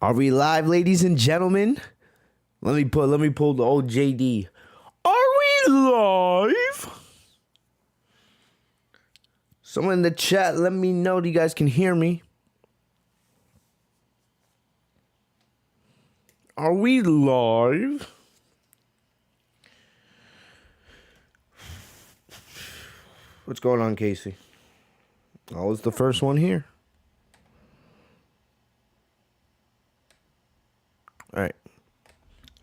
Are we live, ladies and gentlemen? Let me pull the old JD. Are we live? Someone in the chat, let me know that you guys can hear me. Are we live? What's going on, Casey? I was the first one here. All right.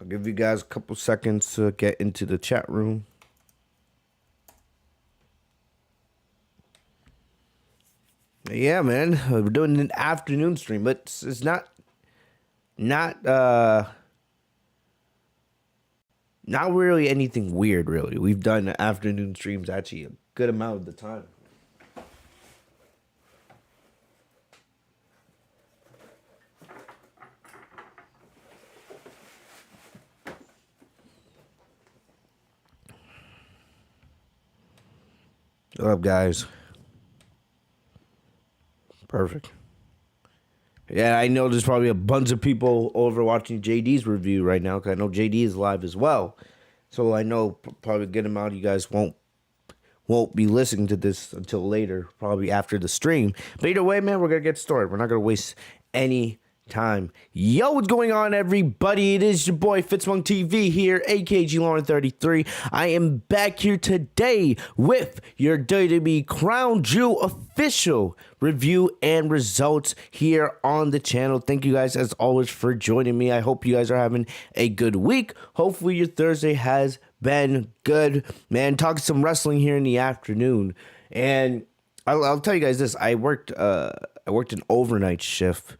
I'll give you guys a couple seconds to get into the chat room. Yeah, man. We're doing an afternoon stream, but it's not really anything weird, really. We've done afternoon streams actually a good amount of the time. What up, guys? Perfect. Yeah, I know there's probably a bunch of people over watching JD's review right now because I know JD is live as well. So I know probably a good amount of you guys won't be listening to this until later, probably after the stream. But either way, man, we're going to get started. We're not going to waste any time. Yo, what's going on, everybody? It is your boy Fitz TV here, AKG Lauren 33. I am back here today with your WWE Crown Jewel official review and results here on the channel. Thank you guys as always for joining me. I hope you guys are having a good week. Hopefully your Thursday has been good, man. Talking some wrestling here in the afternoon, and I'll tell you guys this: I worked an overnight shift.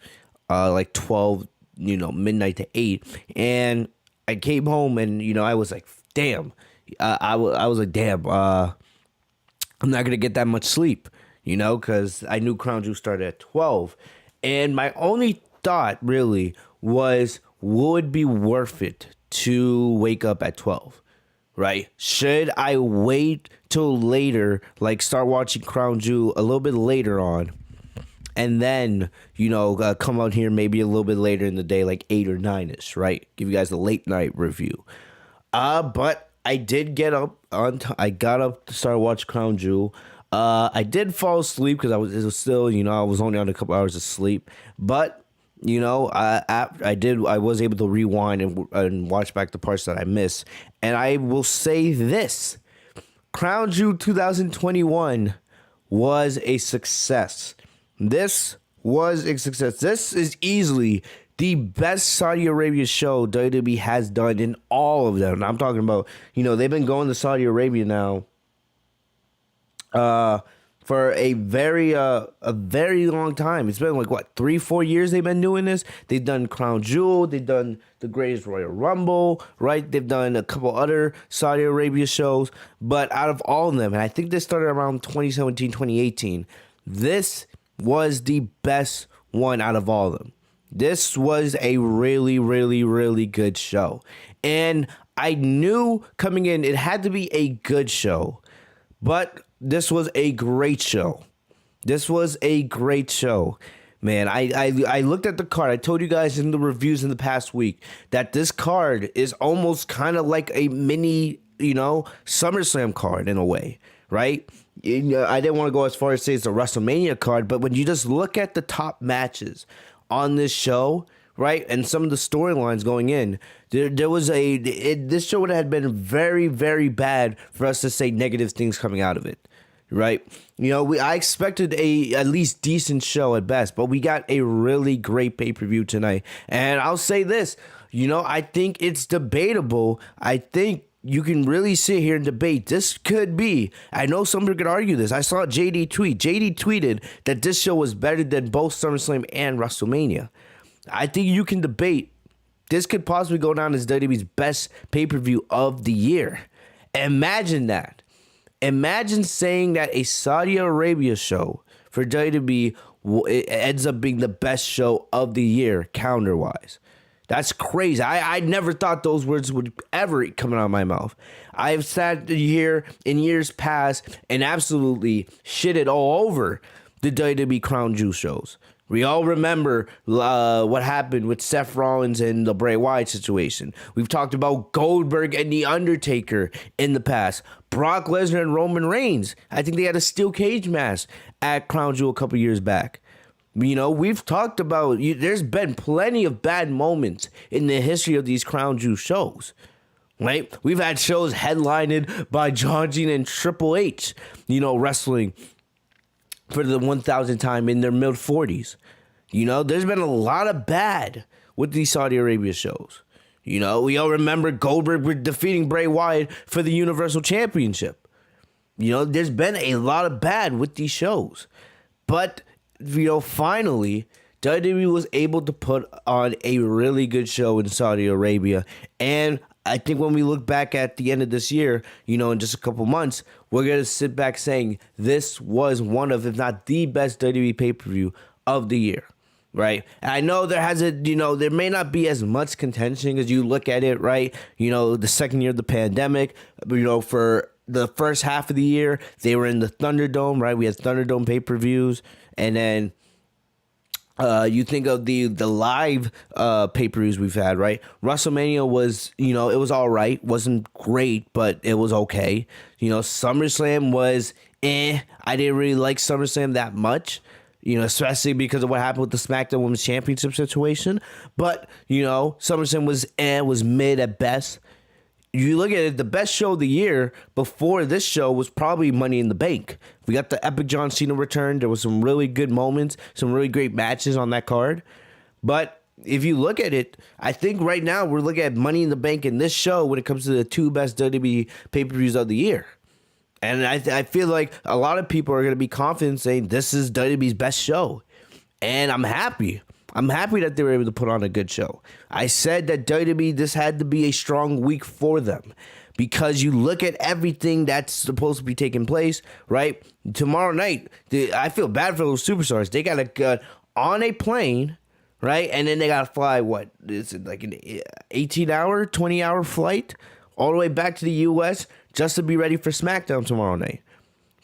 Like 12, midnight to 8. And I came home and, I was like, damn. I was like, damn, I'm not going to get that much sleep, because I knew Crown Jewel started at 12. And my only thought really was, would it be worth it to wake up at 12, right? Should I wait till later, like start watching Crown Jewel a little bit later on? And then, come out here maybe a little bit later in the day, like 8 or 9-ish, right? Give you guys a late night review. But I did get up I got up to start watching Crown Jewel. I did fall asleep because it was still, I was only on a couple hours of sleep. But, I was able to rewind and watch back the parts that I missed. And I will say this: Crown Jewel 2021 was a success. This was a success. This is easily the best Saudi Arabia show WWE has done in all of them. I'm talking about, they've been going to Saudi Arabia now for a very long time. It's been like, 3-4 years they've been doing this. They've done Crown Jewel. They've done the Greatest Royal Rumble, right? They've done a couple other Saudi Arabia shows. But out of all of them, and I think this started around 2017, 2018, this was the best one out of all of them. This was a really, really, really good show. And I knew coming in, it had to be a good show. But this was a great show. This was a great show. Man, I looked at the card. I told you guys in the reviews in the past week that this card is almost kind of like a mini, SummerSlam card in a way, right? I didn't want to go as far as say it's a WrestleMania card, but when you just look at the top matches on this show, right, and some of the storylines going in, there was this show would have been very, very bad for us to say negative things coming out of it, right? I expected a at least decent show at best, but we got a really great pay-per-view tonight. And I'll say this, I think it's debatable. I think you can really sit here and debate. This could be. I know somebody could argue this. I saw JD tweet. JD tweeted that this show was better than both SummerSlam and WrestleMania. I think you can debate. This could possibly go down as WWE's best pay-per-view of the year. Imagine that. Imagine saying that a Saudi Arabia show for WWE ends up being the best show of the year, calendar-wise. That's crazy. I never thought those words would ever come out of my mouth. I've sat here in years past and absolutely shitted all over the WWE Crown Jewel shows. We all remember what happened with Seth Rollins and the Bray Wyatt situation. We've talked about Goldberg and The Undertaker in the past. Brock Lesnar and Roman Reigns. I think they had a steel cage match at Crown Jewel a couple years back. You know, we've talked about, there's been plenty of bad moments in the history of these Crown Jewel shows. Right? We've had shows headlined by John Cena and Triple H, you know, wrestling for the 1,000th time in their mid-40s. You know, there's been a lot of bad with these Saudi Arabia shows. You know, we all remember Goldberg defeating Bray Wyatt for the Universal Championship. You know, there's been a lot of bad with these shows. But, you know, finally, WWE was able to put on a really good show in Saudi Arabia. And I think when we look back at the end of this year, you know, in just a couple months, we're going to sit back saying this was one of, if not the best WWE pay-per-view of the year, right? And I know there may not be as much contention as you look at it, right? You know, the second year of the pandemic, you know, for the first half of the year, they were in the Thunderdome, right? We had Thunderdome pay-per-views, and then you think of the live pay-per-views we've had, right? WrestleMania was, you know, it was all right. Wasn't great, but it was okay. You know, SummerSlam was I didn't really like SummerSlam that much, you know, especially because of what happened with the SmackDown Women's Championship situation. But, you know, SummerSlam was mid at best. You look at it, the best show of the year before this show was probably Money in the Bank. We got the epic John Cena return. There was some really good moments, some really great matches on that card. But if you look at it, I think right now we're looking at Money in the Bank in this show when it comes to the two best WWE pay-per-views of the year. And I feel like a lot of people are going to be confident saying this is WWE's best show. And I'm happy. I'm happy that they were able to put on a good show. I said that WWE, this had to be a strong week for them because you look at everything that's supposed to be taking place, right? Tomorrow night, I feel bad for those superstars. They got to get on a plane, right? And then they got to fly, what? Is it like an 18-hour, 20-hour flight all the way back to the U.S. just to be ready for SmackDown tomorrow night.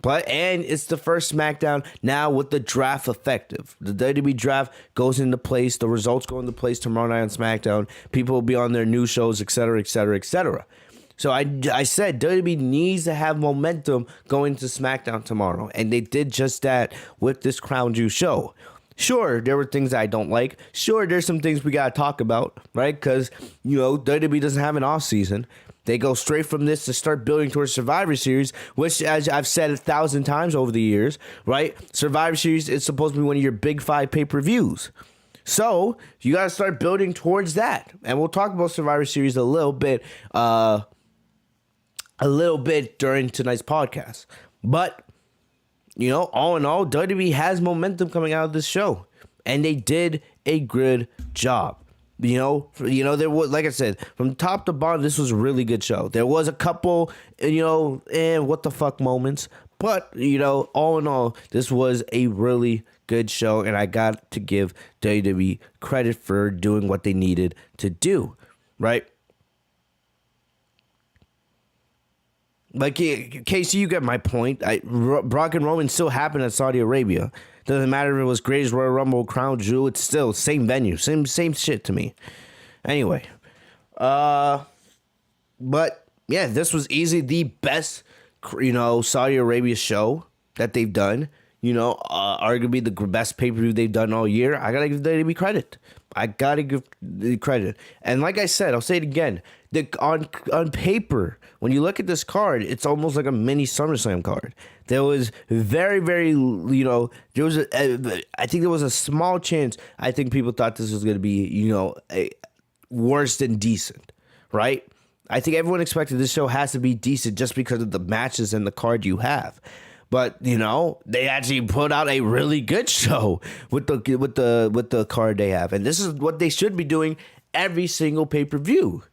And it's the first SmackDown now with the draft effective. The WWE draft goes into place. The results go into place tomorrow night on SmackDown. People will be on their new shows, et cetera, et cetera, et cetera. So I said WWE needs to have momentum going to SmackDown tomorrow. And they did just that with this Crown Jewel show. Sure, there were things I don't like. Sure, there's some things we got to talk about, right? Because, you know, WWE doesn't have an off season. They go straight from this to start building towards Survivor Series, which, as I've said 1,000 times over the years, right? Survivor Series is supposed to be one of your big 5 pay-per-views. So you got to start building towards that. And we'll talk about Survivor Series a little bit during tonight's podcast. But, you know, all in all, WWE has momentum coming out of this show. And they did a good job. You know, there was, like I said, from top to bottom, this was a really good show. There was a couple, you know, what the fuck moments. But, you know, all in all, this was a really good show. And I got to give WWE credit for doing what they needed to do, right? Like, Casey, you get my point. Brock and Roman still happened at Saudi Arabia. Doesn't matter if it was Greatest Royal Rumble, Crown Jewel. It's still same venue, same shit to me. Anyway, but yeah, this was easily the best, you know, Saudi Arabia show that they've done. You know, arguably the best pay-per-view they've done all year. I gotta give WWE credit. I gotta give the credit. And like I said, I'll say it again. On paper, when you look at this card, it's almost like a mini SummerSlam card. There was very, very, you know, I think there was a small chance. I think people thought this was going to be, you know, worse than decent, right? I think everyone expected this show has to be decent just because of the matches and the card you have. But, you know, they actually put out a really good show with the card they have. And this is what they should be doing every single pay-per-view.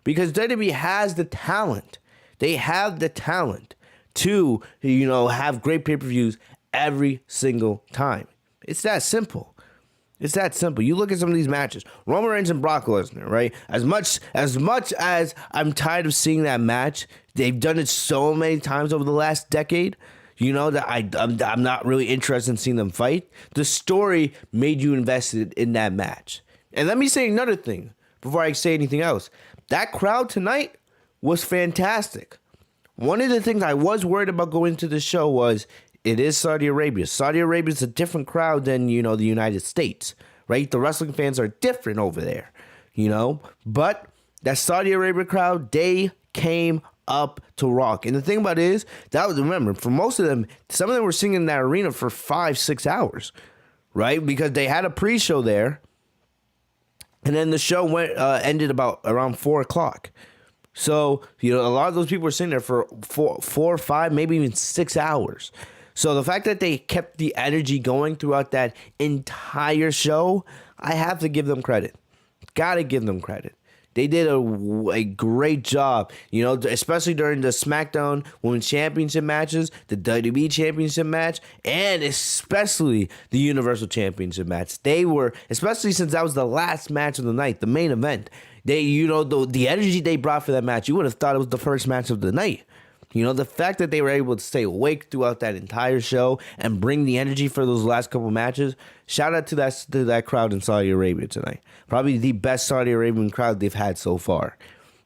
Because WWE has the talent. They have the talent to, you know, have great pay-per-views every single time. It's that simple. It's that simple. You look at some of these matches. Roman Reigns and Brock Lesnar, right? As much as I'm tired of seeing that match, they've done it so many times over the last decade. you know, that I'm not really interested in seeing them fight. The story made you invested in that match. And let me say another thing before I say anything else. That crowd tonight was fantastic. One of the things I was worried about going to the show was it is Saudi Arabia. Saudi Arabia is a different crowd than, you know, the United States, right? The wrestling fans are different over there, you know. But that Saudi Arabia crowd, they came up to rock. And the thing about it is, that was, remember, for most of them, some of them were singing in that arena for 5-6 hours, right? Because they had a pre-show there, and then the show ended about around 4 o'clock. So, you know, a lot of those people were sitting there for 4, 5, maybe even 6 hours. So the fact that they kept the energy going throughout that entire show, I have to give them credit. Gotta give them credit. They did a great job, you know, especially during the SmackDown Women's Championship matches, the WWE Championship match, and especially the Universal Championship match. They were, especially since that was the last match of the night, the main event. They, you know, the energy they brought for that match, you would have thought it was the first match of the night. You know, the fact that they were able to stay awake throughout that entire show and bring the energy for those last couple matches, shout out to that crowd in Saudi Arabia tonight. Probably the best Saudi Arabian crowd they've had so far.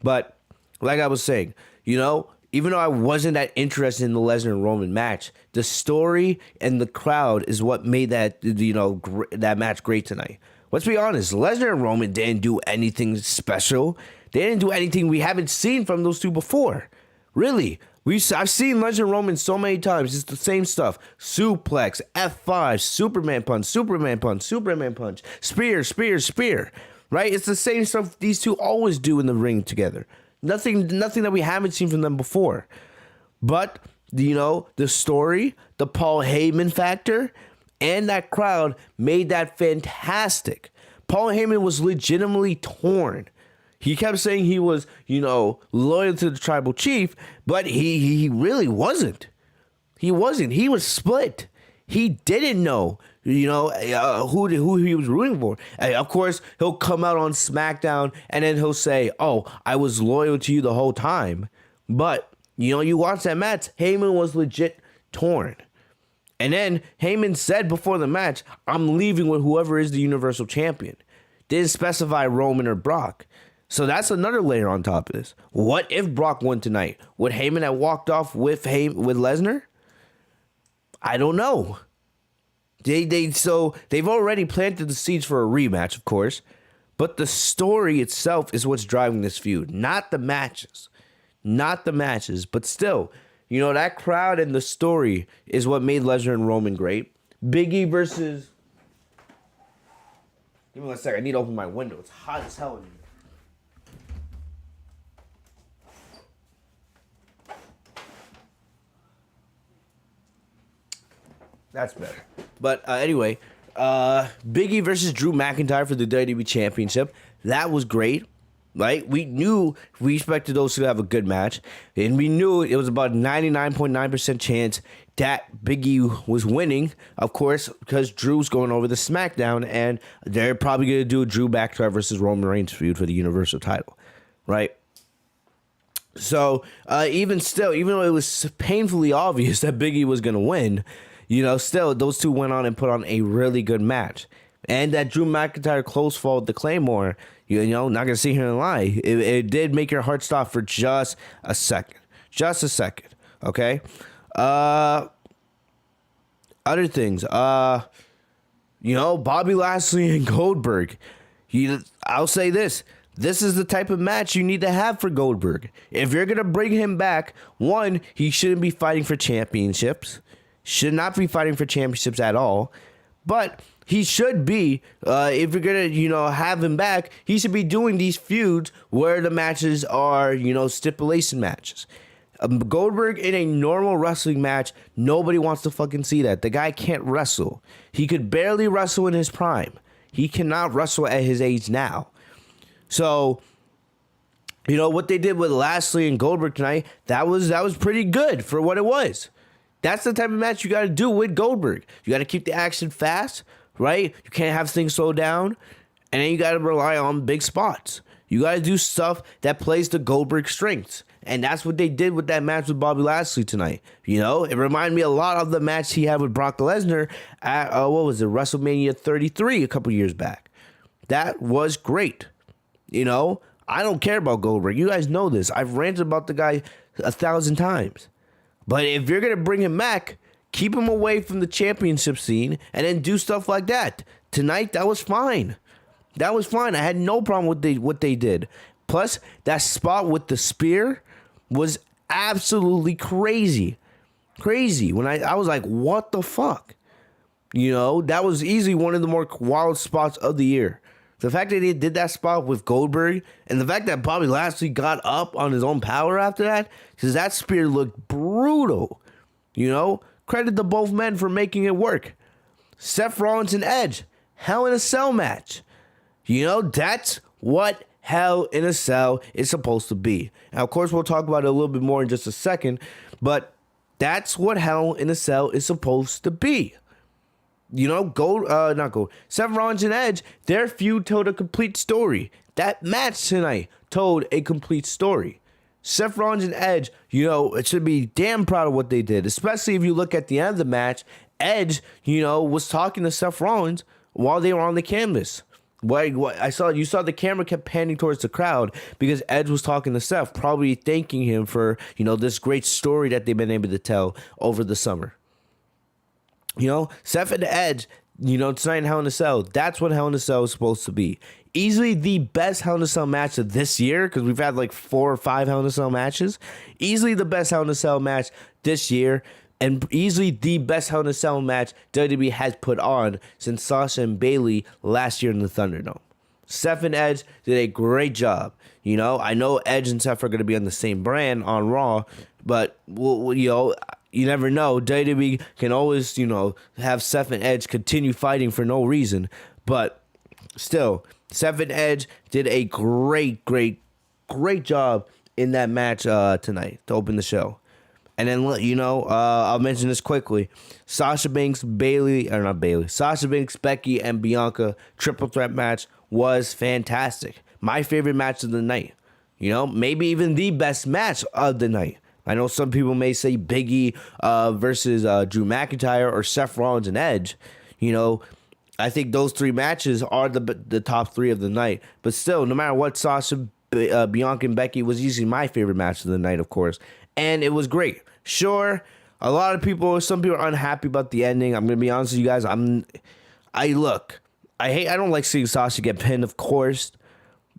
But like I was saying, you know, even though I wasn't that interested in the Lesnar and Roman match, the story and the crowd is what made that, you know, that match great tonight. Let's be honest, Lesnar and Roman didn't do anything special. They didn't do anything we haven't seen from those two before. Really. I've seen Lesnar and Roman so many times. It's the same stuff. Suplex, F5, Superman punch, Superman punch, Superman punch, spear, spear, spear. Right? It's the same stuff these two always do in the ring together. Nothing that we haven't seen from them before. But, you know, the story, the Paul Heyman factor, and that crowd made that fantastic. Paul Heyman was legitimately torn. He kept saying he was, you know, loyal to the tribal chief, but he really wasn't. He wasn't. He was split. He didn't know, you know, who he was rooting for. And of course, he'll come out on SmackDown and then he'll say, "Oh, I was loyal to you the whole time." But, you know, you watch that match, Heyman was legit torn. And then Heyman said before the match, "I'm leaving with whoever is the Universal Champion." Didn't specify Roman or Brock. So that's another layer on top of this. What if Brock won tonight? Would Heyman have walked off with Lesnar? I don't know. So they've already planted the seeds for a rematch, of course. But the story itself is what's driving this feud, not the matches. Not the matches, but still, you know, that crowd and the story is what made Lesnar and Roman great. Biggie versus... Give me 1 second. I need to open my window. It's hot as hell in here. That's better. But anyway, Biggie versus Drew McIntyre for the WWE Championship. That was great, right? We expected those two to have a good match. And we knew it was about 99.9% chance that Biggie was winning, of course, because Drew's going over the SmackDown. And they're probably going to do a Drew McIntyre versus Roman Reigns feud for the Universal title, right? So even though it was painfully obvious that Biggie was going to win, you know, still, those two went on and put on a really good match. And that Drew McIntyre close fall with the Claymore, you know, not going to sit here and lie. It did make your heart stop for just a second. Just a second, okay? Other things. You know, Bobby Lashley and Goldberg. I'll say this. This is the type of match you need to have for Goldberg. If you're going to bring him back, one, he shouldn't be fighting for championships. Should not be fighting for championships at all. But he should be, if you're going to, you know, have him back, he should be doing these feuds where the matches are, you know, stipulation matches. Goldberg in a normal wrestling match, nobody wants to fucking see that. The guy can't wrestle. He could barely wrestle in his prime. He cannot wrestle at his age now. So, you know, what they did with Lashley and Goldberg tonight, that was pretty good for what it was. That's the type of match you got to do with Goldberg. You got to keep the action fast, right? You can't have things slow down. And then you got to rely on big spots. You got to do stuff that plays to Goldberg's strengths. And that's what they did with that match with Bobby Lashley tonight. You know, it reminded me a lot of the match he had with Brock Lesnar at, WrestleMania 33 a couple years back. That was great. You know, I don't care about Goldberg. You guys know this. I've ranted about the guy 1,000 times. But if you're going to bring him back, keep him away from the championship scene and then do stuff like that. Tonight, that was fine. That was fine. I had no problem with what they did. Plus, that spot with the spear was absolutely crazy. Crazy. When I was like, what the fuck? You know, that was easily one of the more wild spots of the year. The fact that they did that spot with Goldberg and the fact that Bobby Lashley got up on his own power after that, because that spear looked brutal. You know, credit to both men for making it work. Seth Rollins and Edge, Hell in a Cell match. You know, that's what Hell in a Cell is supposed to be. Now, of course, we'll talk about it a little bit more in just a second, but that's what Hell in a Cell is supposed to be. You know, Seth Rollins and Edge, their feud told a complete story. That match tonight told a complete story. Seth Rollins and Edge, you know, it should be damn proud of what they did, especially if you look at the end of the match. Edge, you know, was talking to Seth Rollins while they were on the canvas. You saw the camera kept panning towards the crowd because Edge was talking to Seth, probably thanking him for, you know, this great story that they've been able to tell over the summer. You know, Seth and Edge, you know, tonight in Hell in a Cell, that's what Hell in a Cell is supposed to be. Easily the best Hell in a Cell match of this year, because we've had like 4 or 5 Hell in a Cell matches. Easily the best Hell in a Cell match this year, and easily the best Hell in a Cell match WWE has put on since Sasha and Bayley last year in the Thunderdome. Seth and Edge did a great job. You know, I know Edge and Seth are going to be on the same brand on Raw, but, you know, you never know. WWE can always, you know, have Seth and Edge continue fighting for no reason. But still, Seth and Edge did a great job in that match tonight to open the show. And then, you know, I'll mention this quickly. Sasha Banks, Becky, and Bianca triple threat match was fantastic. My favorite match of the night. You know, maybe even the best match of the night. I know some people may say Biggie versus Drew McIntyre or Seth Rollins and Edge. You know, I think those 3 matches are the top 3 of the night. But still, no matter what, Sasha, Bianca, and Becky was usually my favorite match of the night, of course. And it was great. Sure, some people are unhappy about the ending. I'm going to be honest with you guys. I don't like seeing Sasha get pinned, of course.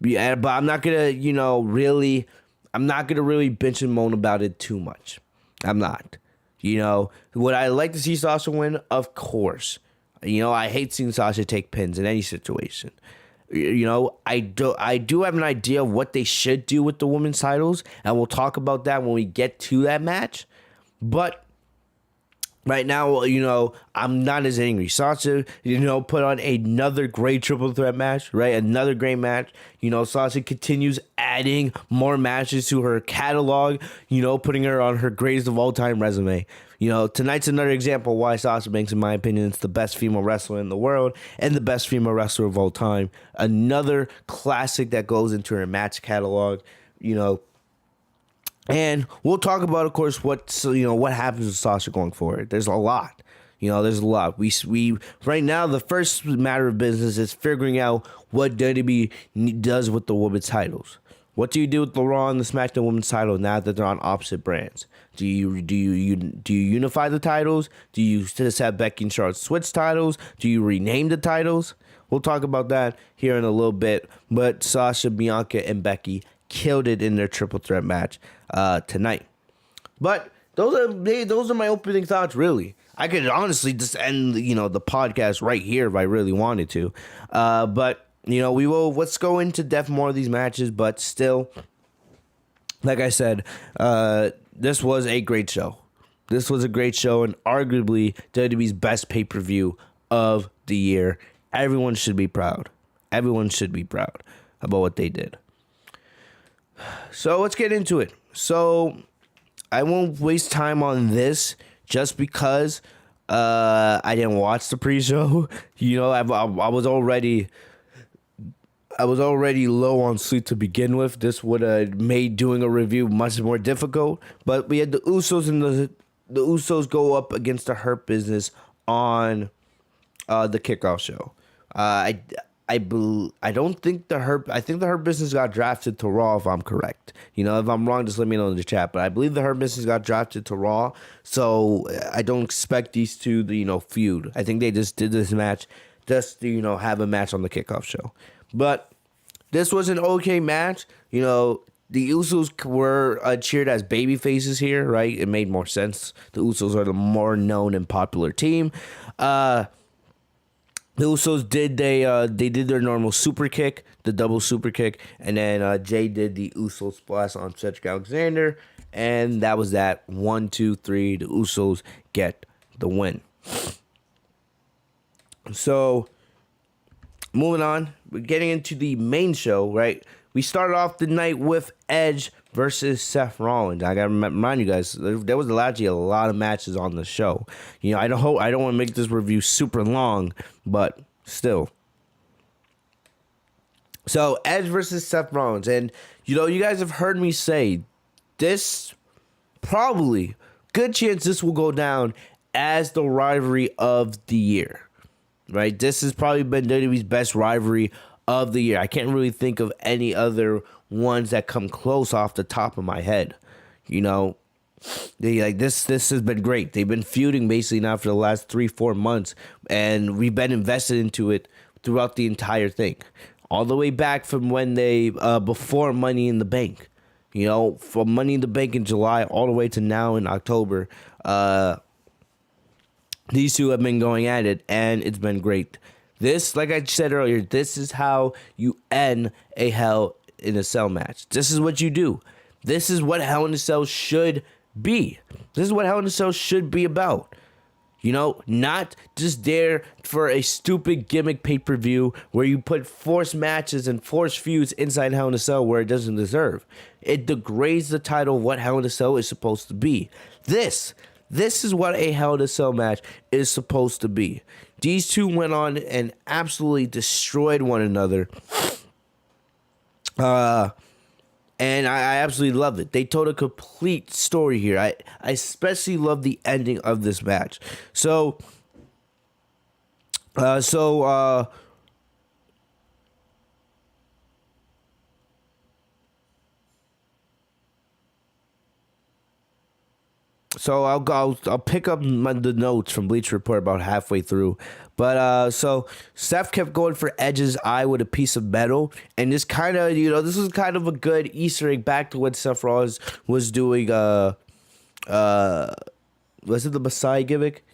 Yeah, but I'm not going to, you know, I'm not going to really bitch and moan about it too much. I'm not. You know, would I like to see Sasha win? Of course. You know, I hate seeing Sasha take pins in any situation. You know, I do have an idea of what they should do with the women's titles, and we'll talk about that when we get to that match. But right now, you know, I'm not as angry. Sasha, you know, put on another great triple threat match, right? Another great match. You know, Sasha continues adding more matches to her catalog, you know, putting her on her greatest of all time resume. You know, tonight's another example why Sasha Banks, in my opinion, is the best female wrestler in the world and the best female wrestler of all time. Another classic that goes into her match catalog, you know. And we'll talk about, of course, what happens with Sasha going forward. There's a lot. You know, there's a lot. We right now, the first matter of business is figuring out what WWE does with the women's titles. What do you do with the Raw and the SmackDown women's title now that they're on opposite brands? Do you unify the titles? Do you just have Becky and Charlotte switch titles? Do you rename the titles? We'll talk about that here in a little bit. But Sasha, Bianca, and Becky killed it in their triple threat match tonight. But those are my opening thoughts, really. I could honestly just end, you know, the podcast right here if I really wanted to. But, you know, let's go into depth more of these matches. But still, like I said, this was a great show. This was a great show and arguably WWE's best pay-per-view of the year. Everyone should be proud. Everyone should be proud about what they did. So let's get into it. So I won't waste time on this just because I didn't watch the pre-show. You know, I was already I was already low on sleep to begin with. This would have made doing a review much more difficult. But we had the Usos and the Usos go up against the Hurt Business on the kickoff show. I don't think I think the Hurt Business got drafted to Raw, if I'm correct. You know, if I'm wrong, just let me know in the chat. But I believe the Hurt Business got drafted to Raw, so I don't expect these two to, feud. I think they just did this match just to, have a match on the kickoff show. But this was an okay match. The Usos were cheered as baby faces here, right? It made more sense. The Usos are the more known and popular team. The Usos did they did their normal super kick, the double super kick, and then Jay did the Uso splash on Cedric Alexander, and that was that. 1, 2, 3. The Usos get the win. So, moving on, we're getting into the main show, right? We started off the night with Edge versus Seth Rollins. I gotta remind you guys, there was actually a lot of matches on the show. I don't want to make this review super long, but still. So Edge versus Seth Rollins, and you guys have heard me say this. Probably good chance this will go down as the rivalry of the year, right? This has probably been WWE's best rivalry of the year. I can't really think of any other ones that come close off the top of my head. This has been great. They've been feuding basically now for the last 3-4 months, and we've been invested into it throughout the entire thing, all the way back from when they before Money in the Bank. From Money in the Bank in July all the way to now in October. These two have been going at it, and it's been great. This, like I said earlier, this is how you end a Hell in a Cell match. This is what you do. This is what Hell in a Cell should be. This is what Hell in a Cell should be about. Not just there for a stupid gimmick pay-per-view where you put forced matches and forced feuds inside Hell in a Cell where it doesn't deserve. It degrades the title of what Hell in a Cell is supposed to be. This is what a Hell in a Cell match is supposed to be. These two went on and absolutely destroyed one another. And I absolutely love it. They told a complete story here. I especially love the ending of this match. So I'll pick up the notes from Bleach Report about halfway through. But so Seth kept going for Edge's eye with a piece of metal, and this kind of this was kind of a good Easter egg back to what Seth Rollins was doing. Was it the Messiah gimmick?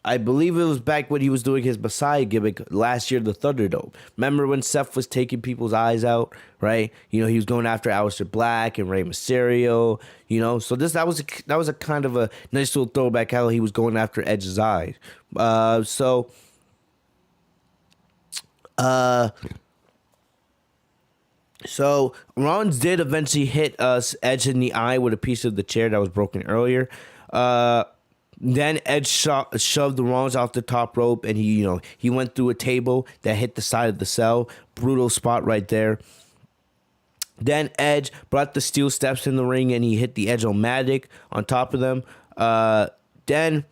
I believe it was back when he was doing his Messiah gimmick last year, the Thunderdome. Remember when Seth was taking people's eyes out, right? He was going after Aleister Black and Rey Mysterio, So that was a kind of a nice little throwback how he was going after Edge's eyes. So Rollins did eventually hit Edge in the eye with a piece of the chair that was broken earlier. Then Edge shoved Rollins off the top rope, and he went through a table that hit the side of the cell. Brutal spot right there. Then Edge brought the steel steps in the ring, and he hit the Edge-O-Matic on top of them. Then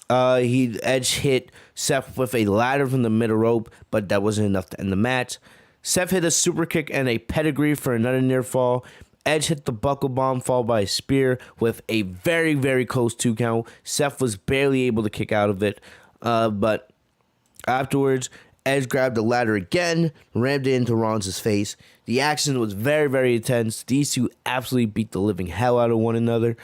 Edge hit Seth with a ladder from the middle rope, but that wasn't enough to end the match. Seth hit a super kick and a pedigree for another near fall. Edge hit the buckle bomb followed by a spear with a very, very close 2 count. Seth was barely able to kick out of it. But afterwards, Edge grabbed the ladder again, rammed it into Rollins' face. The action was very, very intense. These two absolutely beat the living hell out of one another.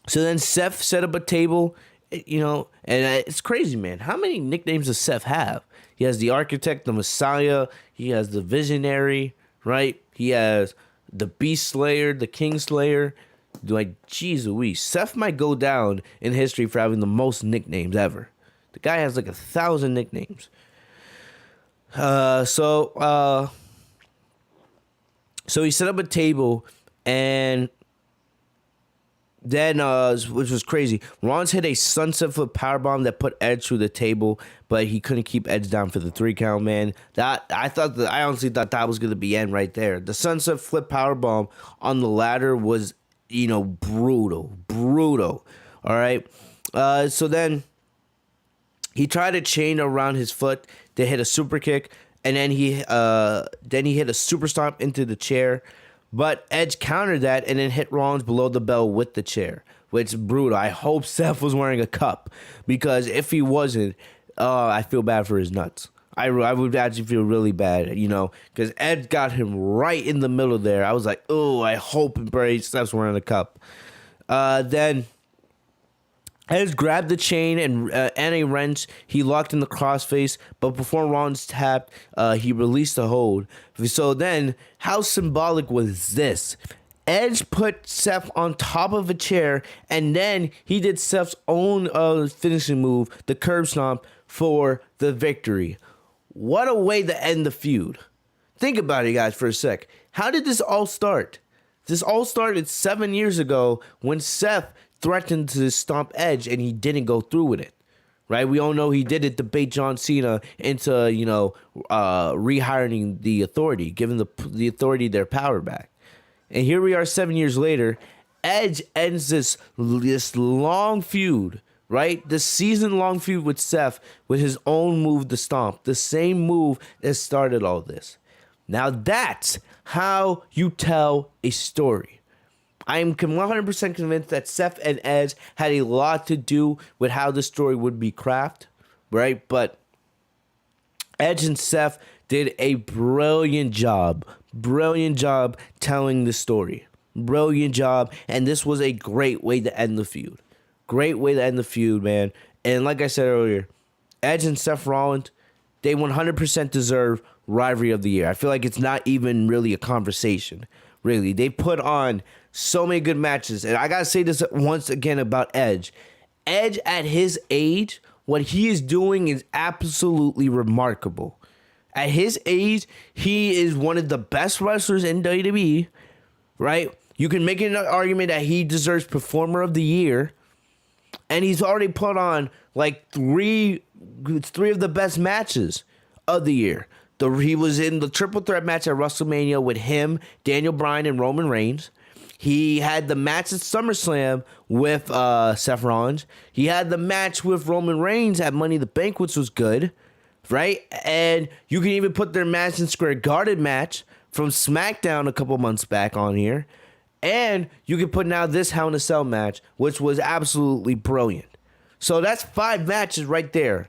So then Seth set up a table, and it's crazy, man. How many nicknames does Seth have? He has the Architect, the Messiah. He has the Visionary, right? He has the Beast Slayer, the King Slayer. Jeez Louise. Seth might go down in history for having the most nicknames ever. The guy has 1,000 nicknames. So he set up a table, and Then, which was crazy, Rollins hit a sunset flip powerbomb that put Edge through the table, but he couldn't keep Edge down for the 3 count, man. I honestly thought that was going to be end right there. The sunset flip powerbomb on the ladder was, brutal. All right. So then he tried a chain around his foot to hit a super kick, and then he hit a super stomp into the chair. But Edge countered that and then hit Rollins below the bell with the chair, which is brutal. I hope Seth was wearing a cup, because if he wasn't, I feel bad for his nuts. I would actually feel really bad, because Edge got him right in the middle there. I was like, oh, I hope Seth's wearing a cup. Then Edge grabbed the chain and a wrench. He locked in the crossface, but before Rollins tapped, he released the hold. So then, how symbolic was this? Edge put Seth on top of a chair, and then he did Seth's own finishing move, the curb stomp, for the victory. What a way to end the feud. Think about it, guys, for a sec. How did this all start? This all started 7 years ago when Seth threatened to stomp Edge and he didn't go through with it, right? We all know he did it to bait John Cena into, rehiring the Authority, giving the Authority their power back. And here we are 7 years later. Edge ends this long feud, right? The season-long feud with Seth with his own move, the stomp, the same move that started all this. Now that's how you tell a story. I am 100% convinced that Seth and Edge had a lot to do with how the story would be crafted, right? But Edge and Seth did a brilliant job telling the story. Brilliant job, and this was a great way to end the feud. Great way to end the feud, man. And like I said earlier, Edge and Seth Rollins, they 100% deserve Rivalry of the Year. I feel like it's not even really a conversation. Really, they put on so many good matches. And I got to say this once again about Edge. Edge, at his age, what he is doing is absolutely remarkable. At his age, he is one of the best wrestlers in WWE, right? You can make an argument that he deserves Performer of the Year. And he's already put on like three of the best matches of the year. He was in the triple threat match at WrestleMania with him, Daniel Bryan, and Roman Reigns. He had the match at SummerSlam with Seth Rollins. He had the match with Roman Reigns at Money in the Bank, which was good, right? And you can even put their Madison Square Garden match from SmackDown a couple months back on here. And you can put now this Hell in a Cell match, which was absolutely brilliant. So that's 5 matches right there.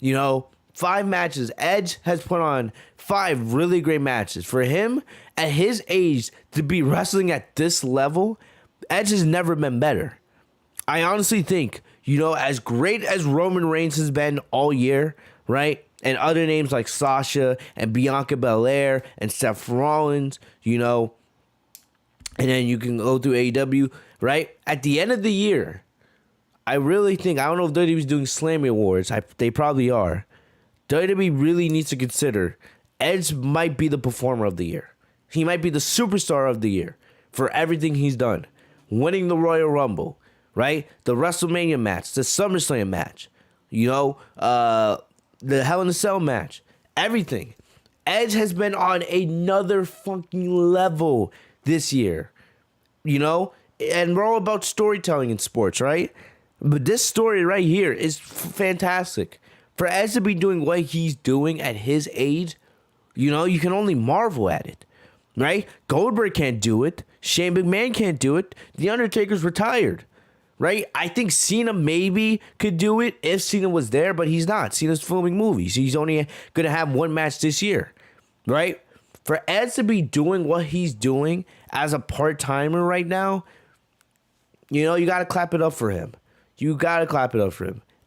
5 matches. Edge has put on 5 really great matches. For him, at his age, to be wrestling at this level, Edge has never been better. I honestly think, as great as Roman Reigns has been all year, right? And other names like Sasha and Bianca Belair and Seth Rollins, and then you can go through AEW, right? At the end of the year, I really think, I don't know if WWE's doing Slammy Awards. They probably are. WWE really needs to consider Edge might be the Performer of the Year. He might be the Superstar of the Year for everything he's done. Winning the Royal Rumble, right? The WrestleMania match, the SummerSlam match, the Hell in a Cell match, everything. Edge has been on another fucking level this year, and we're all about storytelling in sports, right? But this story right here is fantastic. For Edge to be doing what he's doing at his age, you can only marvel at it, right? Goldberg can't do it. Shane McMahon can't do it. The Undertaker's retired, right? I think Cena maybe could do it if Cena was there, but he's not. Cena's filming movies. He's only going to have 1 match this year, right? For Edge to be doing what he's doing as a part-timer right now, you got to clap it up for him.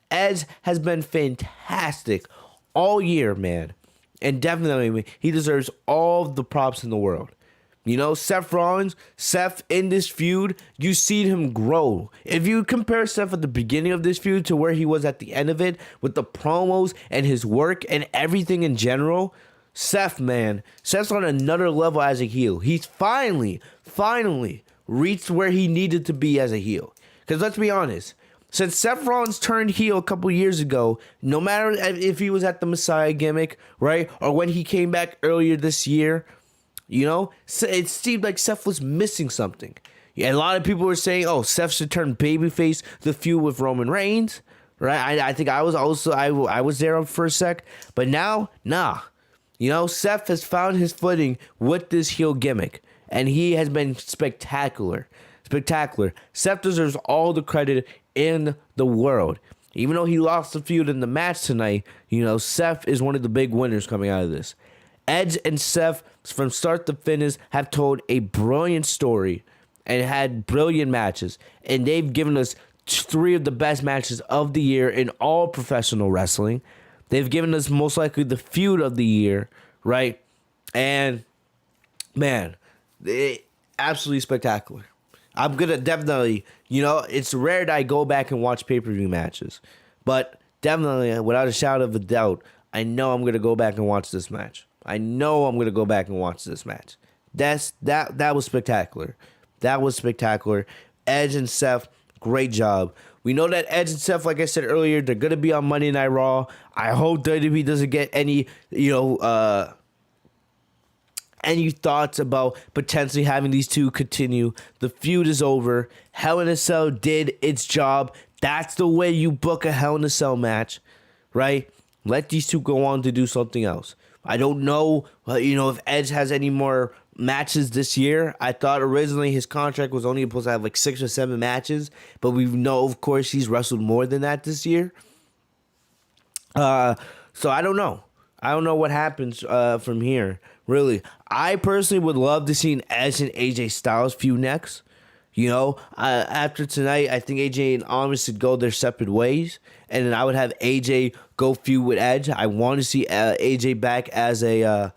Edge has been fantastic all year, man. And definitely, he deserves all the props in the world. Seth Rollins, in this feud, you see him grow. If you compare Seth at the beginning of this feud to where he was at the end of it, with the promos and his work and everything in general, Seth's on another level as a heel. He's finally reached where he needed to be as a heel. Because let's be honest, since Seth Rollins turned heel a couple years ago, no matter if he was at the Messiah gimmick, right, or when he came back earlier this year, it seemed like Seth was missing something. Yeah, a lot of people were saying, "Oh, Seth should turn babyface the feud with Roman Reigns." Right? I think I was also I was there for a sec, but now, nah. Seth has found his footing with this heel gimmick, and he has been spectacular. Spectacular. Seth deserves all the credit in the world. Even though he lost the feud in the match tonight, Seth is one of the big winners coming out of this. Edge and Seth, from start to finish, have told a brilliant story and had brilliant matches. And they've given us 3 of the best matches of the year in all professional wrestling. They've given us most likely the feud of the year, right? And, man, absolutely spectacular. I'm going to definitely, it's rare that I go back and watch pay-per-view matches. But definitely, without a shadow of a doubt, I know I'm going to go back and watch this match. That was spectacular. That was spectacular. Edge and Seth, great job. We know that Edge and Seth, like I said earlier, they're going to be on Monday Night Raw. I hope WWE doesn't get any, any thoughts about potentially having these two continue. The feud is over. Hell in a Cell did its job. That's the way you book a Hell in a Cell match, right? Let these two go on to do something else. I don't know, if Edge has any more matches this year. I thought originally his contract was only supposed to have like 6 or 7 matches, but we know, of course, he's wrestled more than that this year. So I don't know. I don't know what happens from here, really. I personally would love to see an Edge and AJ Styles feud next. After tonight, I think AJ and Onyx should go their separate ways, and then I would have AJ go feud with Edge. I want to see AJ back as a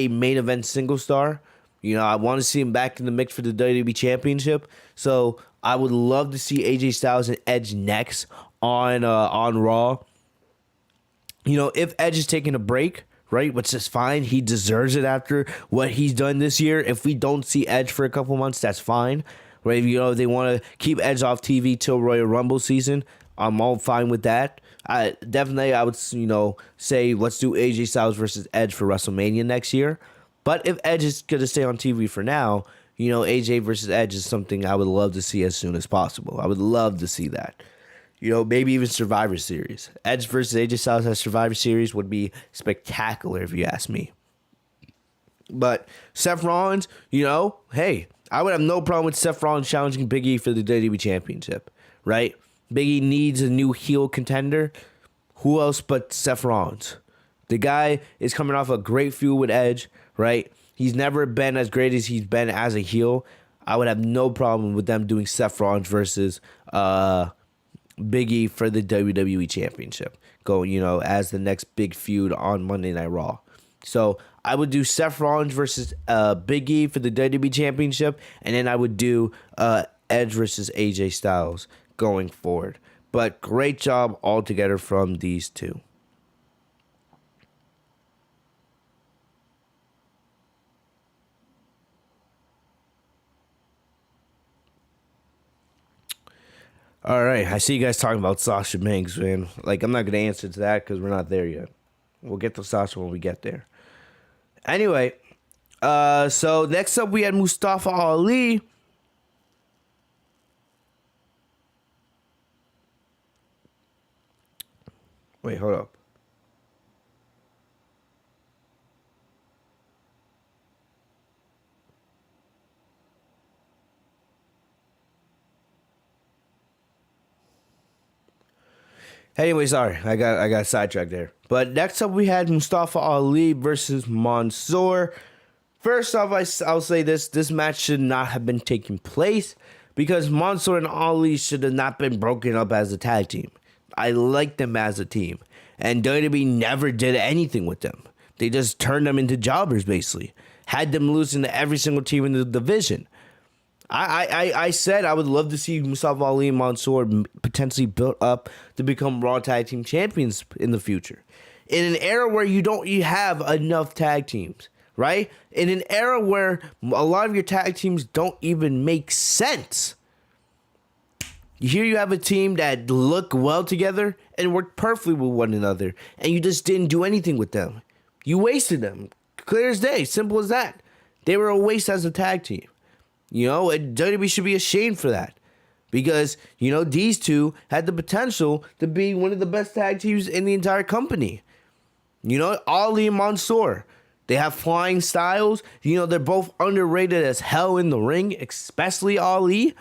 main event single star. I want to see him back in the mix for the WWE Championship. So I would love to see AJ Styles and Edge next on Raw. If Edge is taking a break, right, which is fine. He deserves it after what he's done this year. If we don't see Edge for a couple months, that's fine. Right? If they want to keep Edge off TV till Royal Rumble season, I'm all fine with that. I would, say let's do AJ Styles versus Edge for WrestleMania next year. But if Edge is going to stay on TV for now, AJ versus Edge is something I would love to see as soon as possible. I would love to see that. Maybe even Survivor Series. Edge versus AJ Styles as Survivor Series would be spectacular if you ask me. But Seth Rollins, hey, I would have no problem with Seth Rollins challenging Biggie for the WWE Championship, right? Biggie needs a new heel contender. Who else but Seth Rollins? The guy is coming off a great feud with Edge, right? He's never been as great as he's been as a heel. I would have no problem with them doing Seth Rollins versus Biggie for the WWE Championship. Go, as the next big feud on Monday Night Raw. So I would do Seth Rollins versus Biggie for the WWE Championship, and then I would do Edge versus AJ Styles going forward. But great job altogether from these two. All right, I see you guys talking about Sasha Banks, man. Like, I'm not going to answer to that because we're not there yet. We'll get to Sasha when we get there. Anyway, so next up we had Mustafa Ali. Wait, hold up. Anyway, sorry, I got sidetracked there. But next up, we had Mustafa Ali versus Monsoor. First off, I'll say this match should not have been taking place because Monsoor and Ali should have not been broken up as a tag team. I like them as a team, and WWE never did anything with them. They just turned them into jobbers, basically. Had them losing to every single team in the division. I said I would love to see Mustafa Ali and Monsoor potentially built up to become Raw Tag Team Champions in the future. In an era where you have enough tag teams, right? In an era where a lot of your tag teams don't even make sense. Here you have a team that look well together and work perfectly with one another, and you just didn't do anything with them. You wasted them. Clear as day. Simple as that. They were a waste as a tag team. You know, and WWE should be ashamed for that. Because, you know, these two had the potential to be one of the best tag teams in the entire company. You know, Ali and Monsoor. They have flying styles. You know, they're both underrated as hell in the ring, especially Ali.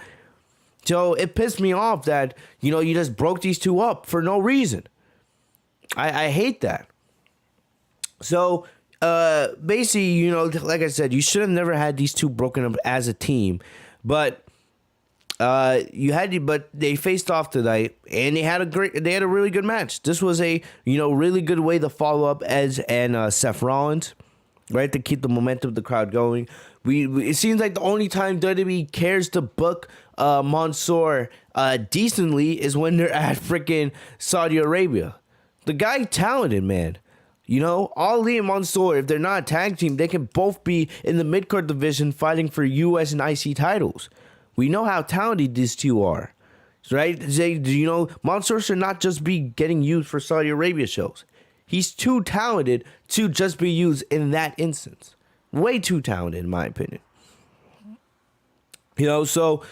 So it pissed me off that, you know, you just broke these two up for no reason. I hate that. So, basically, you know, like I said, you should have never had these two broken up as a team. But but they faced off tonight, and they had a really good match. This was a, you know, really good way to follow up Edge and Seth Rollins, right, to keep the momentum of the crowd going. It seems like the only time WWE cares to book Monsoor decently is when they're at freaking Saudi Arabia. The guy talented, man. You know, Ali and Monsoor, if they're not a tag team, they can both be in the mid-card division fighting for US and IC titles. We know how talented these two are, right? You know, Monsoor should not just be getting used for Saudi Arabia shows. He's too talented to just be used in that instance. Way too talented, in my opinion. You know, so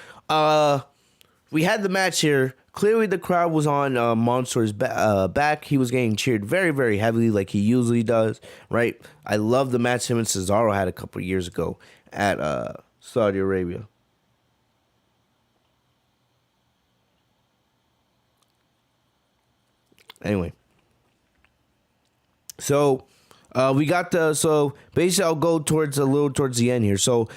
we had the match here. Clearly, the crowd was on Monsoor's back. He was getting cheered very, very heavily like he usually does, right? I love the match him and Cesaro had a couple years ago at Saudi Arabia. Anyway. So, we got so basically I'll go towards the end here. So,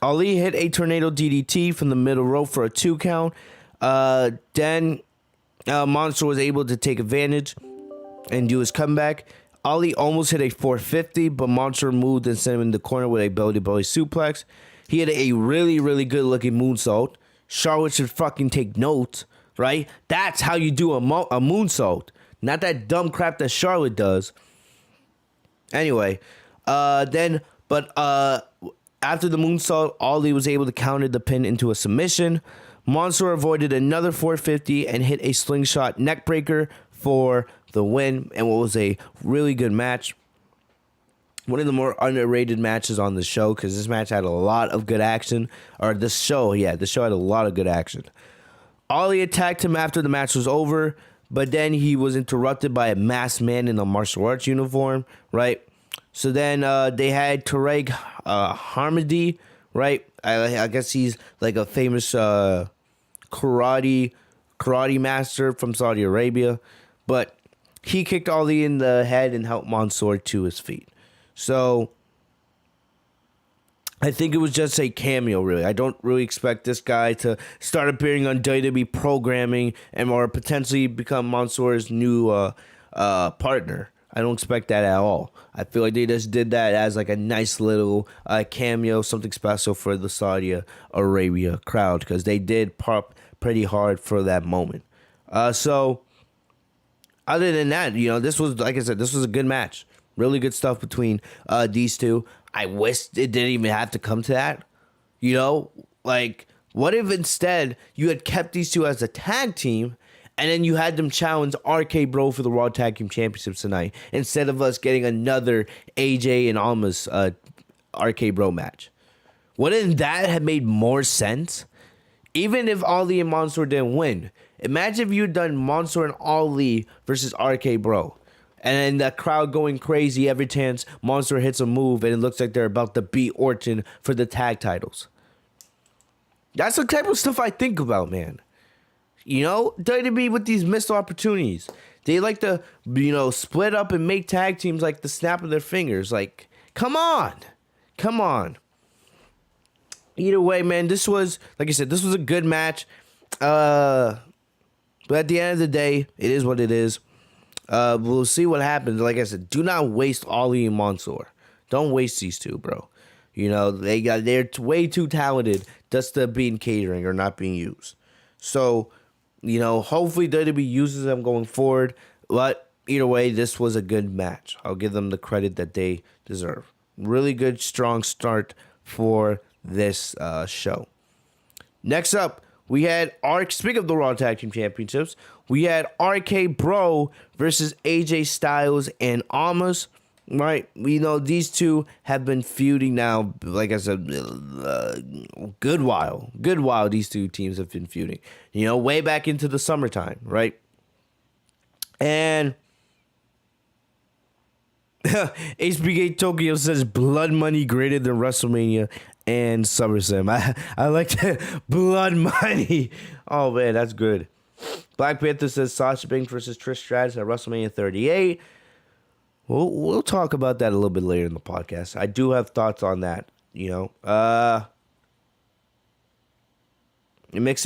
Ali hit a tornado DDT from the middle rope for a 2 count. Then Monsoor was able to take advantage and do his comeback. Ali almost hit a 450, but Monsoor moved and sent him in the corner with a belly-to-belly suplex. He had a really, really good-looking moonsault. Charlotte should fucking take notes, right? That's how you do a moonsault. Not that dumb crap that Charlotte does. Anyway, after the moonsault, Ali was able to counter the pin into a submission. Monsoor avoided another 450 and hit a slingshot neckbreaker for the win, and what was a really good match. One of the more underrated matches on the show, because this match had a lot of good action. The show had a lot of good action. Ali attacked him after the match was over, but then he was interrupted by a masked man in a martial arts uniform, right? So then they had Tarek Hamidi, right? I guess he's like a famous karate master from Saudi Arabia. But he kicked Ali in the head and helped Monsoor to his feet. So I think it was just a cameo, really. I don't really expect this guy to start appearing on WWE programming or potentially become Mansoor's new partner. I don't expect that at all. I feel like they just did that as like a nice little cameo, something special for the Saudi Arabia crowd, because they did pop pretty hard for that moment. So other than that, you know, this was, like I said, this was a good match. Really good stuff between these two. I wish it didn't even have to come to that. You know, like, what if instead you had kept these two as a tag team and then you had them challenge RK Bro for the Raw Tag Team Championships tonight instead of us getting another AJ and Almas RK Bro match? Wouldn't that have made more sense? Even if Ali and Monsoor didn't win. Imagine if you'd done Monsoor and Ali versus RK Bro. And then the crowd going crazy every chance Monsoor hits a move and it looks like they're about to beat Orton for the tag titles. That's the type of stuff I think about, man. You know, WWE with these missed opportunities. They like to, you know, split up and make tag teams like the snap of their fingers. Like, come on. Come on. Either way, man, this was, like I said, this was a good match. But at the end of the day, it is what it is. We'll see what happens. Like I said, do not waste Ali and Monsoor. Don't waste these two, bro. You know, they're way too talented just to be in catering or not being used. So, you know, hopefully WWE uses them going forward. But either way, this was a good match. I'll give them the credit that they deserve. Really good, strong start for this show. Next up, we had speak of the Raw Tag Team Championships, we had RK Bro versus AJ Styles and Almas. Right, we know these two have been feuding now. Like I said, good while. These two teams have been feuding. Way back into the summertime, right? And HBK Tokyo says blood money greater than WrestleMania and SummerSlam. I like that. Blood money. Oh man, that's good. Black Panther says Sasha Banks versus Trish Stratus at WrestleMania 38. We'll talk about that a little bit later in the podcast. I do have thoughts on that. Mixa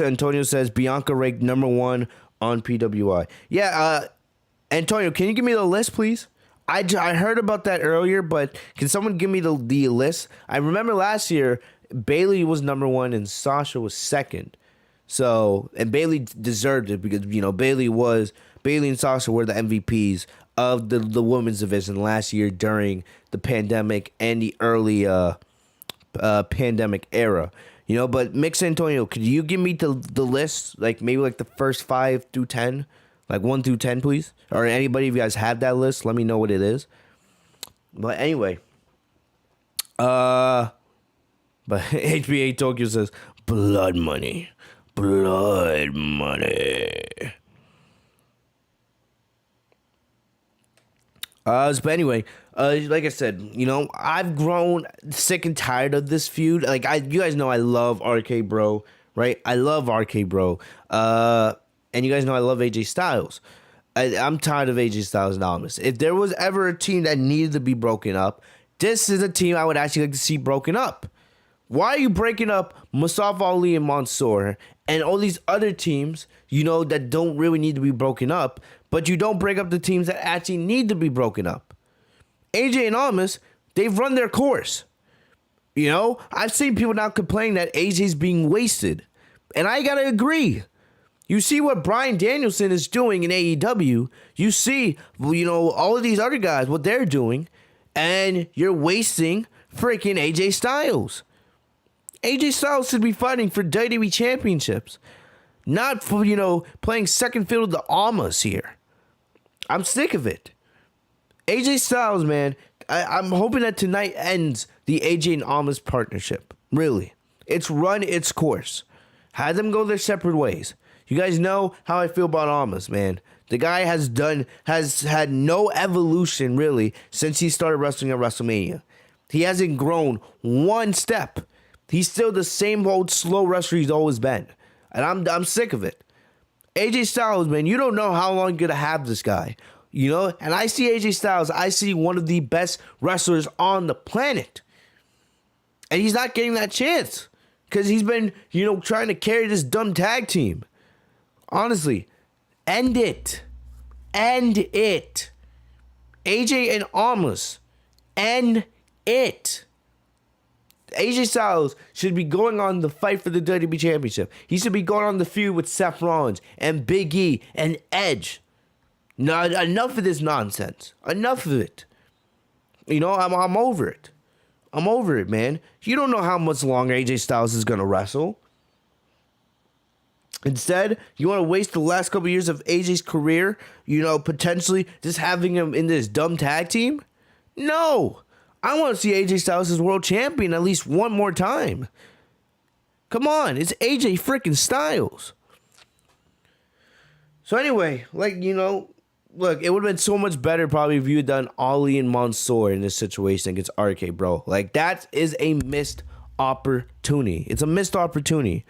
Antonio says Bianca ranked number 1 on PWI. Yeah, Antonio, can you give me the list, please? I heard about that earlier, but can someone give me the list? I remember last year, Bayley was number 1 and Sasha was second. So, and Bayley deserved it because, Bayley and Sasha were the MVPs of the women's division last year during the pandemic and the early pandemic era. But Mix Antonio, could you give me the list, like maybe like the first 5 through 10? Like 1 through 10, please? Or anybody, if you guys have that list, let me know what it is. But anyway. But HBA Tokyo says, blood money. Blood money. But anyway, like I said, I've grown sick and tired of this feud. Like, you guys know I love RK Bro, right? I love RK Bro. And you guys know I love AJ Styles. I'm tired of AJ Styles and Almas. If there was ever a team that needed to be broken up, this is a team I would actually like to see broken up. Why are you breaking up Mustafa Ali and Monsoor and all these other teams, that don't really need to be broken up, but you don't break up the teams that actually need to be broken up? AJ and Almas, they've run their course. I've seen people now complain that AJ's being wasted. And I gotta agree. You see what Bryan Danielson is doing in AEW. You see, all of these other guys, what they're doing. And you're wasting freaking AJ Styles. AJ Styles should be fighting for WWE championships. Not for, playing second fiddle to Almas here. I'm sick of it. AJ Styles, man, I'm hoping that tonight ends the AJ and Almas partnership. Really. It's run its course. Have them go their separate ways. You guys know how I feel about Almas, man. The guy has had no evolution, really, since he started wrestling at WrestleMania. He hasn't grown one step. He's still the same old slow wrestler he's always been. And I'm sick of it. AJ Styles, man, you don't know how long you're going to have this guy. And I see AJ Styles, I see one of the best wrestlers on the planet. And he's not getting that chance. Because he's been, trying to carry this dumb tag team. Honestly, end it. End it. AJ and Almas, end it. AJ Styles should be going on the fight for the WWE Championship. He should be going on the feud with Seth Rollins and Biggie and Edge. No, enough of this nonsense. Enough of it. I'm over it. I'm over it, man. You don't know how much longer AJ Styles is going to wrestle. Instead, you want to waste the last couple years of AJ's career, potentially just having him in this dumb tag team? No. I want to see AJ Styles as world champion at least one more time. Come on, it's AJ freaking Styles. So anyway, look, it would have been so much better probably if you had done Ali and Monsoor in this situation against RK Bro. Like, that is a missed opportunity. It's a missed opportunity.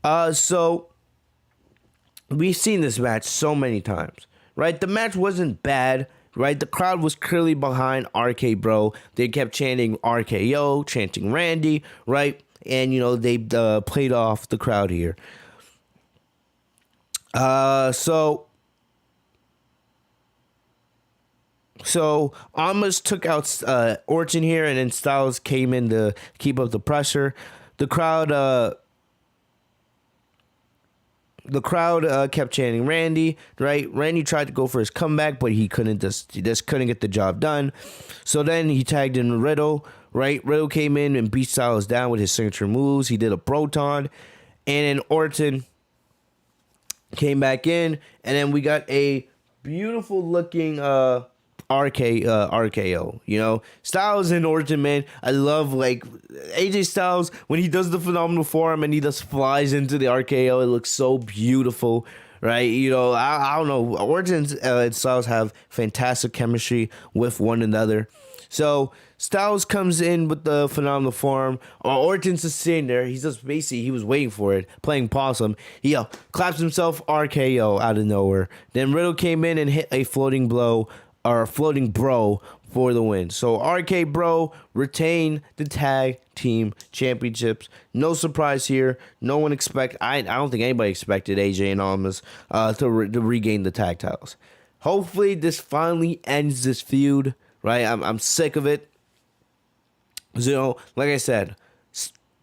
So we've seen this match so many times, right? The match wasn't bad, right? The crowd was clearly behind RK Bro. They kept chanting RKO, chanting Randy, right? And, they played off the crowd here. So Almas took out Orton here, and then Styles came in to keep up the pressure. The crowd the crowd kept chanting Randy, right? Randy tried to go for his comeback, but he just couldn't get the job done. So then he tagged in Riddle, right? Riddle came in and beat Styles down with his signature moves. He did a Proton, and then Orton came back in, and then we got a beautiful looking RKO. You know, Styles and Orton, man. I love like AJ Styles when he does the phenomenal forearm and he just flies into the RKO. It looks so beautiful, right? You know, I don't know. Orton and Styles have fantastic chemistry with one another. So Styles comes in with the phenomenal forearm. Orton's just sitting there. He's just basically, he was waiting for it, playing possum. He claps himself RKO out of nowhere. Then Riddle came in and hit a floating blow, or a floating bro, for the win. So RK Bro retain the tag team championships. No surprise here. No one I don't think anybody expected AJ and Almas to regain the tag titles. Hopefully this finally ends this feud. Right, I'm sick of it. You know, like I said,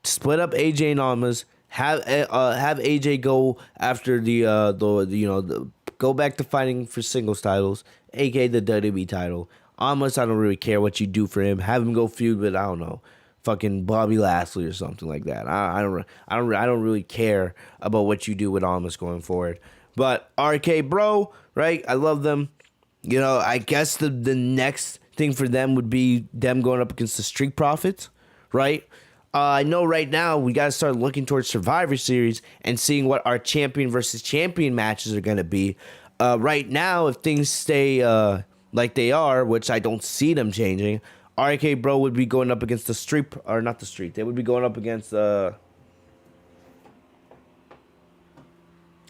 split up AJ and Almas. Have AJ go after go back to fighting for singles titles, aka the WWE title. Almas, I don't really care what you do for him. Have him go feud with, I don't know, fucking Bobby Lashley or something like that. I don't really care about what you do with Almas going forward. But RK Bro, right? I love them. You know, I guess the next thing for them would be them going up against the Street Profits, right? I know right now we got to start looking towards Survivor Series and seeing what our champion versus champion matches are going to be. Right now, if things stay like they are, which I don't see them changing, RK Bro would be going up against the Street, or not the Street. They would be going up against the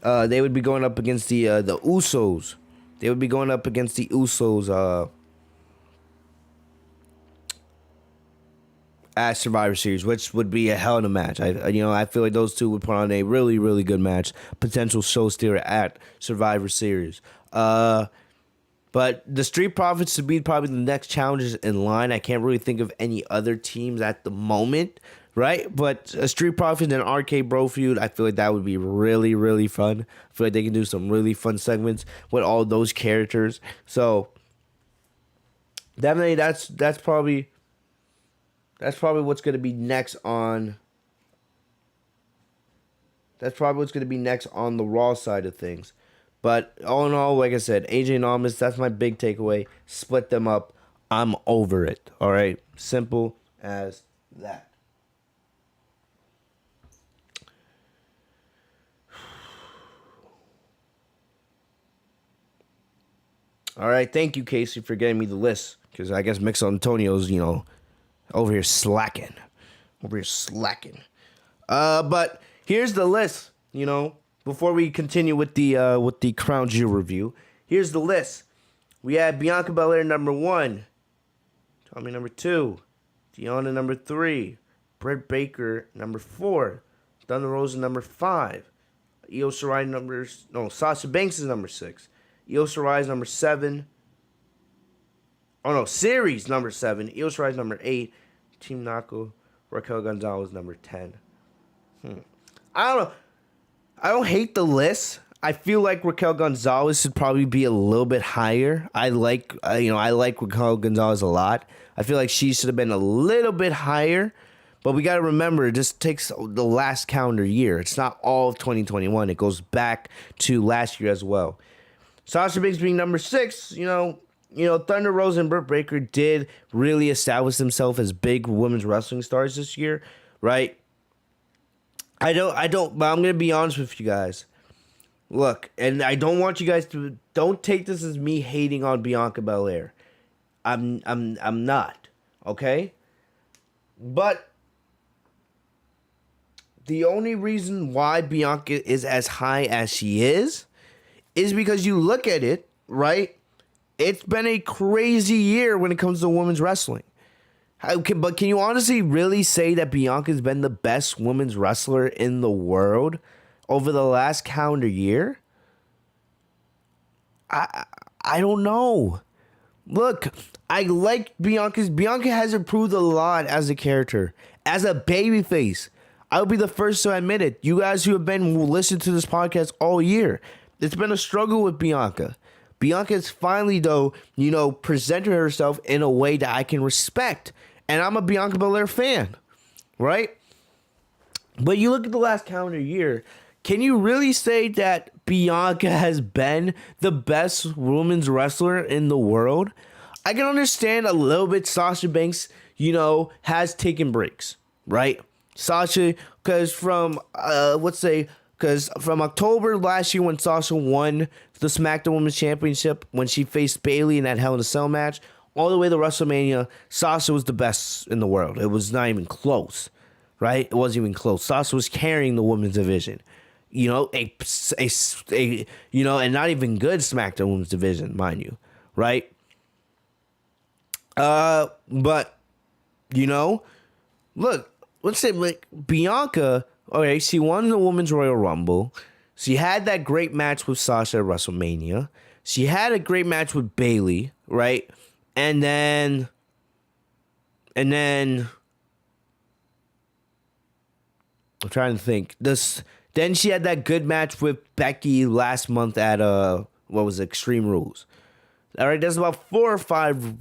Usos. They would be going up against the Usos at Survivor Series, which would be a hell of a match. I feel like those two would put on a really, really good match. Potential show stealer at Survivor Series. But the Street Profits to be probably the next challengers in line. I can't really think of any other teams at the moment, right? But a Street Profits and RK Bro feud, I feel like that would be really, really fun. I feel like they can do some really fun segments with all those characters. So definitely that's probably what's going to be next on. That's probably what's going to be next on the Raw side of things. But all in all, like I said, AJ and Almas, that's my big takeaway. Split them up. I'm over it. All right? Simple as that. All right. Thank you, Casey, for getting me the list. Because I guess Mix Antonio's, over here slacking. But here's the list, before we continue with the Crown Jewel review. Here's the list. We had Bianca Belair number 1, Tommy number 2, Deonna number 3, Britt Baker number 4, Thunder Rosa number 5, Sasha Banks is number 6, Io Shirai is number 7. Series number 7, Io Shirai is number 8, Team Nako, Raquel Gonzalez number 10. I don't know. I don't hate the list. I feel like Raquel Gonzalez should probably be a little bit higher. I like Raquel Gonzalez a lot. I feel like she should have been a little bit higher. But we got to remember, it just takes the last calendar year. It's not all of 2021. It goes back to last year as well. Sasha Banks being number 6, Thunder Rosa and Britt Baker did really establish themselves as big women's wrestling stars this year, right? But I'm going to be honest with you guys. Look, and I don't want you guys to, don't take this as me hating on Bianca Belair. I'm not, okay? But the only reason why Bianca is as high as she is because you look at it, right? It's been a crazy year when it comes to women's wrestling. But can you honestly really say that Bianca's been the best women's wrestler in the world over the last calendar year? I don't know. Look, I like Bianca has improved a lot as a character. As a babyface, I'll be the first to admit it. You guys who have been listening to this podcast all year, it's been a struggle with Bianca. Bianca's finally, though, presented herself in a way that I can respect. And I'm a Bianca Belair fan, right? But you look at the last calendar year, can you really say that Bianca has been the best women's wrestler in the world? I can understand a little bit Sasha Banks, has taken breaks, right? Sasha, because from October last year when Sasha won the SmackDown Women's Championship, when she faced Bayley in that Hell in a Cell match, all the way to WrestleMania, Sasha was the best in the world. It was not even close, right? It wasn't even close. Sasha was carrying the women's division, and not even good SmackDown Women's division, mind you, right? But look, let's say like Bianca. Okay, she won the Women's Royal Rumble. She had that great match with Sasha at WrestleMania. She had a great match with Bayley, right? And then I'm trying to think. Then she had that good match with Becky last month at Extreme Rules. All right, that's about 4 or 5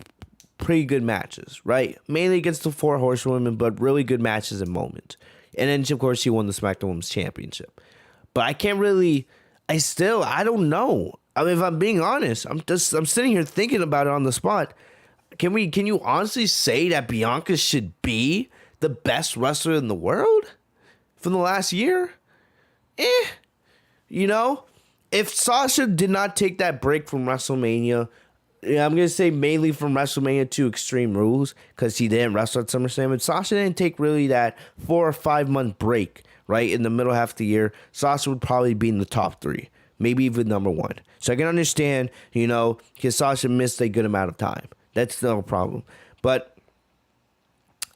pretty good matches, right? Mainly against the 4 horsewomen, but really good matches and moments. And then, of course, she won the SmackDown Women's Championship. But I don't know. I mean, if I'm being honest, I'm sitting here thinking about it on the spot. Can you honestly say that Bianca should be the best wrestler in the world from the last year? If Sasha did not take that break from WrestleMania, I'm going to say mainly from WrestleMania to Extreme Rules, because he didn't wrestle at SummerSlam. But Sasha didn't take really that 4 or 5 month break, right? In the middle half of the year, Sasha would probably be in the top 3, maybe even number 1. So I can understand, because Sasha missed a good amount of time. That's no problem. But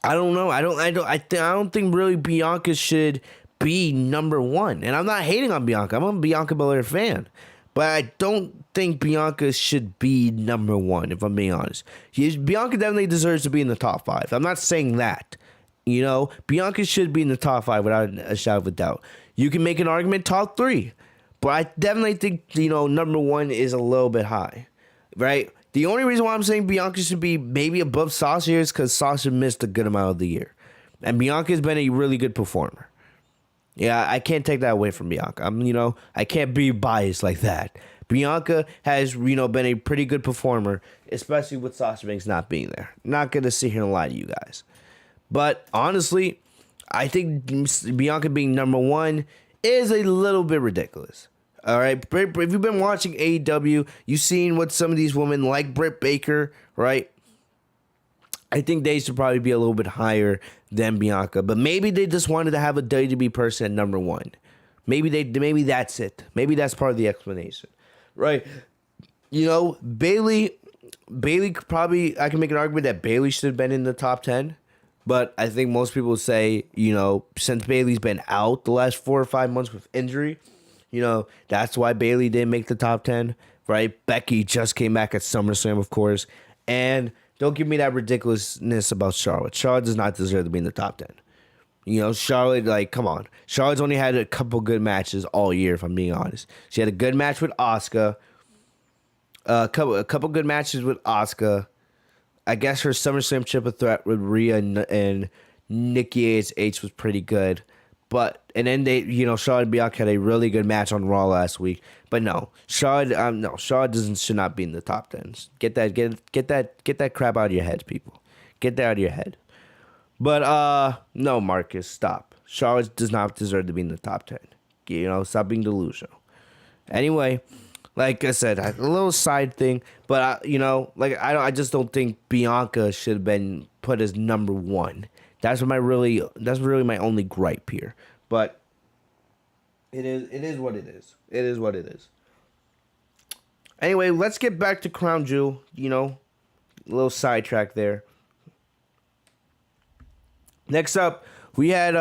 I don't know. I don't think really Bianca should be number 1. And I'm not hating on Bianca. I'm a Bianca Belair fan. But I don't think Bianca should be number 1, if I'm being honest. Bianca definitely deserves to be in the top 5. I'm not saying that. Bianca should be in the top 5 without a shadow of a doubt. You can make an argument top 3. But I definitely think, number 1 is a little bit high. Right? The only reason why I'm saying Bianca should be maybe above Sasha is because Sasha missed a good amount of the year. And Bianca's been a really good performer. Yeah, I can't take that away from Bianca. I can't be biased like that. Bianca has, been a pretty good performer, especially with Sasha Banks not being there. Not going to sit here and lie to you guys. But honestly, I think Bianca being number 1 is a little bit ridiculous. All right, if you've been watching AEW, you've seen what some of these women like Britt Baker, right? I think they should probably be a little bit higher than Bianca, but maybe they just wanted to have a WWE person at number 1. Maybe that's it. Maybe that's part of the explanation, right? Bayley probably, I can make an argument that Bayley should have been in the top 10, but I think most people say, since Bayley's been out the last 4 or 5 months with injury, that's why Bayley didn't make the top 10, right? Becky just came back at SummerSlam, of course, and don't give me that ridiculousness about Charlotte. Charlotte does not deserve to be in the top 10. Charlotte, come on. Charlotte's only had a couple good matches all year, if I'm being honest. She had a good match with Asuka. A couple good matches with Asuka. I guess her SummerSlam triple threat with Rhea and Nikki ASH was pretty good. And then Charlotte and Bianca had a really good match on Raw last week. But no, Charlotte should not be in the top 10. Get that crap out of your heads, people. Get that out of your head. But no, Marcus, stop. Charlotte does not deserve to be in the top 10. Stop being delusional. Anyway, like I said, a little side thing, but I just don't think Bianca should have been put as number 1. That's really my only gripe here. But it is what it is. It is what it is. Anyway, let's get back to Crown Jewel. A little sidetrack there. Next up, we had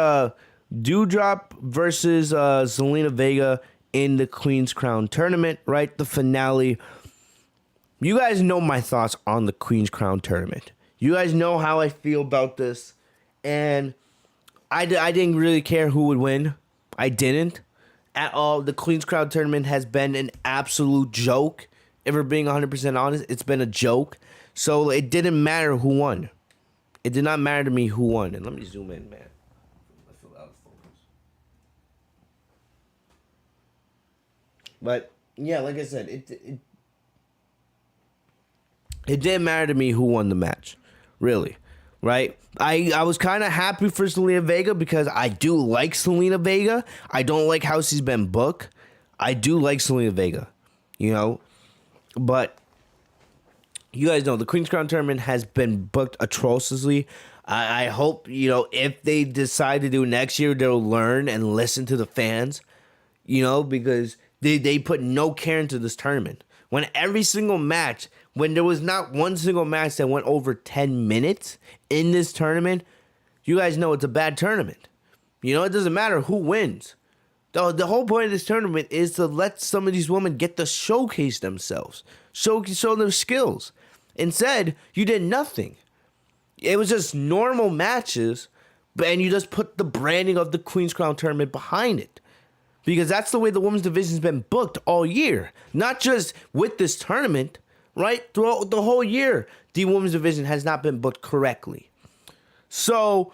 Doudrop versus Selena Vega in the Queen's Crown tournament, right? The finale. You guys know my thoughts on the Queen's Crown tournament. You guys know how I feel about this. And I didn't really care who would win. I didn't at all. The Queen's Crown tournament has been an absolute joke. If we're being 100% honest, it's been a joke. So it didn't matter who won. It did not matter to me who won. And let me zoom in, man. I feel out of focus. But yeah, like I said, it didn't matter to me who won the match, really, right? I was kind of happy for Selena Vega because I do like Selena Vega. I don't like how she's been booked. I do like Selena Vega, but you guys know the Queen's Crown tournament has been booked atrociously. I hope, if they decide to do next year, they'll learn and listen to the fans, because they put no care into this tournament. When there was not one single match that went over 10 minutes in this tournament, you guys know it's a bad tournament. It doesn't matter who wins. The whole point of this tournament is to let some of these women get to showcase themselves, show their skills. Instead, you did nothing. It was just normal matches, and you just put the branding of the Queen's Crown tournament behind it. Because that's the way the women's division's been booked all year. Not just with this tournament, right? Throughout the whole year, the women's division has not been booked correctly. So,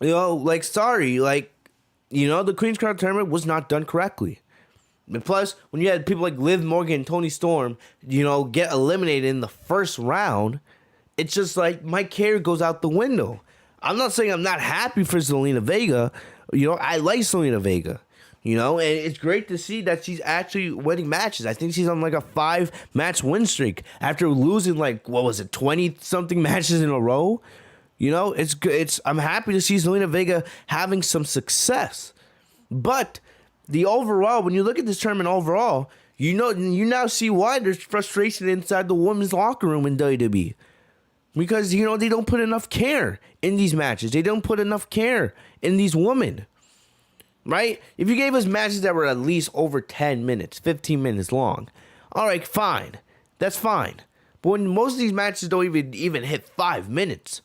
sorry, the Queen's Crown tournament was not done correctly. And plus, when you had people like Liv Morgan and Toni Storm, get eliminated in the first round, it's just like my care goes out the window. I'm not saying I'm not happy for Selena Vega. I like Selena Vega. And it's great to see that she's actually winning matches. I think she's on like a 5-match win streak after losing 20-something matches in a row. It's good. I'm happy to see Selena Vega having some success. But when you look at this tournament overall, you now see why there's frustration inside the women's locker room in WWE. Because, they don't put enough care in these matches. They don't put enough care in these women. Right? If you gave us matches that were at least over 10 minutes, 15 minutes long, all right, fine. That's fine. But when most of these matches don't even hit 5 minutes,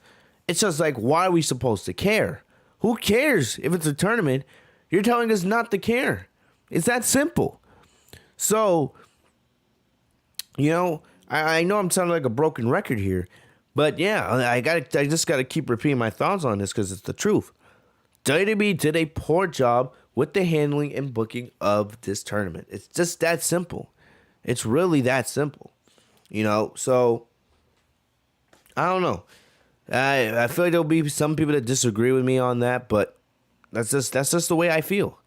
it's just like, why are we supposed to care? Who cares if it's a tournament? You're telling us not to care. It's that simple. So, I know I'm sounding like a broken record here, but yeah, I just gotta keep repeating my thoughts on this because it's the truth. WWE did a poor job with the handling and booking of this tournament. It's just that simple. It's really that simple. So I don't know. I feel like there'll be some people that disagree with me on that, but that's just the way I feel.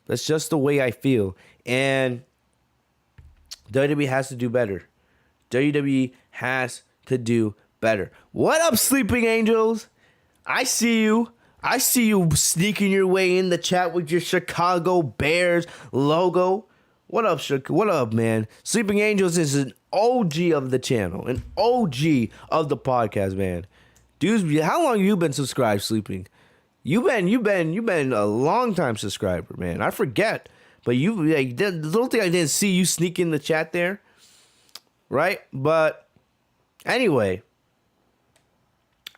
That's just the way I feel. And WWE has to do better. WWE has to do better. What up, Sleeping Angels? I see you. I see you sneaking your way in the chat with your Chicago Bears logo. What up, What up, man? Sleeping Angels is an OG of the channel, an OG of the podcast, man. Dudes, how long you been subscribed, Sleeping? You've been a long time subscriber, man. I forget, but the little thing I didn't see you sneak in the chat there, right? But anyway,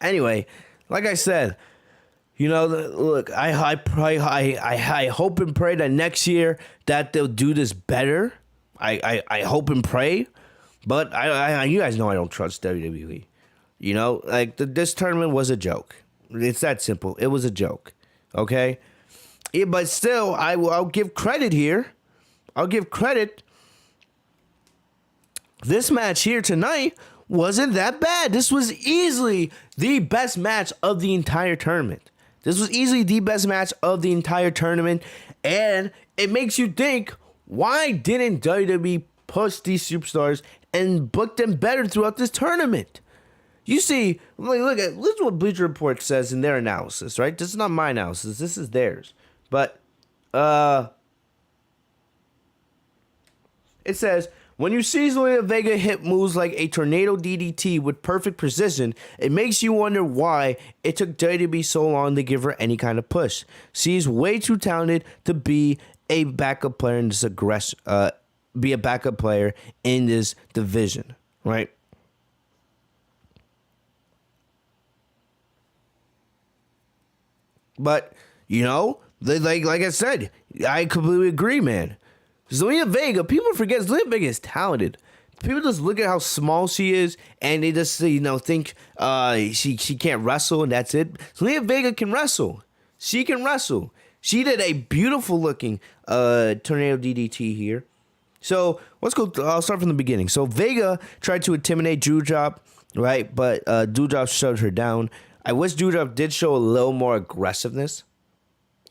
like I said. Look, I hope and pray that next year that they'll do this better. I hope and pray, but you guys know I don't trust WWE. This tournament was a joke. It's that simple. It was a joke, okay? Yeah, but still, I'll give credit here. I'll give credit. This match here tonight wasn't that bad. This was easily the best match of the entire tournament. And it makes you think, why didn't WWE push these superstars and book them better throughout this tournament? You see, look at what Bleacher Report says in their analysis, right? This is not my analysis. This is theirs. But it says, when you see Selena Vega hit moves like a tornado DDT with perfect precision, it makes you wonder why it took WWE so long to give her any kind of push. She's way too talented to be a backup player in this division, right? But, like I said, I completely agree, man. Zelina Vega, people forget Zelina Vega is talented. People just look at how small she is and they just think she can't wrestle and that's it. Zelina Vega can wrestle. She can wrestle. She did a beautiful looking tornado DDT here. So let's go. I'll start from the beginning. So Vega tried to intimidate Doudrop, right? But Doudrop shoved her down. I wish Doudrop did show a little more aggressiveness.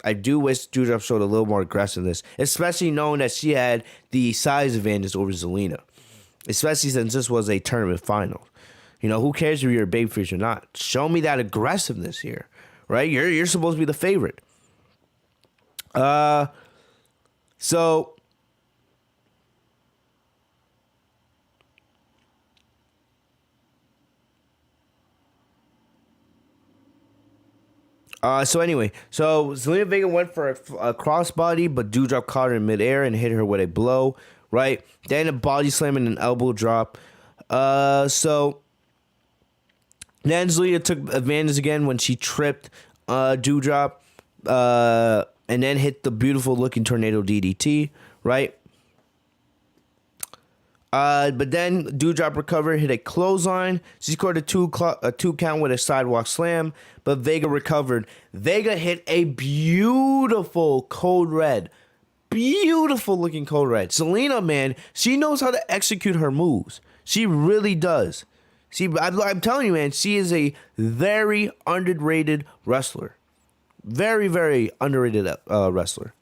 I do wish Doudrop showed a little more aggressiveness, especially knowing that she had the size advantage over Zelina. Especially since this was a tournament final. Who cares if you're a babyface or not? Show me that aggressiveness here, right? You're supposed to be the favorite. So anyway, Zelina Vega went for a crossbody, but Doudrop caught her in midair and hit her with a blow, right? Then a body slam and an elbow drop. So then Zelina took advantage again when she tripped Doudrop, and then hit the beautiful looking tornado DDT, right? But then Doudrop recovered, hit a clothesline. She scored a two count with a sidewalk slam, but Vega recovered. Vega hit a beautiful code red. Beautiful looking code red. Zelina, man, she knows how to execute her moves. She really does. I'm telling you, man, she is a very underrated wrestler. Very, very underrated wrestler.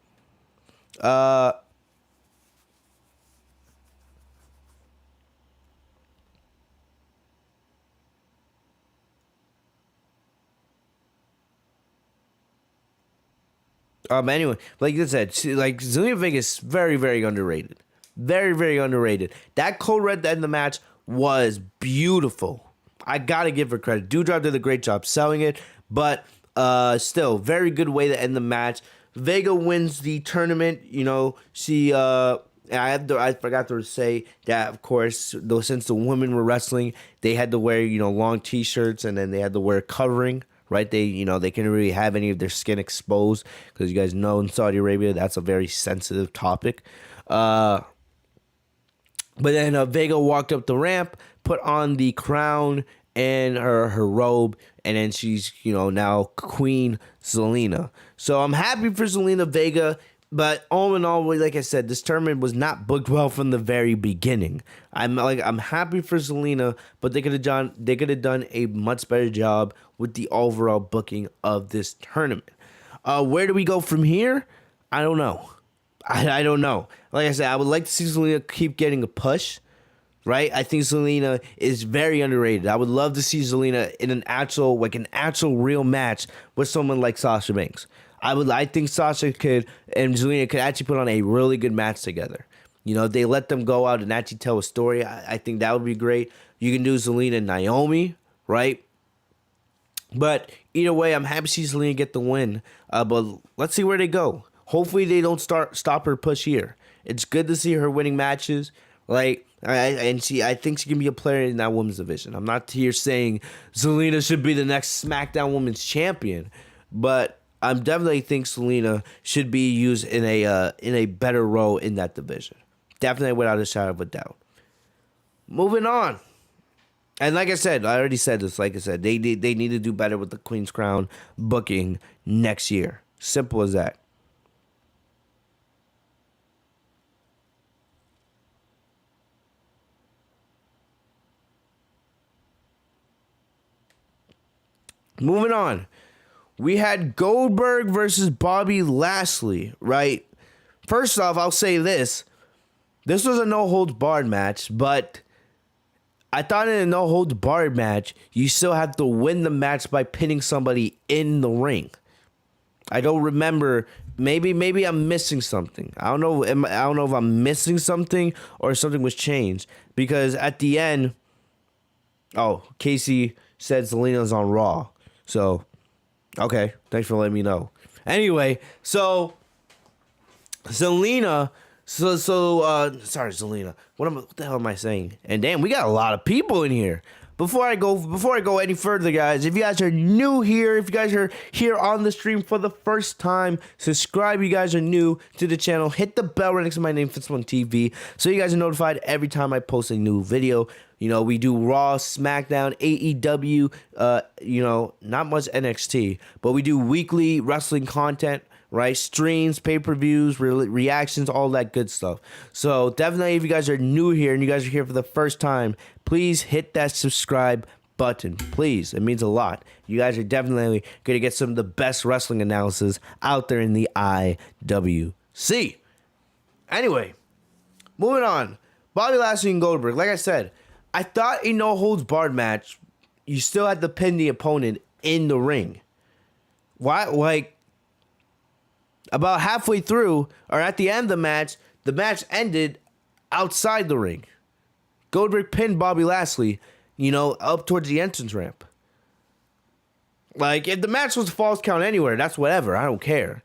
Anyway, like I said, Zelina Vega is very, very underrated. Very, very underrated. That code red at the end of the match was beautiful. I gotta give her credit. Doudrop did a great job selling it, but still, very good way to end the match. Vega wins the tournament. She I forgot to say that, of course, though, since the women were wrestling, they had to wear long t-shirts and then they had to wear covering. Right, they couldn't really have any of their skin exposed because you guys know in Saudi Arabia that's a very sensitive topic. But then Vega walked up the ramp, put on the crown and her robe, and then she's now Queen Zelina. So I'm happy for Zelina Vega. But all in all, like I said, this tournament was not booked well from the very beginning. I'm happy for Zelina, but they could have done a much better job with the overall booking of this tournament. Where do we go from here? I don't know. I don't know. Like I said, I would like to see Zelina keep getting a push. Right? I think Zelina is very underrated. I would love to see Zelina in an actual real match with someone like Sasha Banks. I think Sasha and Zelina could actually put on a really good match together. They let them go out and actually tell a story. I think that would be great. You can do Zelina and Naomi, right? But either way, I'm happy to see Zelina get the win. But let's see where they go. Hopefully they don't stop her push here. It's good to see her winning matches. Like, I think she can be a player in that women's division. I'm not here saying Zelina should be the next SmackDown Women's Champion, but I definitely think Zelina should be used in a better role in that division. Definitely without a shadow of a doubt. Moving on. And like I said, I already said this. Like I said, they need to do better with the Queen's Crown booking next year. Simple as that. Moving on. We had Goldberg versus Bobby Lashley, right? First off, I'll say this. This was a no-holds-barred match, but I thought in a no-holds-barred match, you still have to win the match by pinning somebody in the ring. I don't remember. Maybe I'm missing something. I don't know if I'm missing something or something was changed. Because at the end, Casey said Zelina's on Raw. So, okay, thanks for letting me know. Anyway, so Zelina, sorry, Zelina. What the hell am I saying? And damn, we got a lot of people in here. before I go any further, guys, if you guys are new here, if you guys are here on the stream for the first time, subscribe. You guys are new to the channel. Hit the bell right next to my name, Fitz TV, so you guys are notified every time I post a new video. You know, we do Raw, SmackDown, AEW, you know, not much NXT, but we do weekly wrestling content, right? Streams, pay-per-views, reactions, all that good stuff. So definitely, if you guys are new here and you guys are here for the first time, please hit that subscribe button. Please. It means a lot. You guys are definitely going to get some of the best wrestling analysis out there in the IWC. Anyway, moving on. Bobby Lashley and Goldberg. Like I said, I thought a no-holds-barred match, you still had to pin the opponent in the ring. Why? Like, about halfway through, or at the end of the match ended outside the ring. Goldberg pinned Bobby Lashley, you know, up towards the entrance ramp. Like, if the match was a false count anywhere, that's whatever. I don't care.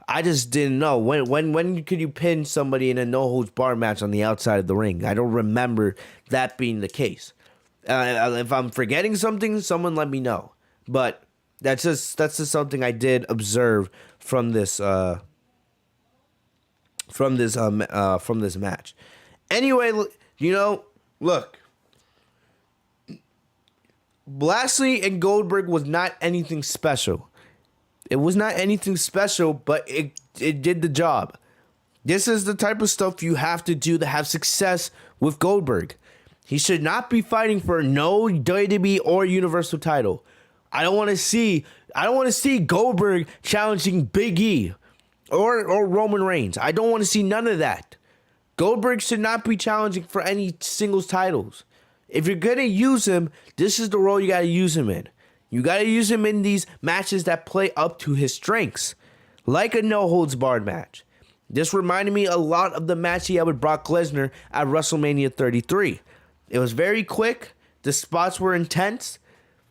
I just didn't know. When could you pin somebody in a no-holds-barred match on the outside of the ring? I don't remember that being the case. If I'm forgetting something, someone let me know. But that's just something I did observe from this match. Anyway, you know, look, Lashley and Goldberg was not anything special. It was not anything special, but it did the job. This is the type of stuff you have to do to have success with Goldberg. He should not be fighting for no WWE or Universal title. I don't want to see Goldberg challenging Biggie or Roman Reigns. I don't want to see none of that. Goldberg should not be challenging for any singles titles. If you're going to use him, this is the role you got to use him in. You got to use him in these matches that play up to his strengths, like a no-holds-barred match. This reminded me a lot of the match he had with Brock Lesnar at WrestleMania 33. It was very quick. The spots were intense,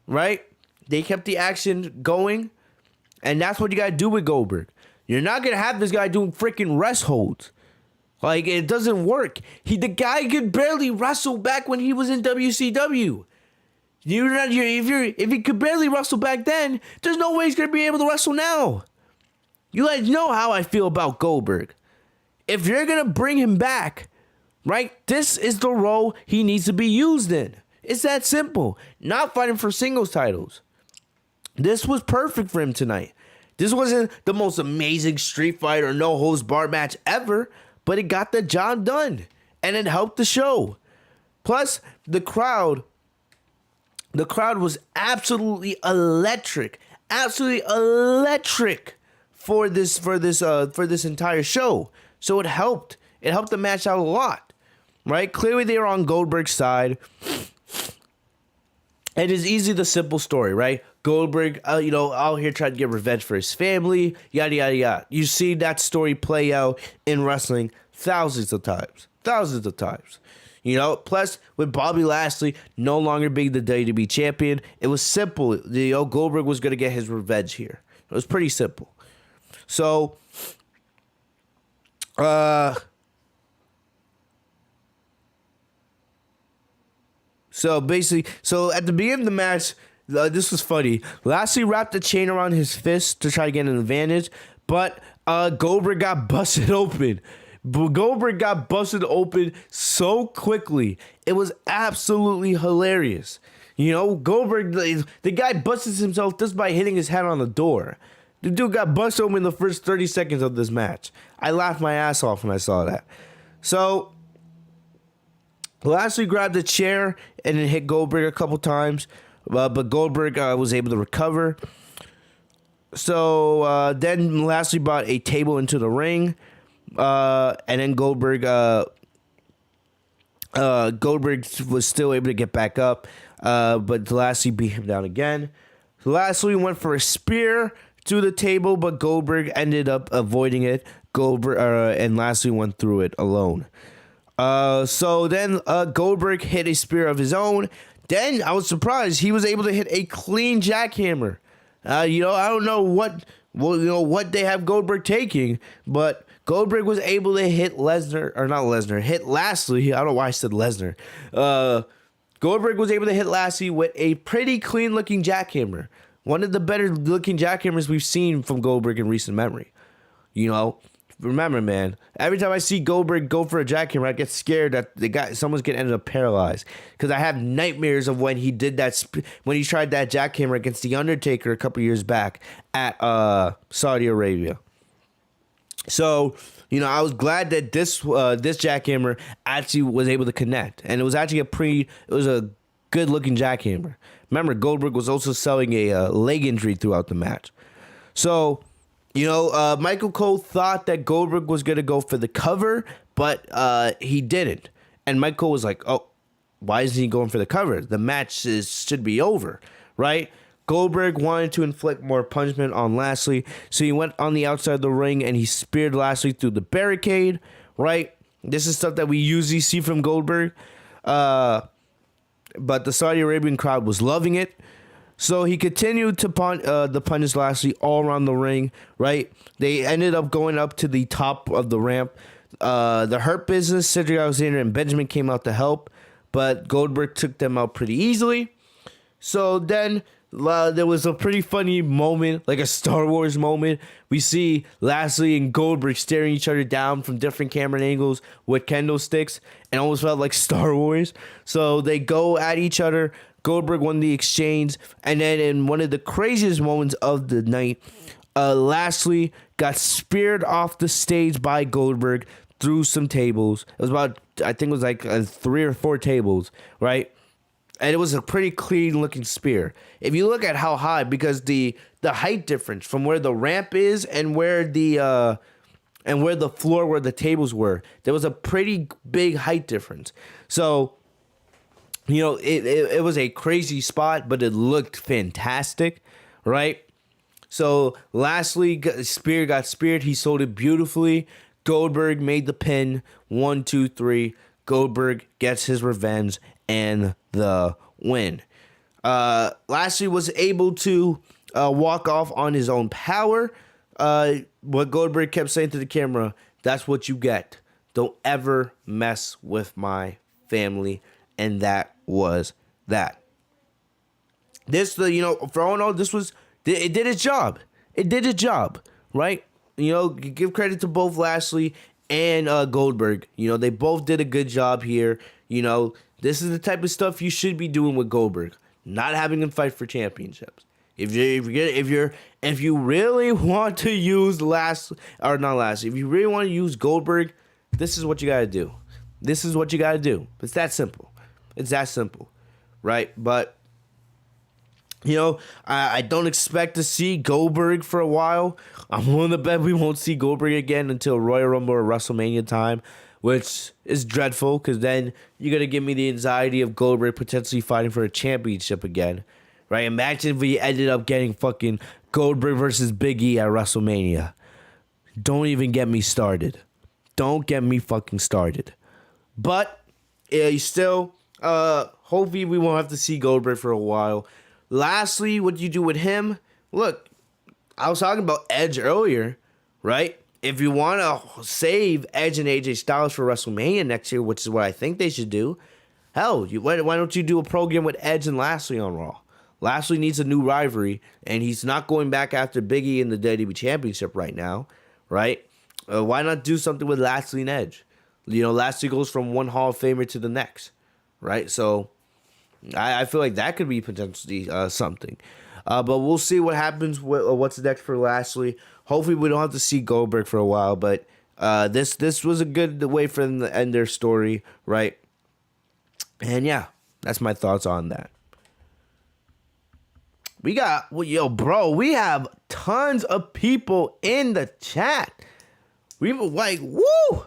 right? They kept the action going, and that's what you got to do with Goldberg. You're not going to have this guy doing freaking rest holds. Like, it doesn't work. The guy could barely wrestle back when he was in WCW. If he could barely wrestle back then, there's no way he's going to be able to wrestle now. You guys know how I feel about Goldberg. If you're going to bring him back, right, this is the role he needs to be used in. It's that simple. Not fighting for singles titles. This was perfect for him tonight. This wasn't the most amazing street fight or no-holds-barred match ever, but it got the job done, and it helped the show. Plus, the crowd was absolutely electric for this entire show. So it helped the match out a lot, right? Clearly they were on Goldberg's side. It is easy, the simple story, right? Goldberg, out here trying to get revenge for his family, yada, yada, yada. You see that story play out in wrestling thousands of times. You know, plus with Bobby Lashley no longer being the WWE champion, it was simple. Goldberg was going to get his revenge here. It was pretty simple. So, basically, at the beginning of the match, this was funny. Lashley wrapped a chain around his fist to try to get an advantage, but Goldberg got busted open. Goldberg got busted open so quickly. It was absolutely hilarious. You know, Goldberg, the guy busted himself just by hitting his head on the door. The dude got busted open in the first 30 seconds of this match. I laughed my ass off when I saw that. So, Lashley grabbed a chair and then hit Goldberg a couple times, but Goldberg was able to recover. So, then Lashley brought a table into the ring. And then Goldberg was still able to get back up, but Lashley beat him down again. Lashley went for a spear to the table, but Goldberg ended up avoiding it. And Lashley went through it alone. So then Goldberg hit a spear of his own. Then I was surprised he was able to hit a clean jackhammer. I don't know what they have Goldberg taking, but Goldberg was able to hit hit Lashley. I don't know why I said Lesnar. Goldberg was able to hit Lashley with a pretty clean-looking jackhammer. One of the better-looking jackhammers we've seen from Goldberg in recent memory. You know, remember, man, every time I see Goldberg go for a jackhammer, I get scared that someone's going to end up paralyzed. Because I have nightmares of when he did that, when he tried that jackhammer against The Undertaker a couple years back at Saudi Arabia. So, you know, I was glad that this jackhammer actually was able to connect. And it was actually it was a good-looking jackhammer. Remember, Goldberg was also selling a leg injury throughout the match. So, you know, Michael Cole thought that Goldberg was going to go for the cover, but he didn't. And Michael Cole was like, oh, why isn't he going for the cover? The match should be over, right? Goldberg wanted to inflict more punishment on Lashley, so he went on the outside of the ring and he speared Lashley through the barricade, right? This is stuff that we usually see from Goldberg, but the Saudi Arabian crowd was loving it. So he continued to punish Lashley all around the ring, right? They ended up going up to the top of the ramp. The Hurt Business, Cedric Alexander, and Benjamin came out to help, but Goldberg took them out pretty easily. So then there was a pretty funny moment, like a Star Wars moment. We see Lashley and Goldberg staring each other down from different camera angles with kendo sticks, and almost felt like Star Wars. So they go at each other. Goldberg won the exchange, and then in one of the craziest moments of the night, Lashley got speared off the stage by Goldberg through some tables. It was about, I think it was like 3 or 4 tables, right? And it was a pretty clean looking spear. If you look at how high, because the height difference from where the ramp is and where the floor where the tables were, there was a pretty big height difference. So, you know, it was a crazy spot, but it looked fantastic, right? So Lashley got speared. He sold it beautifully. Goldberg made the pin. 1, 2, 3. Goldberg gets his revenge and the win. Lashley was able to walk off on his own power. What Goldberg kept saying to the camera, that's what you get. Don't ever mess with my family. And that was that. This, you know, for all in all, it did its job. It did its job, right? You know, give credit to both Lashley and Goldberg. You know, they both did a good job here. You know, this is the type of stuff you should be doing with Goldberg, not having him fight for championships. If you really want to use if you really want to use Goldberg, this is what you gotta do. This is what you gotta do. It's that simple. It's that simple, right? But you know, I don't expect to see Goldberg for a while. I'm willing to bet we won't see Goldberg again until Royal Rumble or WrestleMania time, which is dreadful because then you're going to give me the anxiety of Goldberg potentially fighting for a championship again, right? Imagine if we ended up getting fucking Goldberg versus Biggie at WrestleMania. Don't even get me started. Don't get me fucking started. But still, hopefully we won't have to see Goldberg for a while. Lastly, what do you do with him? Look, I was talking about Edge earlier, right? If you want to save Edge and AJ Styles for WrestleMania next year, which is what I think they should do, hell, why don't you do a program with Edge and Lashley on Raw? Lashley needs a new rivalry, and he's not going back after Biggie in the WWE Championship right now, right? Why not do something with Lashley and Edge? You know, Lashley goes from one Hall of Famer to the next, right? So I feel like that could be potentially something. But we'll see what happens. What's next for Lashley? Hopefully we don't have to see Goldberg for a while. But this was a good way for them to end their story, right? And yeah, that's my thoughts on that. We have tons of people in the chat. We like, woo!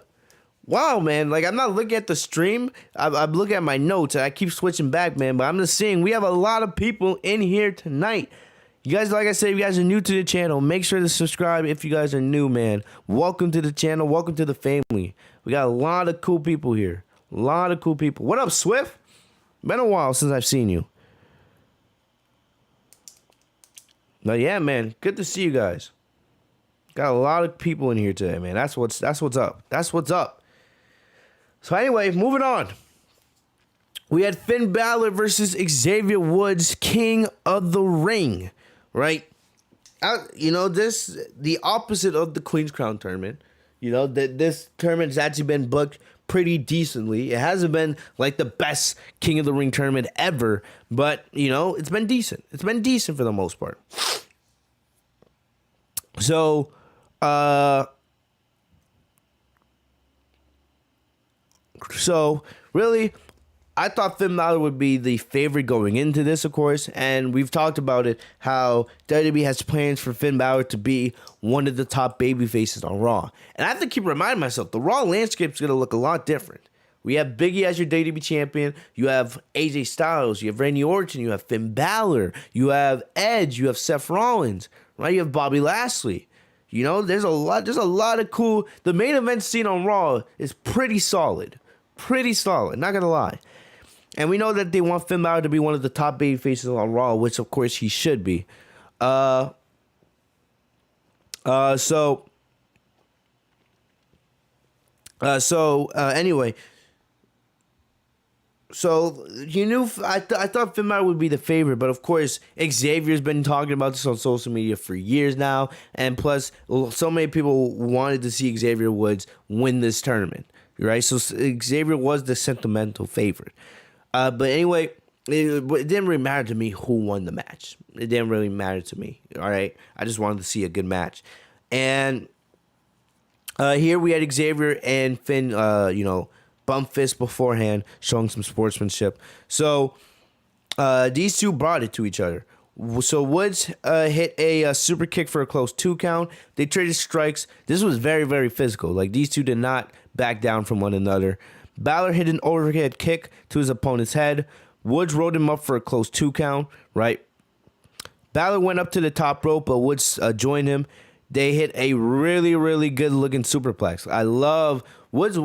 Wow, man. Like, I'm not looking at the stream. I'm looking at my notes, and I keep switching back, man. But I'm just saying, we have a lot of people in here tonight. You guys, like I said, if you guys are new to the channel, make sure to subscribe if you guys are new, man. Welcome to the channel. Welcome to the family. We got a lot of cool people here. A lot of cool people. What up, Swift? Been a while since I've seen you. But yeah, man. Good to see you guys. Got a lot of people in here today, man. That's what's up. That's what's up. So anyway, moving on. we had Finn Balor versus Xavier Woods, King of the Ring, right? This the opposite of the Queen's Crown tournament. This tournament has actually been booked pretty decently. It hasn't been like the best King of the Ring tournament ever, but it's been decent. It's been decent for the most part. So, really, I thought Finn Balor would be the favorite going into this, of course, and we've talked about it, how WWE has plans for Finn Balor to be one of the top baby faces on Raw. And I have to keep reminding myself, the Raw landscape is going to look a lot different. We have Biggie as your WWE champion, you have AJ Styles, you have Randy Orton, you have Finn Balor, you have Edge, you have Seth Rollins, right? You have Bobby Lashley. There's a lot of cool. The main event scene on Raw is pretty solid, not going to lie. And we know that they want Finn Balor to be one of the top baby faces on Raw, which of course he should be. Anyway, I thought Finn Balor would be the favorite, but of course Xavier's been talking about this on social media for years now, and plus so many people wanted to see Xavier Woods win this tournament, right? So Xavier was the sentimental favorite. But anyway, it didn't really matter to me who won the match. It didn't really matter to me, all right? I just wanted to see a good match. And here we had Xavier and Finn, bump fist beforehand, showing some sportsmanship. So these two brought it to each other. So Woods hit a super kick for a close 2 count. They traded strikes. This was very, very physical. Like, these two did not back down from one another. Balor hit an overhead kick to his opponent's head. Woods rolled him up for a close 2 count, right? Balor went up to the top rope, but Woods joined him. They hit a really, really good-looking superplex. I love Woods,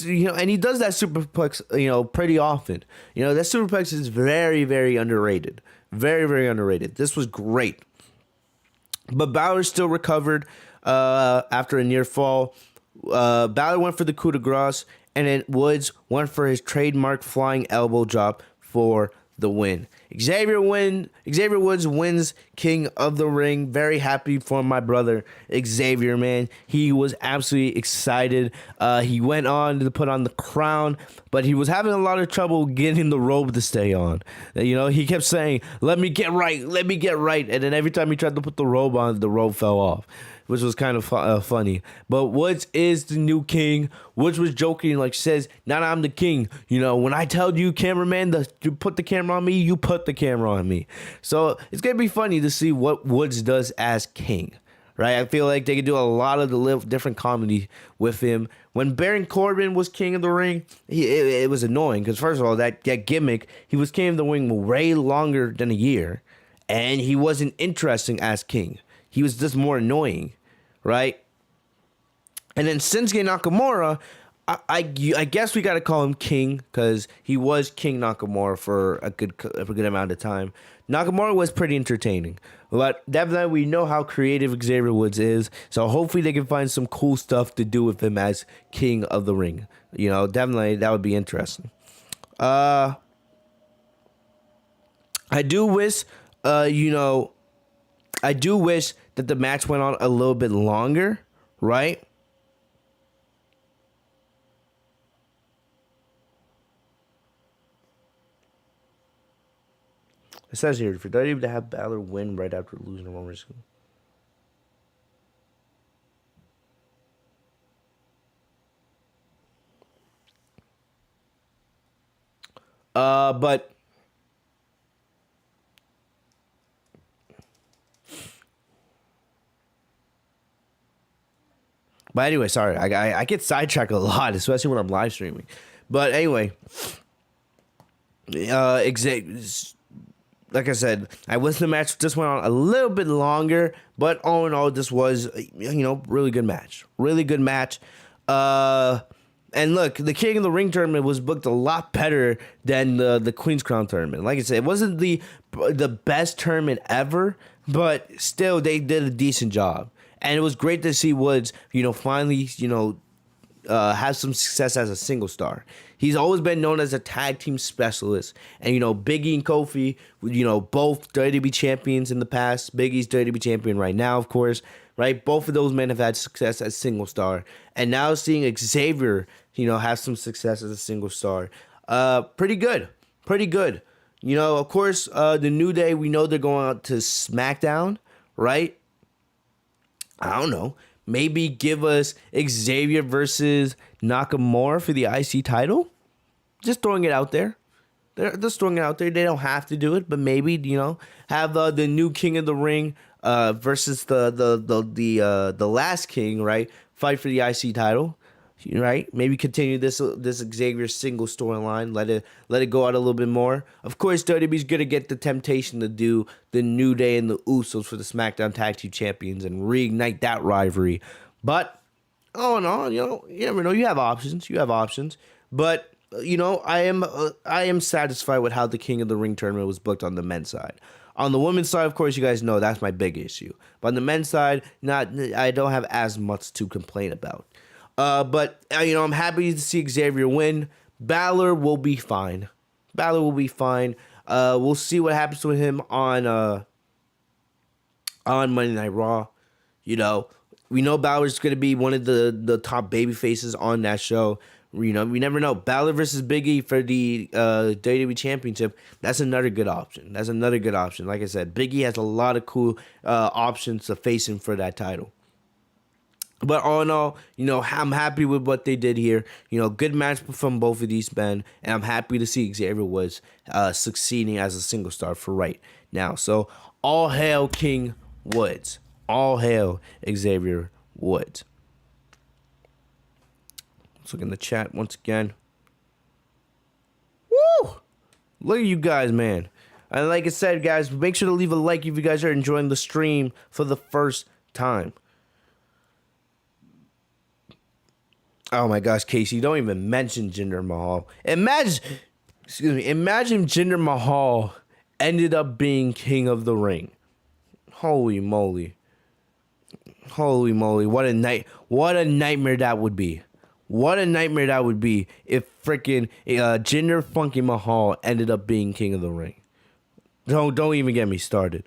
and he does that superplex, pretty often. That superplex is very, very underrated. Very, very underrated. This was great. But Balor still recovered after a near fall. Balor went for the coup de grace, and then Woods went for his trademark flying elbow drop for the win. Xavier Woods wins King of the Ring. Very happy for my brother Xavier, man. He was absolutely excited. He went on to put on the crown, but he was having a lot of trouble getting the robe to stay on. He kept saying, let me get right. And then every time he tried to put the robe on, the robe fell off, which was kind of funny. But Woods is the new king. Woods was joking, says, now I'm the king. When I tell you, cameraman, to put the camera on me, you put the camera on me. So it's going to be funny to see what Woods does as king, right? I feel like they could do a lot of the different comedy with him. When Baron Corbin was King of the Ring, it was annoying because, first of all, that gimmick, he was King of the Ring way longer than a year, and he wasn't interesting as king. He was just more annoying, right? And then Shinsuke Nakamura, I guess we got to call him king because he was King Nakamura for a good amount of time. Nakamura was pretty entertaining, but definitely we know how creative Xavier Woods is, so hopefully they can find some cool stuff to do with him as King of the Ring. Definitely that would be interesting. I do wish, that the match went on a little bit longer, right? It says here, for WWE to have Balor win right after losing to Roman Reigns. But anyway, sorry, I get sidetracked a lot, especially when I'm live streaming. But anyway, like I said, I wish the match just went on a little bit longer, but all in all, this was, really good match. Really good match. And look, the King of the Ring tournament was booked a lot better than the Queen's Crown tournament. Like I said, it wasn't the best tournament ever, but still, they did a decent job. And it was great to see Woods, finally, have some success as a single star. He's always been known as a tag team specialist. And, Biggie and Kofi, both WWE champions in the past. Biggie's WWE champion right now, of course, right? Both of those men have had success as single star. And now seeing Xavier, have some success as a single star. Pretty good. Pretty good. Of course, the New Day, we know they're going out to SmackDown, right? I don't know. Maybe give us Xavier versus Nakamura for the IC title. Just throwing it out there. They're just throwing it out there. They don't have to do it, but maybe have the new King of the Ring versus the last King, right? Fight for the IC title, right? Maybe continue this Xavier single storyline. Let it go out a little bit more. Of course, WWE's gonna get the temptation to do the New Day and the Usos for the SmackDown Tag Team Champions and reignite that rivalry. But all in all, you never know. You have options. But I am satisfied with how the King of the Ring tournament was booked on the men's side. On the women's side, of course, you guys know that's my big issue. But on the men's side, I don't have as much to complain about. But I'm happy to see Xavier win. Balor will be fine. We'll see what happens to him on Monday Night Raw. We know Balor's going to be one of the top baby faces on that show. We never know. Balor versus Biggie for the WWE Championship. That's another good option. Like I said, Biggie has a lot of cool options to face him for that title. But all in all, I'm happy with what they did here. Good match from both of these men, and I'm happy to see Xavier was succeeding as a single star for right now. So all hail King Woods. All hail Xavier Woods. Let's look in the chat once again. Woo! Look at you guys, man. And like I said, guys, make sure to leave a like if you guys are enjoying the stream for the first time. Oh my gosh, Casey, don't even mention Jinder Mahal. Imagine Jinder Mahal ended up being King of the Ring. Holy moly. What a nightmare that would be. What a nightmare that would be if freaking Jinder Funky Mahal ended up being King of the Ring. Don't even get me started.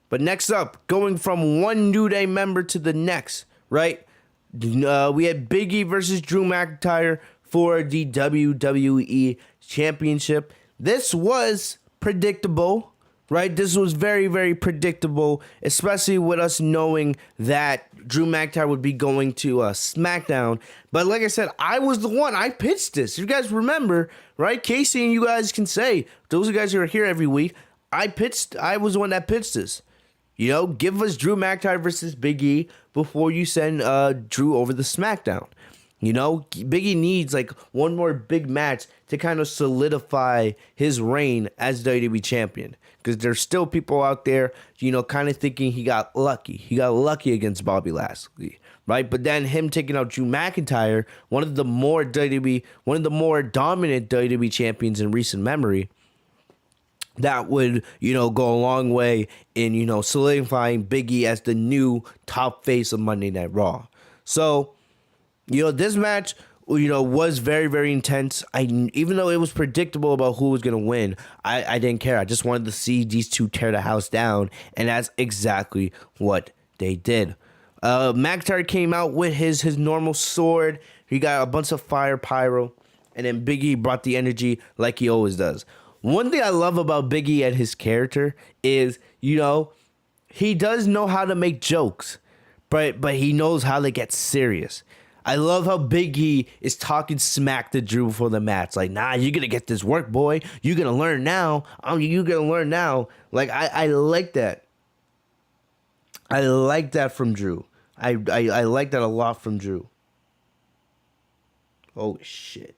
But next up, going from one New Day member to the next, right? We had Biggie versus Drew McIntyre for the WWE Championship. This was predictable, right? This was very, very predictable, especially with us knowing that Drew McIntyre would be going to SmackDown. But like I said, I was the one. I pitched this. You guys remember, right? Casey and you guys can say, those of you guys who are here every week, I was the one that pitched this. Give us Drew McIntyre versus Biggie before you send Drew over the SmackDown. Biggie needs like one more big match to kind of solidify his reign as WWE champion. Because there's still people out there, kind of thinking he got lucky. He got lucky against Bobby Lashley, right? But then him taking out Drew McIntyre, one of the more dominant WWE champions in recent memory, that would, go a long way in, solidifying Biggie as the new top face of Monday Night Raw. So, this match, was very, very intense. Even though it was predictable about who was going to win, I didn't care. I just wanted to see these two tear the house down, and that's exactly what they did. McIntyre came out with his normal sword. He got a bunch of fire pyro, and then Biggie brought the energy like he always does. One thing I love about Biggie and his character is, he does know how to make jokes, but he knows how to get serious. I love how Biggie is talking smack to Drew before the match. Like, nah, you're going to get this work, boy. You're going to learn now. You're going to learn now. Like, I like that. I like that from Drew. I like that a lot from Drew. Holy shit.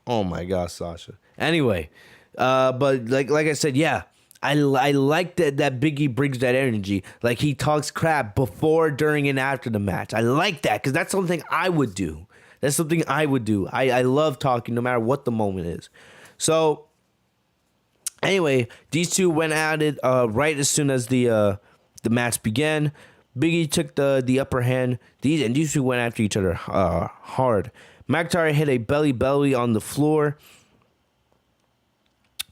Oh my gosh, Sasha. Anyway, but like I said, yeah, I like that Biggie brings that energy. Like, he talks crap before, during, and after the match. I like that because that's something I would do. I love talking no matter what the moment is. So, anyway, these two went at it right as soon as the the match began. Biggie took the upper hand. These two went after each other hard. McIntyre hit a belly on the floor.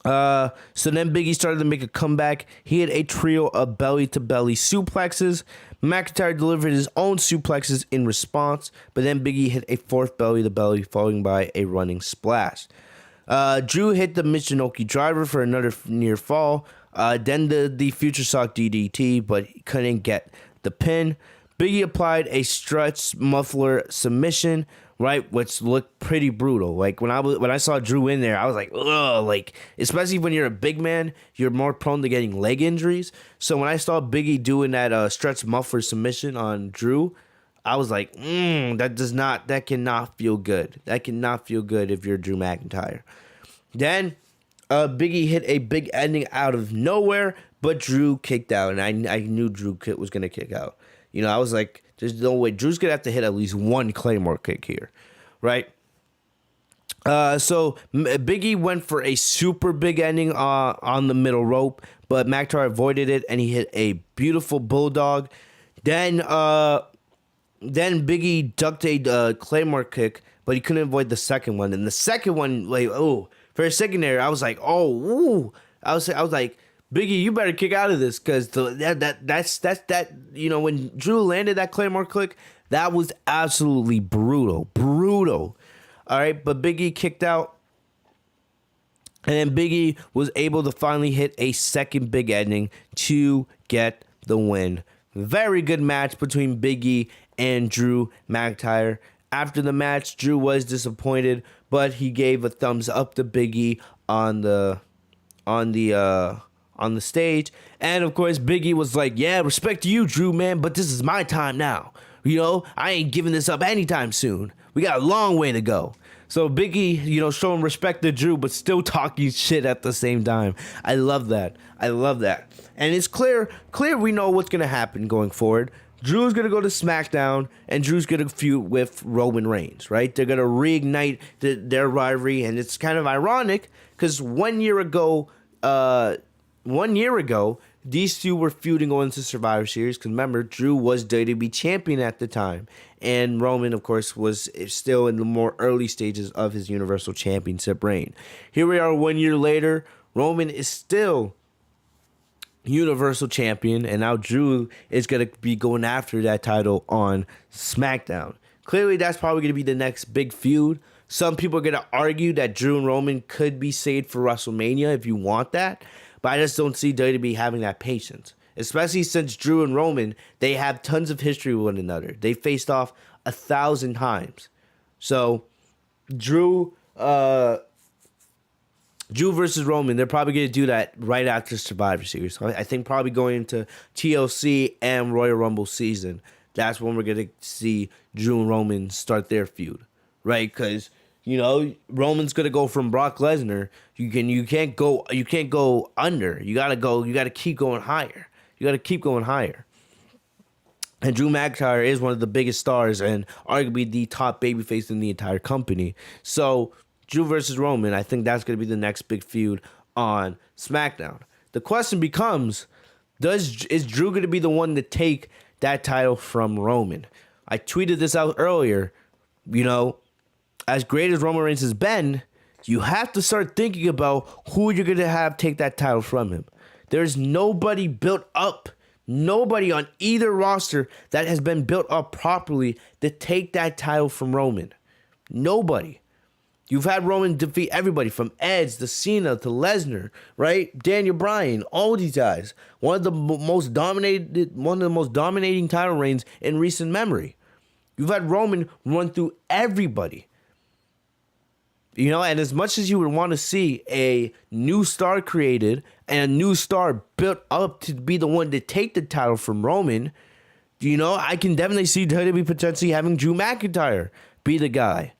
So then Biggie started to make a comeback. He hit a trio of belly-to-belly suplexes. McIntyre delivered his own suplexes in response, but then Biggie hit a fourth belly-to-belly, followed by a running splash. Drew hit the Michinoku driver for another near fall. Then the Future Shock DDT, but he couldn't get the pin. Biggie applied a stretch muffler submission, right, which looked pretty brutal. Like when I saw Drew in there, I was like, ugh, like especially when you're a big man, you're more prone to getting leg injuries. So when I saw Biggie doing that stretch muffler submission on Drew, I was like, that cannot feel good. That cannot feel good if you're Drew McIntyre. Then Biggie hit a big ending out of nowhere, but Drew kicked out, and I knew Drew was gonna kick out. You know, I was like, there's no way. Drew's going to have to hit at least one Claymore kick here, right? So Biggie went for a super big ending on the middle rope, but McIntyre avoided it, and he hit a beautiful bulldog. Then Biggie ducked a Claymore kick, but he couldn't avoid the second one. And the second one, like, for a second there, I was like, I was like, Biggie, you better kick out of this, because that's you know, when Drew landed that Claymore kick, that was absolutely brutal. All right, but Biggie kicked out, and then Biggie was able to finally hit a second big ending to get the win. Very good match between Biggie and Drew McIntyre. After the match, Drew was disappointed, but he gave a thumbs up to Biggie on the stage. And of course, Biggie was like, yeah, respect to you, Drew, man, but this is my time now. You know, I ain't giving this up anytime soon. We got a long way to go. So Biggie, you know, showing respect to Drew, but still talking shit at the same time. I love that. And it's clear we know what's going to happen going forward. Drew's going to go to SmackDown, and Drew's going to feud with Roman Reigns, right? They're going to reignite their rivalry, and it's kind of ironic because 1 year ago, these two were feuding on to Survivor Series. Because remember, Drew was WWE champion at the time. And Roman, of course, was still in the more early stages of his Universal Championship reign. Here we are 1 year later. Roman is still Universal Champion. And now Drew is going to be going after that title on SmackDown. Clearly, that's probably going to be the next big feud. Some people are going to argue that Drew and Roman could be saved for WrestleMania if you want that. But I just don't see WWE having that patience. Especially since Drew and Roman, they have tons of history with one another. They faced off 1,000 times. So, Drew versus Roman, they're probably going to do that right after Survivor Series. I think probably going into TLC and Royal Rumble season. That's when we're going to see Drew and Roman start their feud. Right? Because, you know, Roman's gonna go from Brock Lesnar. You can't go under. You gotta keep going higher. And Drew McIntyre is one of the biggest stars and arguably the top babyface in the entire company. So Drew versus Roman, I think that's gonna be the next big feud on SmackDown. The question becomes, is Drew gonna be the one to take that title from Roman? I tweeted this out earlier. You know, as great as Roman Reigns has been, you have to start thinking about who you're going to have take that title from him. There's nobody on either roster that has been built up properly to take that title from Roman. Nobody. You've had Roman defeat everybody from Edge to Cena to Lesnar, right? Daniel Bryan, all these guys. One of the most dominating title reigns in recent memory. You've had Roman run through everybody. You know, and as much as you would want to see a new star created and a new star built up to be the one to take the title from Roman, you know, I can definitely see WWE potentially having Drew McIntyre be the guy.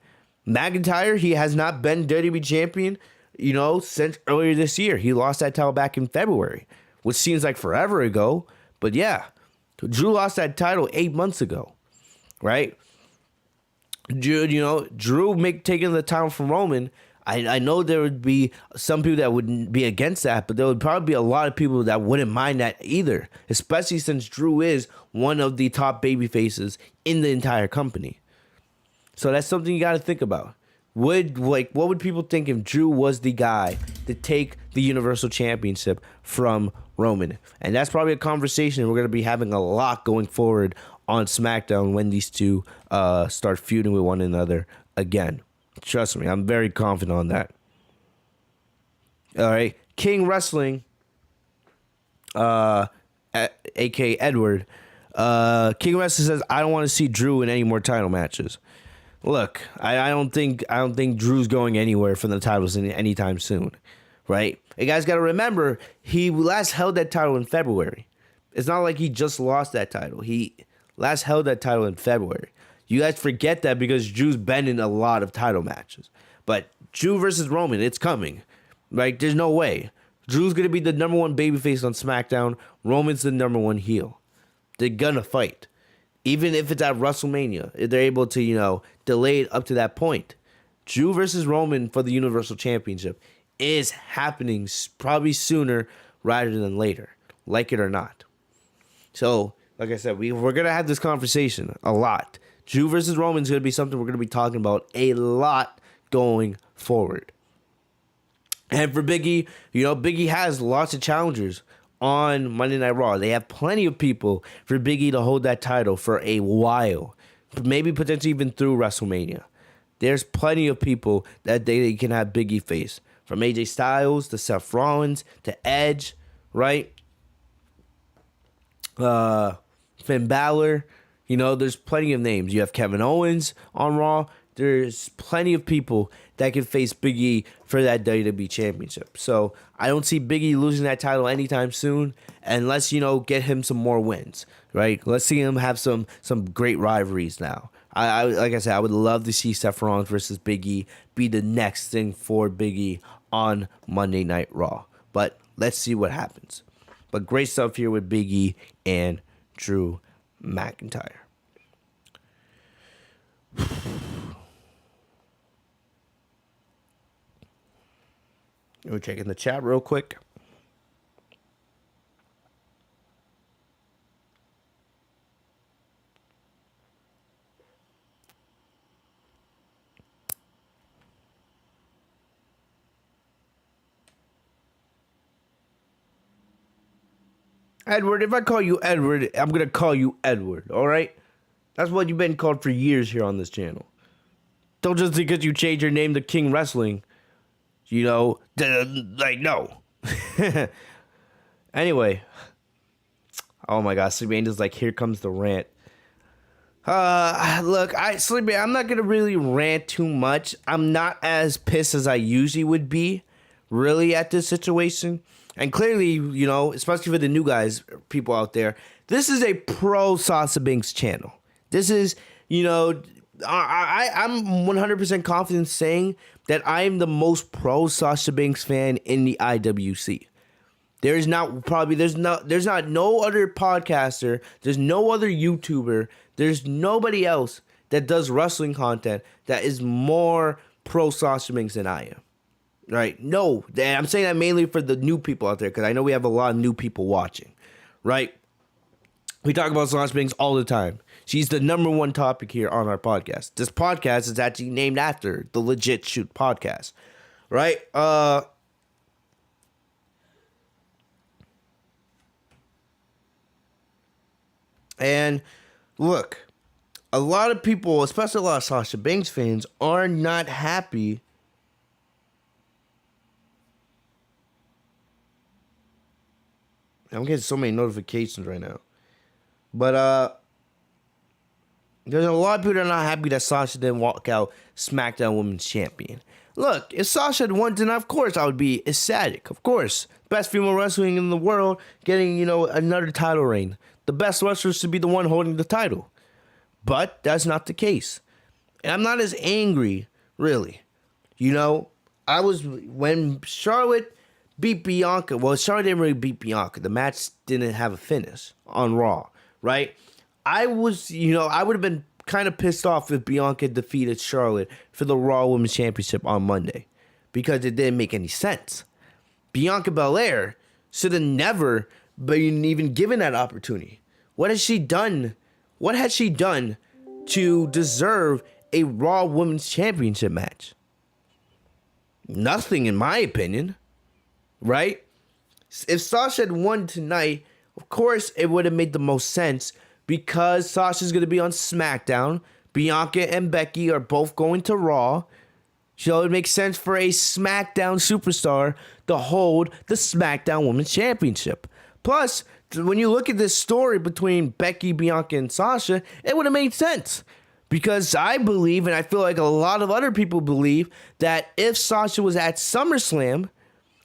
McIntyre, he has not been WWE champion, you know, since earlier this year. He lost that title back in February, which seems like forever ago. But yeah, Drew lost that title 8 months ago, right? Drew taking the title from Roman, I know there would be some people that wouldn't be against that, but there would probably be a lot of people that wouldn't mind that either, especially since Drew is one of the top baby faces in the entire company. So that's something you got to think about. What would people think if Drew was the guy to take the Universal Championship from Roman? And that's probably a conversation we're going to be having a lot going forward on SmackDown when these two start feuding with one another again. Trust me, I'm very confident on that. All right, King Wrestling, aka Edward. King Wrestling says, I don't want to see Drew in any more title matches. Look, I don't think Drew's going anywhere from the titles anytime soon, right? You guys got to remember, he last held that title in February. It's not like he just lost that title. He last held that title in February. You guys forget that because Drew's been in a lot of title matches. But Drew versus Roman, it's coming. Like, there's no way. Drew's going to be the number one babyface on SmackDown. Roman's the number one heel. They're going to fight. Even if it's at WrestleMania, if they're able to, delay it up to that point. Drew versus Roman for the Universal Championship is happening probably sooner rather than later, like it or not. So, like I said, we're going to have this conversation a lot. Drew versus Roman is going to be something we're going to be talking about a lot going forward. And for Biggie, Biggie has lots of challengers on Monday Night Raw. They have plenty of people for Biggie to hold that title for a while. Maybe potentially even through WrestleMania. There's plenty of people that they can have Biggie face. From AJ Styles to Seth Rollins to Edge, right? Finn Balor. There's plenty of names. You have Kevin Owens on Raw. There's plenty of people that can face Big E for that WWE Championship. So I don't see Big E losing that title anytime soon unless, get him some more wins, right? Let's see him have some great rivalries now. I like I said, I would love to see Seth Rollins versus Big E be the next thing for Big E on Monday Night Raw. But let's see what happens. But great stuff here with Big E and Drew McIntyre. We're checking the chat real quick. Edward, if I call you Edward, I'm going to call you Edward, all right? That's what you've been called for years here on this channel. Don't just because you changed your name to King Wrestling, no. Anyway. Oh my God, Sleepy Angel's like, here comes the rant. Look, Sleepy, I'm not going to really rant too much. I'm not as pissed as I usually would be, really, at this situation. And clearly, especially for the new guys, people out there, this is a pro Sasha Banks channel. This is, I'm 100% confident saying that I am the most pro Sasha Banks fan in the IWC. There's not no other podcaster, there's no other YouTuber, there's nobody else that does wrestling content that is more pro Sasha Banks than I am. Right? No, I'm saying that mainly for the new people out there because I know we have a lot of new people watching. Right? We talk about Sasha Banks all the time. She's the number one topic here on our podcast. This podcast is actually named after the Legit Shoot podcast. Right? And look, a lot of people, especially a lot of Sasha Banks fans, are not happy I'm getting so many notifications right now. But there's a lot of people that are not happy that Sasha didn't walk out SmackDown Women's Champion. Look, if Sasha had won, then of course I would be ecstatic. Of course. Best female wrestling in the world, getting, another title reign. The best wrestler should be the one holding the title. But that's not the case. And I'm not as angry, really. When Charlotte beat Bianca. Well, Charlotte didn't really beat Bianca. The match didn't have a finish on Raw, right? I would have been kind of pissed off if Bianca defeated Charlotte for the Raw Women's Championship on Monday, because it didn't make any sense. Bianca Belair should have never been even given that opportunity. What has she done? What has she done to deserve a Raw Women's Championship match? Nothing, in my opinion. Right? If Sasha had won tonight, of course it would have made the most sense because Sasha's going to be on SmackDown. Bianca and Becky are both going to Raw. So it makes sense for a SmackDown superstar to hold the SmackDown Women's Championship. Plus, when you look at this story between Becky, Bianca, and Sasha, it would have made sense. Because I believe, and I feel like a lot of other people believe, that if Sasha was at SummerSlam,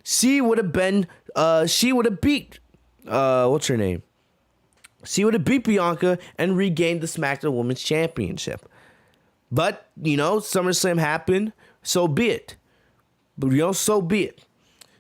she would have beat, what's her name? She would have beat Bianca and regained the SmackDown Women's Championship. But, SummerSlam happened, so be it. But, so be it.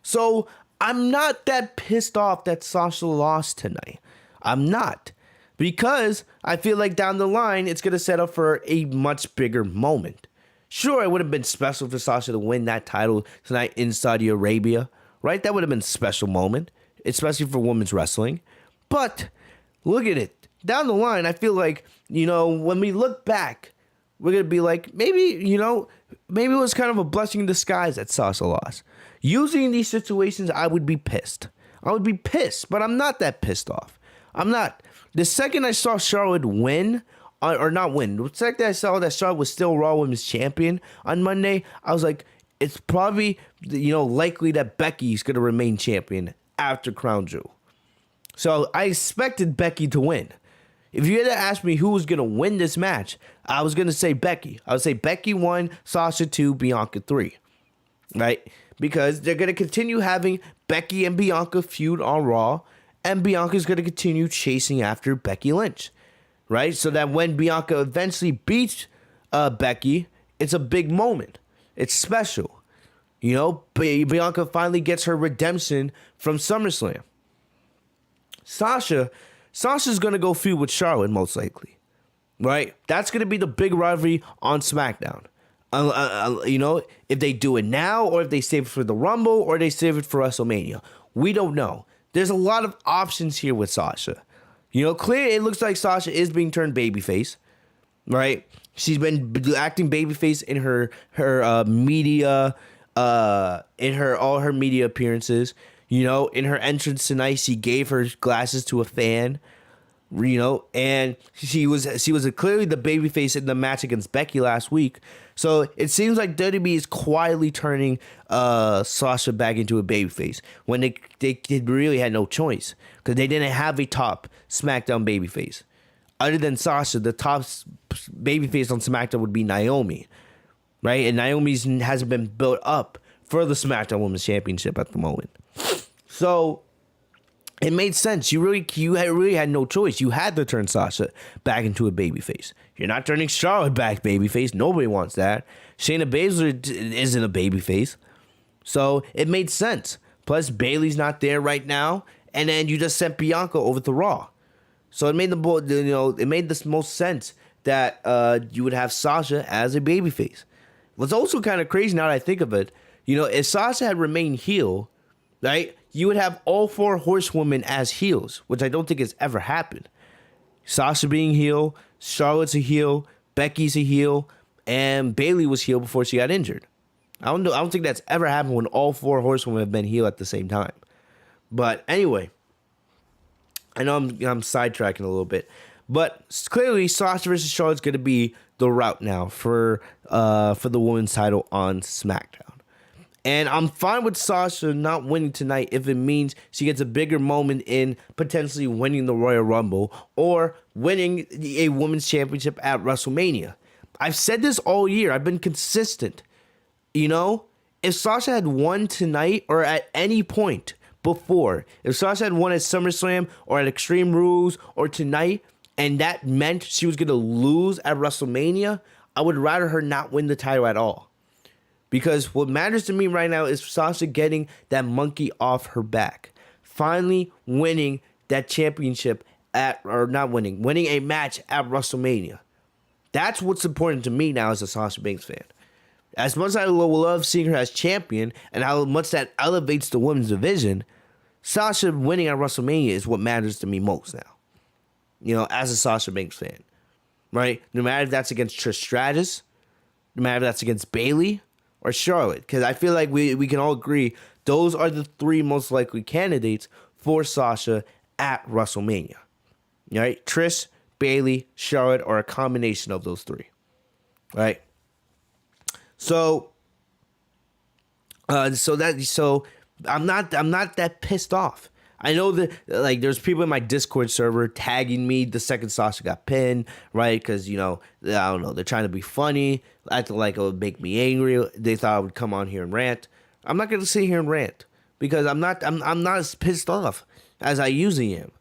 So, I'm not that pissed off that Sasha lost tonight. I'm not. Because I feel like down the line, it's going to set up for a much bigger moment. Sure, it would have been special for Sasha to win that title tonight in Saudi Arabia, right? That would have been a special moment, especially for women's wrestling. But look at it. Down the line, I feel like, when we look back, we're going to be like, maybe it was kind of a blessing in disguise that Sasha lost. Usually in these situations, I would be pissed. But I'm not that pissed off. I'm not. The second I saw Charlotte win, or not win, the second I saw that Charlotte was still Raw Women's Champion on Monday, I was like, it's probably, likely that Becky's going to remain champion after Crown Jewel. So I expected Becky to win. If you had to ask me who was going to win this match, I was going to say Becky. I would say Becky 1, Sasha 2, Bianca 3. Right? Because they're going to continue having Becky and Bianca feud on Raw, and Bianca's going to continue chasing after Becky Lynch. Right? So that when Bianca eventually beats Becky, it's a big moment. It's special. Bianca finally gets her redemption from SummerSlam. Sasha's going to go feud with Charlotte, most likely. Right? That's going to be the big rivalry on SmackDown. If they do it now, or if they save it for the Rumble, or they save it for WrestleMania. We don't know. There's a lot of options here with Sasha. Clearly it looks like Sasha is being turned babyface. Right? She's been acting babyface in her media, all her media appearances. In her entrance tonight, she gave her glasses to a fan. And she was clearly the babyface in the match against Becky last week. So it seems like WWE is quietly turning Sasha back into a babyface when they really had no choice because they didn't have a top SmackDown babyface. Other than Sasha, the top babyface on SmackDown would be Naomi, right? And Naomi hasn't been built up for the SmackDown Women's Championship at the moment. So it made sense. You really had no choice. You had to turn Sasha back into a babyface. You're not turning Charlotte back babyface. Nobody wants that. Shayna Baszler isn't a babyface. So it made sense. Plus, Bayley's not there right now. And then you just sent Bianca over to Raw. So it made it made the most sense that you would have Sasha as a babyface. What's also kind of crazy now that I think of it, if Sasha had remained heel, right, you would have all 4 horsewomen as heels, which I don't think has ever happened. Sasha being heel, Charlotte's a heel, Becky's a heel, and Bayley was heel before she got injured. I don't think that's ever happened when all 4 horsewomen have been heel at the same time. But anyway, I know I'm sidetracking a little bit, but clearly Sasha versus Charlotte's going to be the route now for the women's title on SmackDown. And I'm fine with Sasha not winning tonight if it means she gets a bigger moment in potentially winning the Royal Rumble or winning a women's championship at WrestleMania. I've said this all year. I've been consistent. If Sasha had won tonight or at any point before, if Sasha had won at SummerSlam or at Extreme Rules or tonight, and that meant she was going to lose at WrestleMania, I would rather her not win the title at all. Because what matters to me right now is Sasha getting that monkey off her back. Finally winning that championship winning a match at WrestleMania. That's what's important to me now as a Sasha Banks fan. As much as I love seeing her as champion and how much that elevates the women's division, Sasha winning at WrestleMania is what matters to me most now. You know, as a Sasha Banks fan, right? No matter if that's against Trish Stratus, no matter if that's against Bayley or Charlotte, because I feel like we can all agree those are the three most likely candidates for Sasha at WrestleMania. Right? Trish, Bayley, Charlotte, or a combination of those three. Right? So I'm not that pissed off. I know that like there's people in my Discord server tagging me the second Sasha got pinned, right? Because I don't know, they're trying to be funny, acting like it would make me angry. They thought I would come on here and rant. I'm not gonna sit here and rant because I'm not as pissed off as I usually am.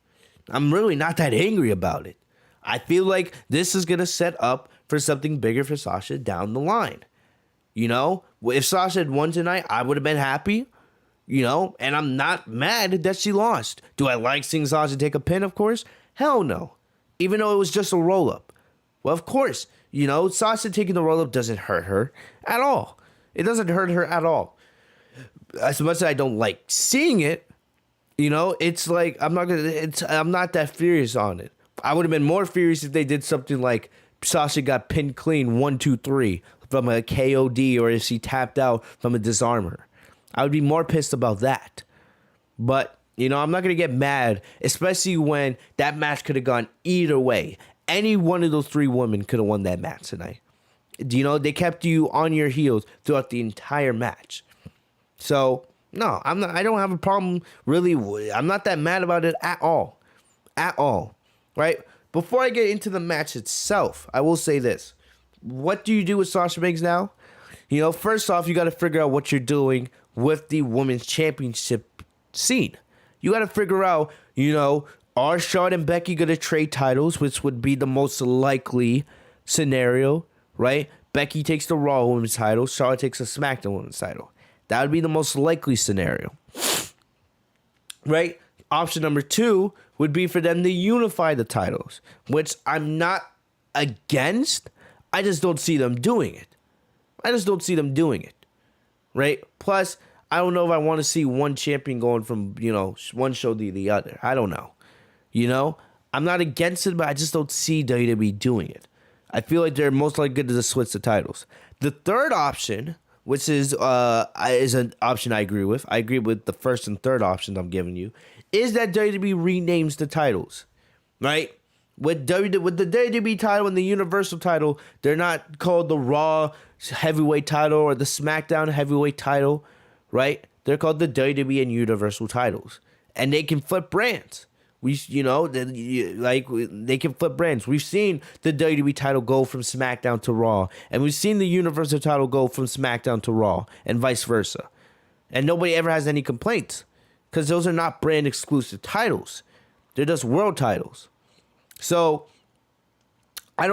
I'm really not that angry about it. I feel like this is gonna set up for something bigger for Sasha down the line. If Sasha had won tonight, I would have been happy. And I'm not mad that she lost. Do I like seeing Sasha take a pin? Of course. Hell no. Even though it was just a roll-up. Well, of course, Sasha taking the roll-up doesn't hurt her at all. It doesn't hurt her at all. As much as I don't like seeing it, it's like I'm not that furious on it. I would have been more furious if they did something like Sasha got pinned clean 1, 2, 3 from a KOD, or if she tapped out from a disarmer. I would be more pissed about that. But, I'm not going to get mad, especially when that match could have gone either way. Any one of those three women could have won that match tonight. They kept you on your heels throughout the entire match. So, no, I don't have a problem really. I'm not that mad about it at all. At all. Right? Before I get into the match itself, I will say this. What do you do with Sasha Banks now? First off, you got to figure out what you're doing with the women's championship scene. You got to figure out, are Charlotte and Becky going to trade titles, which would be the most likely scenario, right? Becky takes the Raw Women's title, Charlotte takes the SmackDown Women's title. That would be the most likely scenario, right? Option number 2 would be for them to unify the titles, which I'm not against. I just don't see them doing it. Right? Plus, I don't know if I want to see one champion going from, one show to the other. I don't know. I'm not against it, but I just don't see WWE doing it. I feel like they're most likely to just switch the titles. The third option, which is an option I agree with. I agree with the first and third options I'm giving you, is that WWE renames the titles, right? With the WWE title and the Universal title, they're not called the Raw Heavyweight title or the SmackDown Heavyweight title, right? They're called the WWE and Universal titles, and they can flip brands. They can flip brands. We've seen the WWE title go from SmackDown to Raw, and we've seen the Universal title go from SmackDown to Raw, and vice versa. And nobody ever has any complaints because those are not brand exclusive titles; they're just world titles. So I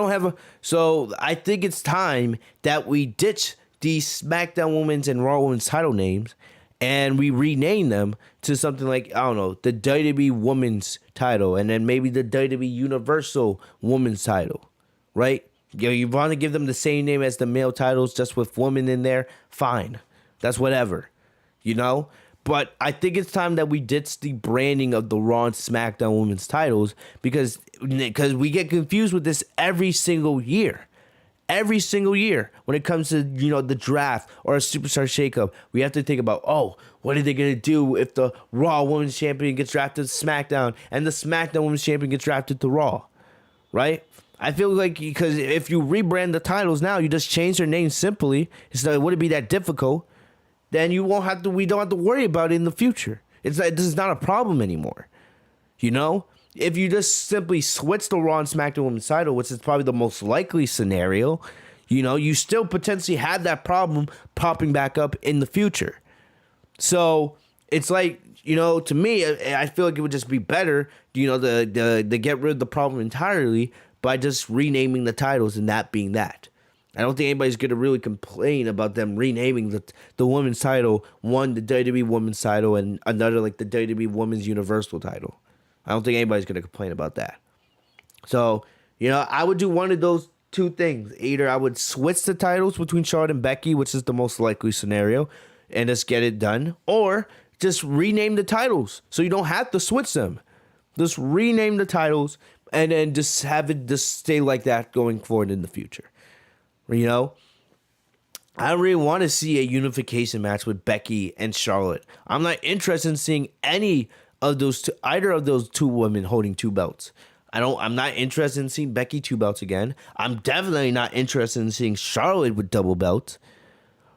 think it's time that we ditch these SmackDown Women's and Raw Women's title names and we rename them to something like, I don't know, the WWE Women's title, and then maybe the WWE Universal Women's title, right? You want to give them the same name as the male titles, just with women in there? Fine. That's whatever, But I think it's time that we ditch the branding of the Raw and SmackDown Women's titles because we get confused with this every single year. Every single year when it comes to, the draft or a superstar shakeup, we have to think about, what are they going to do if the Raw Women's Champion gets drafted to SmackDown and the SmackDown Women's Champion gets drafted to Raw, right? I feel like because if you rebrand the titles now, you just change their names simply. It wouldn't be that difficult. Then we don't have to worry about it in the future. It's like this is not a problem anymore. If you just simply switch the Raw and SmackDown Women's title, which is probably the most likely scenario, you still potentially have that problem popping back up in the future. So it's like, to me, I feel like it would just be better, to get rid of the problem entirely by just renaming the titles and that being that. I don't think anybody's going to really complain about them renaming the women's title, one, the WWE Women's title, and another, like the WWE Women's Universal title. I don't think anybody's going to complain about that. So, I would do one of those two things. Either I would switch the titles between Charlotte and Becky, which is the most likely scenario, and just get it done, or just rename the titles so you don't have to switch them. Just rename the titles and then just have it just stay like that going forward in the future. You know? I don't really want to see a unification match with Becky and Charlotte. I'm not interested in seeing either of those two women holding two belts. I'm not interested in seeing Becky two belts again. I'm definitely not interested in seeing Charlotte with double belts.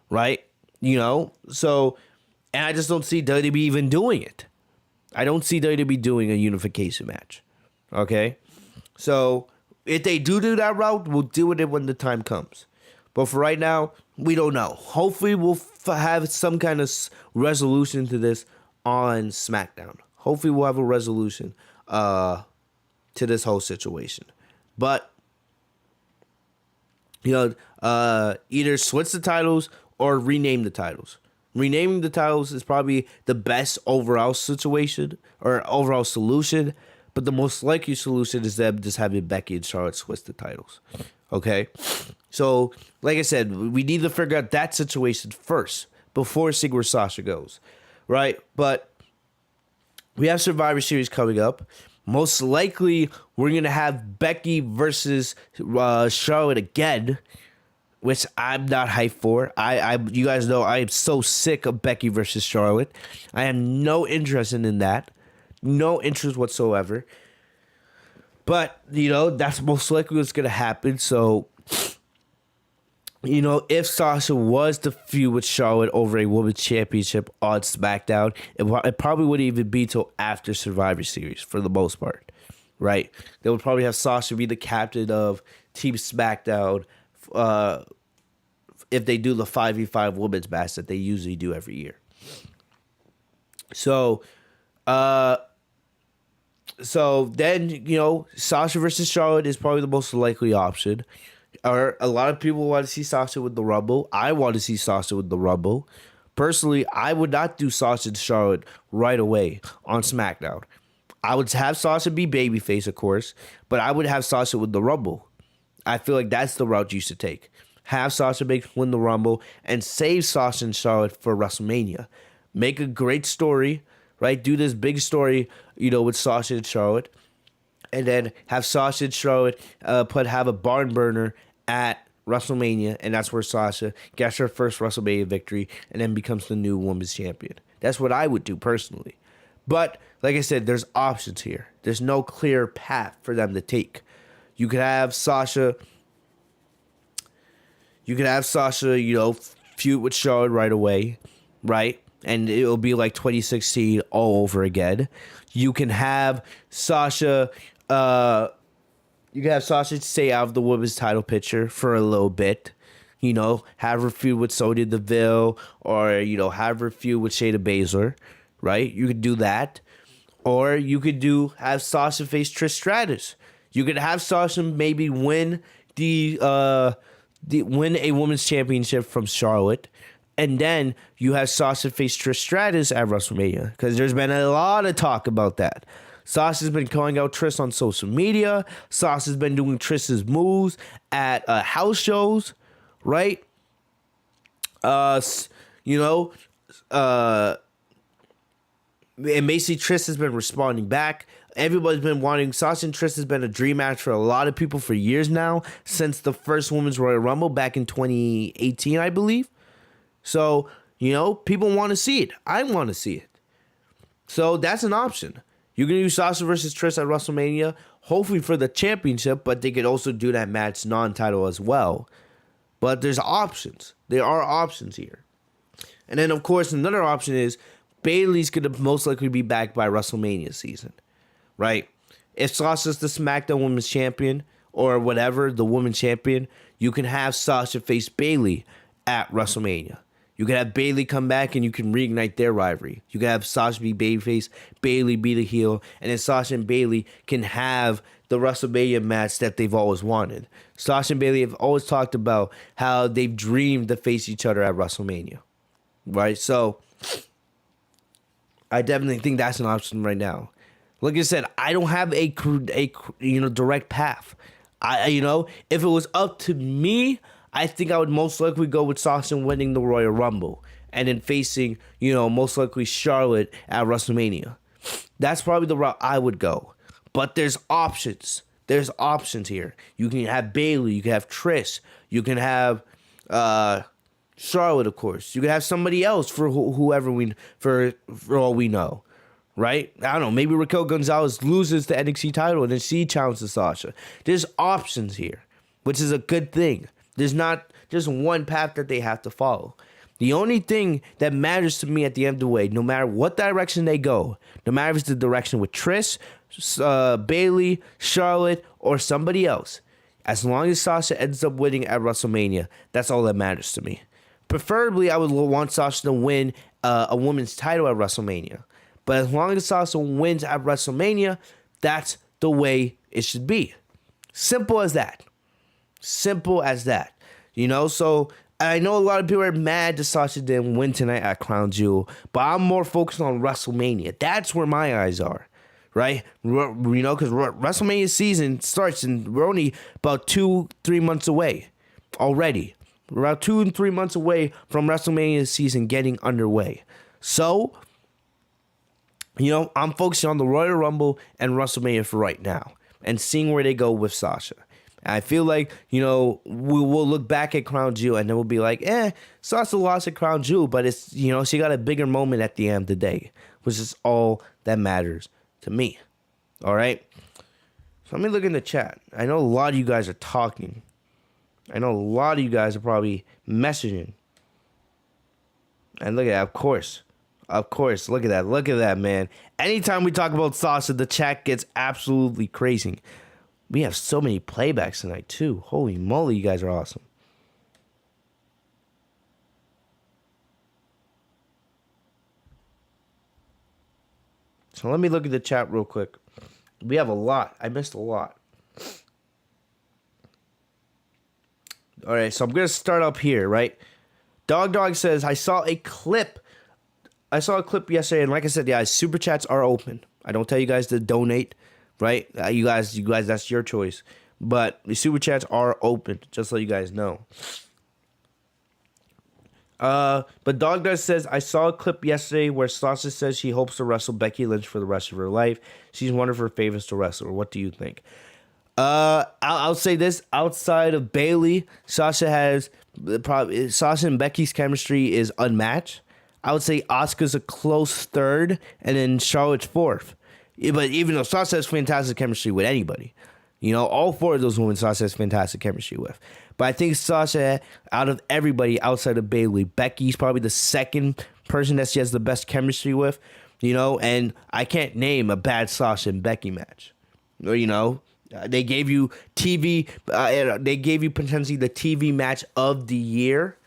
Right? You know? So, and I just don't see WWE even doing it. I don't see WWE doing a unification match. Okay? So, if they do that route, we'll deal with it when the time comes. But for right now, we don't know. Hopefully, we'll have some kind of resolution to this on SmackDown. Hopefully, we'll have a resolution to this whole situation. But, either switch the titles or rename the titles. Renaming the titles is probably the best overall situation or overall solution. But the most likely solution is them just having Becky and Charlotte switch the titles. Okay? So, like I said, we need to figure out that situation first before seeing where Sasha goes. Right? But we have Survivor Series coming up. Most likely, we're going to have Becky versus Charlotte again, which I'm not hyped for. You guys know I am so sick of Becky versus Charlotte. I have no interest in that. No interest whatsoever. But, that's most likely what's going to happen. So, if Sasha was to feud with Charlotte over a women's championship on SmackDown, it probably wouldn't even be till after Survivor Series for the most part. Right? They would probably have Sasha be the captain of Team SmackDown if they do the 5v5 women's match that they usually do every year. So then, Sasha versus Charlotte is probably the most likely option. Or a lot of people want to see Sasha with the Rumble. I want to see Sasha with the Rumble. Personally, I would not do Sasha and Charlotte right away on SmackDown. I would have Sasha be babyface, of course, but I would have Sasha with the Rumble. I feel like that's the route you should take. Have Sasha win the Rumble and save Sasha and Charlotte for WrestleMania. Make a great story, right? Do this big story, with Sasha and Charlotte. And then have Sasha and Charlotte have a barn burner at WrestleMania. And that's where Sasha gets her first WrestleMania victory and then becomes the new women's champion. That's what I would do personally. But, like I said, there's options here. There's no clear path for them to take. You could have Sasha, feud with Charlotte right away, right? And it'll be like 2016 all over again. You can have Sasha, stay out of the women's title picture for a little bit. Have her feud with Sonya Deville or, have her feud with Shayna Baszler, right? You could do that. Or you could have Sasha face Trish Stratus. You could have Sasha maybe win win a women's championship from Charlotte. And then you have Sasha face Trish Stratus at WrestleMania. Because there's been a lot of talk about that. Sasha's been calling out Trish on social media. Sasha's been doing Trish's moves at house shows. Right? And basically Trish has been responding back. Everybody's been wanting Sasha and Trish has been a dream match for a lot of people for years now. Since the first Women's Royal Rumble back in 2018, I believe. So, people want to see it. I want to see it. So, that's an option. You can do Sasha versus Trish at WrestleMania, hopefully for the championship, but they could also do that match non-title as well. But there's options. There are options here. And then, of course, another option is Bayley's going to most likely be back by WrestleMania season, right? If Sasha's the SmackDown Women's Champion or whatever, the Women's Champion, you can have Sasha face Bayley at WrestleMania. You can have Bayley come back and you can reignite their rivalry. You can have Sasha be babyface, Bayley be the heel, and then Sasha and Bayley can have the WrestleMania match that they've always wanted. Sasha and Bayley have always talked about how they've dreamed to face each other at WrestleMania, right? So I definitely think that's an option right now. Like I said, I don't have a direct path. If it was up to me, I think I would most likely go with Sasha winning the Royal Rumble and then facing, most likely Charlotte at WrestleMania. That's probably the route I would go. But there's options. There's options here. You can have Bayley. You can have Trish. You can have Charlotte, of course. You can have somebody else for whoever for all we know. Right? I don't know. Maybe Raquel Gonzalez loses the NXT title and then she challenges Sasha. There's options here, which is a good thing. There's not just one path that they have to follow. The only thing that matters to me at the end of the way, no matter what direction they go, no matter if it's the direction with Trish, Bayley, Charlotte, or somebody else, as long as Sasha ends up winning at WrestleMania, that's all that matters to me. Preferably, I would want Sasha to win a women's title at WrestleMania. But as long as Sasha wins at WrestleMania, that's the way it should be. Simple as that. Simple as that. So I know a lot of people are mad that Sasha didn't win tonight at Crown Jewel, but I'm more focused on WrestleMania. That's where my eyes are, right? Because WrestleMania season starts and we're only about 2-3 months away already. We're about 2 and 3 months away from WrestleMania season getting underway. So, I'm focusing on the Royal Rumble and WrestleMania for right now and seeing where they go with Sasha. And I feel like, we will look back at Crown Jewel and then we'll be like, Sasha lost at Crown Jewel, but it's, she got a bigger moment at the end of the day, which is all that matters to me. All right? So let me look in the chat. I know a lot of you guys are talking. I know a lot of you guys are probably messaging. And look at that, of course. Of course, look at that. Look at that, man. Anytime we talk about Sasha, the chat gets absolutely crazy. We have so many playbacks tonight, too. Holy moly, you guys are awesome. So let me look at the chat real quick. We have a lot. I missed a lot. All right, so I'm going to start up here, right? Dog says, I saw a clip yesterday, and like I said, super chats are open. I don't tell you guys to donate, right? You guys, that's your choice. But the super chats are open, just so you guys know. But Dog says, I saw a clip yesterday where Sasha says she hopes to wrestle Becky Lynch for the rest of her life. She's one of her favorites to wrestle. What do you think? I'll say this: outside of Bayley, Sasha and Becky's chemistry is unmatched. I would say Asuka's a close third, and then Charlotte's fourth. But even though Sasha has fantastic chemistry with anybody, all four of those women Sasha has fantastic chemistry with. But I think Sasha, out of everybody outside of Bayley, Becky's probably the second person that she has the best chemistry with. And I can't name a bad Sasha and Becky match. They gave you TV. They gave you potentially the TV match of the year.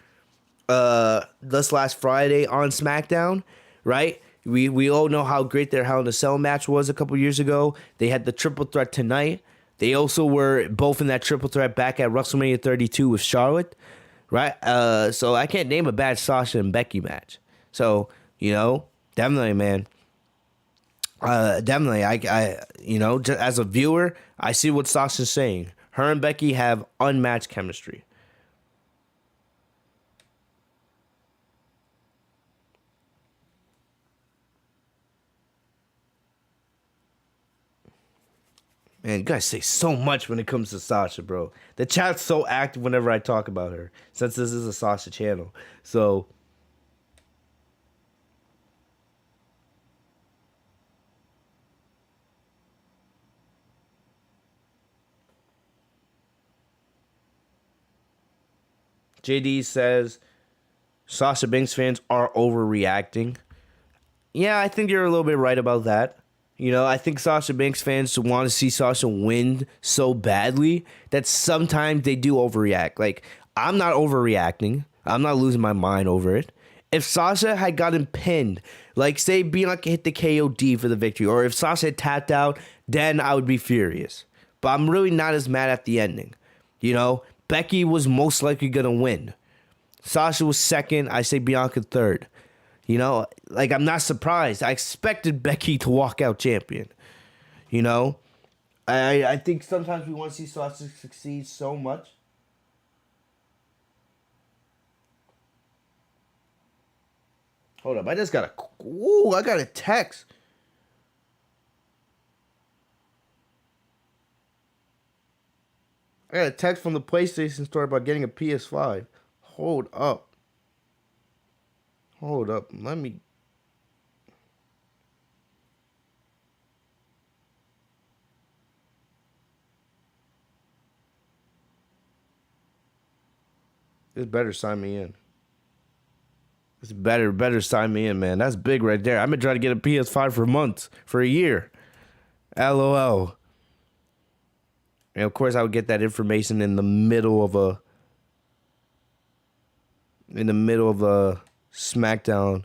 This last Friday on SmackDown, right? We all know how great their Hell in a Cell match was a couple years ago. They had the triple threat tonight. They also were both in that triple threat back at WrestleMania 32 with Charlotte, right? So I can't name a bad Sasha and Becky match. So definitely, man. Definitely, I just as a viewer, I see what Sasha's saying. Her and Becky have unmatched chemistry. Man, you guys say so much when it comes to Sasha, bro. The chat's so active whenever I talk about her, since this is a Sasha channel. So, JD says, Sasha Banks fans are overreacting. Yeah, I think you're a little bit right about that. I think Sasha Banks fans want to see Sasha win so badly that sometimes they do overreact. Like, I'm not overreacting. I'm not losing my mind over it. If Sasha had gotten pinned, like, say Bianca hit the KOD for the victory, or if Sasha had tapped out, then I would be furious. But I'm really not as mad at the ending. Becky was most likely going to win. Sasha was second. I say Bianca third. I'm not surprised. I expected Becky to walk out champion. I think sometimes we want to see Sasha succeed so much. Hold up, I just got I got a text. I got a text from the PlayStation Store about getting a PS5. Hold up. Hold up. Let me. This better sign me in. This better sign me in, man. That's big right there. I've been trying to get a PS5 for months, for a year. LOL. And of course, I would get that information in the middle of a SmackDown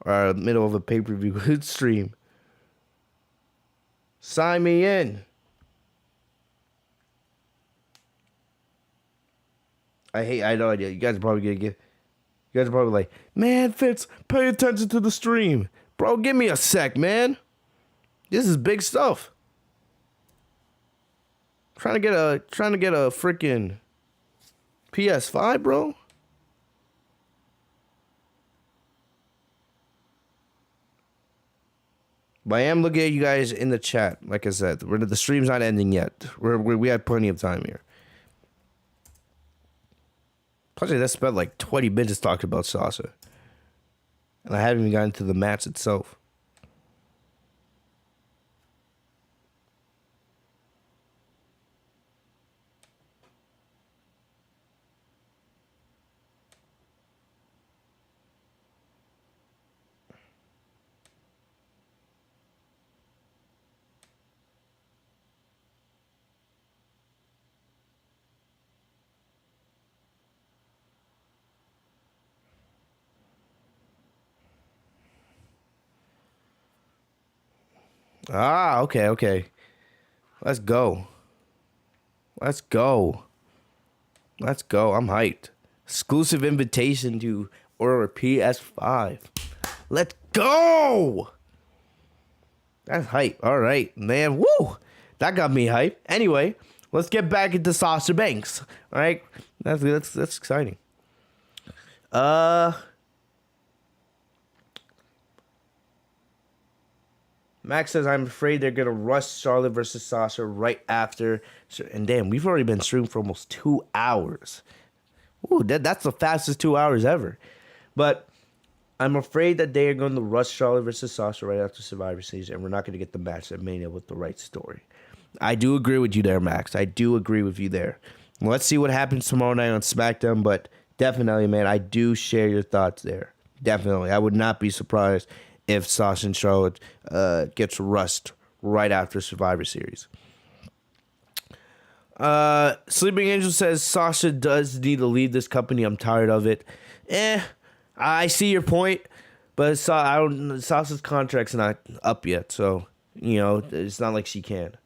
or middle of a pay-per-view stream. Sign me in. I know you guys are probably gonna get. You guys are probably like, man, Fitz, pay attention to the stream, bro. Give me a sec, man. This is big stuff. Trying to get a freaking PS5, bro. But I am looking at you guys in the chat. Like I said, the stream's not ending yet. We have plenty of time here. Plus, I just spent like 20 minutes talking about Sasha. And I haven't even gotten to the match itself. Ah, okay. Let's go. I'm hyped. Exclusive invitation to order a PS5. Let's go. That's hype. All right, man. Woo. That got me hyped. Anyway, let's get back into Sasha Banks. All right. That's exciting. Max says, I'm afraid they're going to rush Charlotte versus Sasha right after. And damn, we've already been streaming for almost 2 hours. Ooh, that's the fastest 2 hours ever. But I'm afraid that they are going to rush Charlotte versus Sasha right after Survivor Series, and we're not going to get the match at Mania with the right story. I do agree with you there, Max. I do agree with you there. Let's see what happens tomorrow night on SmackDown, but definitely, man, I do share your thoughts there. Definitely. I would not be surprised if Sasha and Charlotte gets rushed right after Survivor Series. Sleeping Angel says Sasha does need to leave this company. I'm tired of it. I see your point, but Sasha's contract's not up yet, so it's not like she can.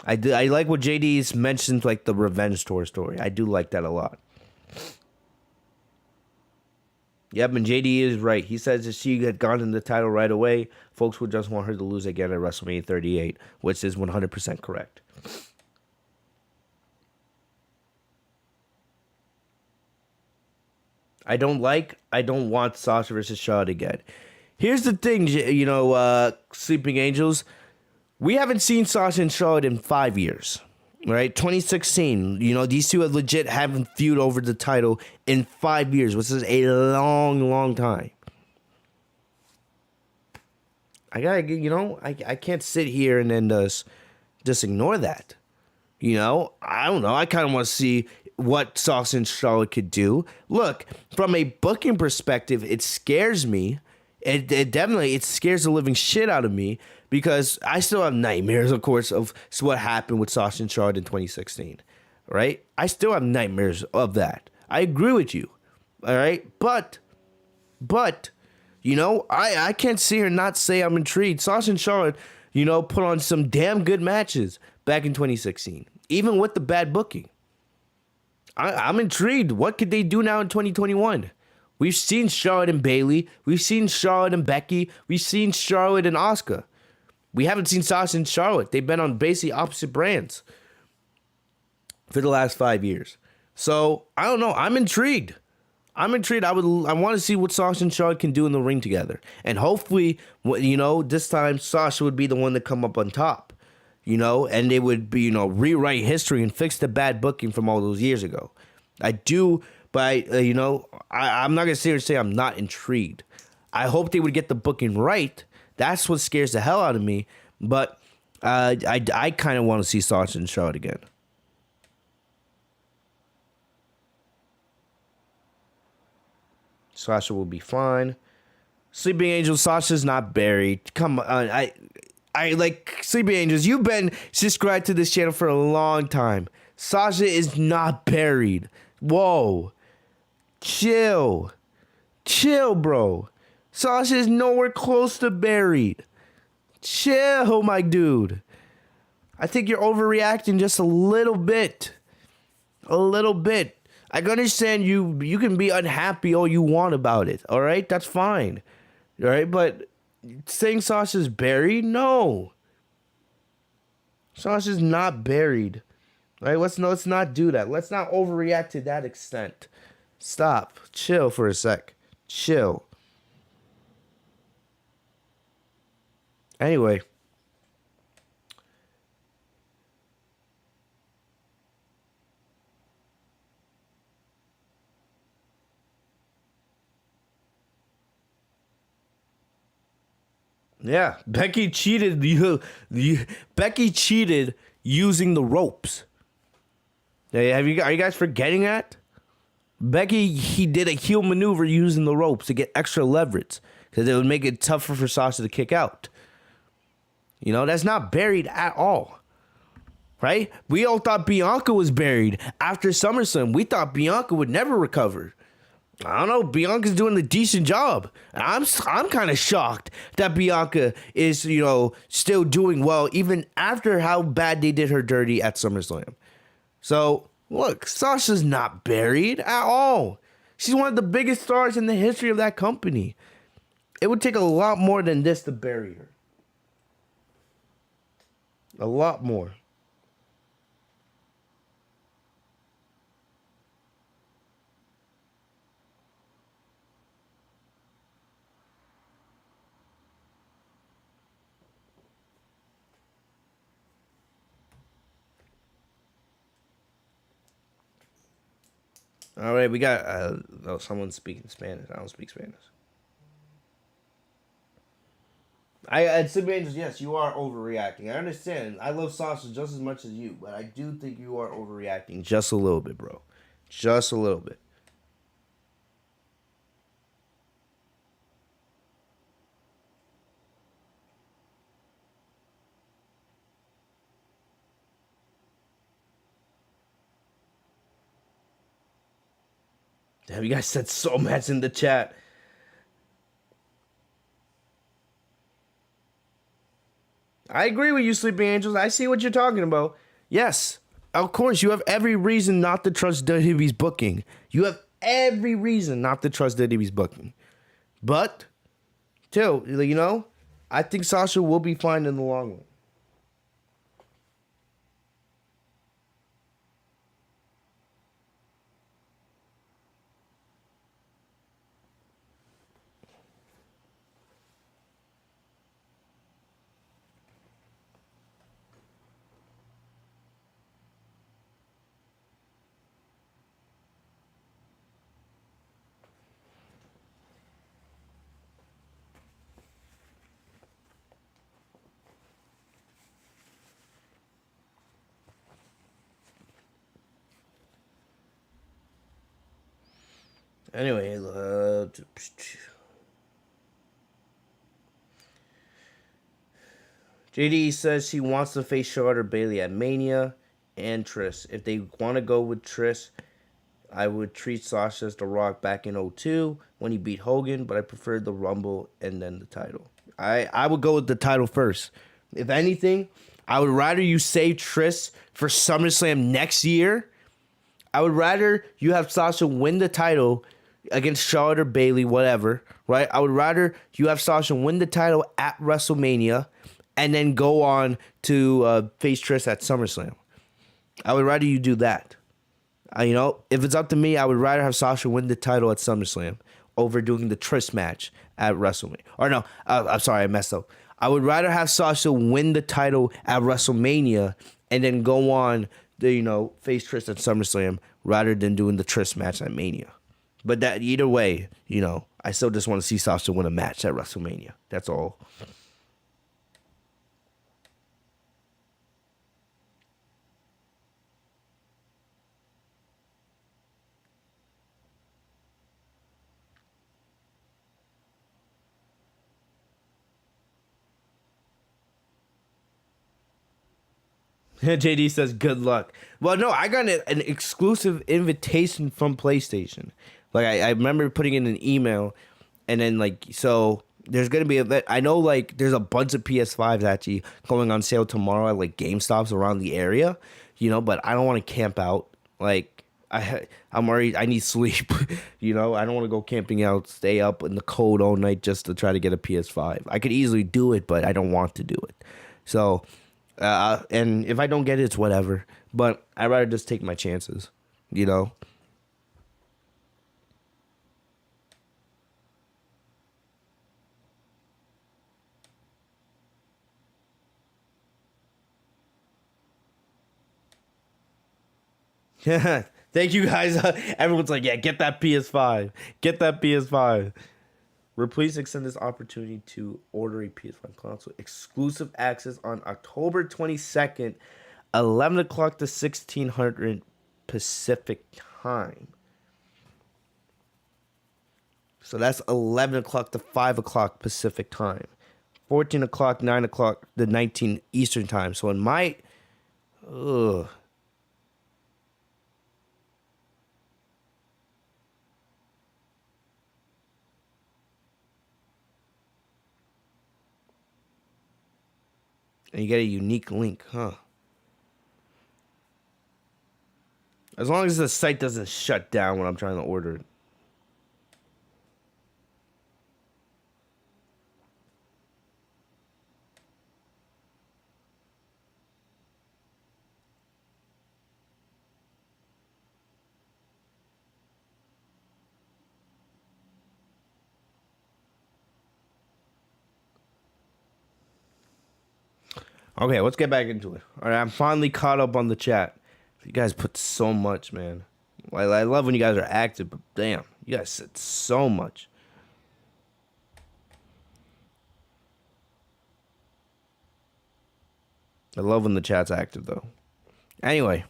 I like what JD's mentioned, like the revenge tour story. I do like that a lot. Yep, and JD is right. He says if she had gotten the title right away, folks would just want her to lose again at WrestleMania 38, which is 100% correct. I don't want Sasha versus Charlotte again. Here's the thing, Sleeping Angels. We haven't seen Sasha and Charlotte in 5 years. Right, 2016. These two have legit haven't feud over the title in 5 years, which is a long time. I can't sit here and then just ignore that. I don't know. I kind of want to see what Sasha and Charlotte could do. Look, from a booking perspective, it scares me. It definitely scares the living shit out of me. Because I still have nightmares, of course, of what happened with Sasha and Charlotte in 2016, right? I still have nightmares of that. I agree with you, all right? But, I can't see her not say I'm intrigued. Sasha and Charlotte, put on some damn good matches back in 2016, even with the bad booking. I'm intrigued. What could they do now in 2021? We've seen Charlotte and Bayley. We've seen Charlotte and Becky. We've seen Charlotte and Asuka. We haven't seen Sasha and Charlotte. They've been on basically opposite brands for the last 5 years. So, I don't know. I'm intrigued. I want to see what Sasha and Charlotte can do in the ring together. And hopefully, this time Sasha would be the one to come up on top. And they would be, rewrite history and fix the bad booking from all those years ago. I do, but, I'm not going to sit here and say I'm not intrigued. I hope they would get the booking right. That's what scares the hell out of me. But I kind of want to see Sasha and Charlotte again. Sasha will be fine. Sleeping Angels, Sasha's not buried. Come on, I like Sleeping Angels. You've been subscribed to this channel for a long time. Sasha is not buried. Whoa. Chill, bro. Sasha is nowhere close to buried. Chill, my dude. I think you're overreacting just a little bit. I can understand you can be unhappy all you want about it, all right? That's fine, all right? But saying Sasha's buried? No. Sasha's not buried, all right? Let's not do that. Let's not overreact to that extent. Stop. Chill for a sec. Chill. Anyway. Yeah, Becky cheated. Becky cheated using the ropes. Are you guys forgetting that? He did a heel maneuver using the ropes to get extra leverage because it would make it tougher for Sasha to kick out. That's not buried at all. Right? We all thought Bianca was buried after SummerSlam. We thought Bianca would never recover. I don't know. Bianca's doing a decent job. I'm kind of shocked that Bianca is, still doing well even after how bad they did her dirty at SummerSlam. So, look, Sasha's not buried at all. She's one of the biggest stars in the history of that company. It would take a lot more than this to bury her. A lot more. All right, we got someone speaking Spanish. I don't speak Spanish. At Sleeping Angels, yes, you are overreacting. I understand. I love Sasha just as much as you, but I do think you are overreacting just a little bit, bro. Just a little bit. Damn, you guys said so much in the chat. I agree with you, Sleeping Angels. I see what you're talking about. Yes, of course, you have every reason not to trust WWE's booking. You have every reason not to trust WWE's booking. But, still, I think Sasha will be fine in the long run. Anyway, JD says she wants to face Charlotte or Bayley at Mania and Trish. If they want to go with Trish, I would treat Sasha as The Rock back in 2002 when he beat Hogan, but I preferred the Rumble and then the title. I would go with the title first. If anything, I would rather you save Trish for SummerSlam next year. I would rather you have Sasha win the title against Charlotte or Bayley, whatever, right? I would rather you have Sasha win the title at WrestleMania and then go on to face Trish at SummerSlam. I would rather you do that. If it's up to me, I would rather have Sasha win the title at SummerSlam over doing the Trish match at WrestleMania. Or no, I'm sorry, I messed up. I would rather have Sasha win the title at WrestleMania and then go on to, face Trish at SummerSlam rather than doing the Trish match at Mania. But that either way, I still just want to see Sasha win a match at WrestleMania. That's all. JD says, good luck. Well, no, I got an exclusive invitation from PlayStation. Like, I remember putting in an email, and then, so there's going to be I know, there's a bunch of PS5s actually going on sale tomorrow at, GameStops around the area, but I don't want to camp out. I'm worried. I need sleep, I don't want to go camping out, stay up in the cold all night just to try to get a PS5. I could easily do it, but I don't want to do it. So... and if I don't get it, it's whatever. But I'd rather just take my chances, Yeah. Thank you guys. Everyone's like, yeah, get that PS5. Get that PS5. We're pleased to extend this opportunity to order a PS5 console. Exclusive access on October 22nd, 11 o'clock to 1600 Pacific time. So that's 11 o'clock to 5 o'clock Pacific time. 14 o'clock, 9 o'clock to 19 Eastern time. So it might... Ugh. And you get a unique link, huh? As long as the site doesn't shut down when I'm trying to order it. Okay, let's get back into it. All right, I'm finally caught up on the chat. You guys put so much, man. I love when you guys are active, but damn, you guys said so much. I love when the chat's active, though. Anyway.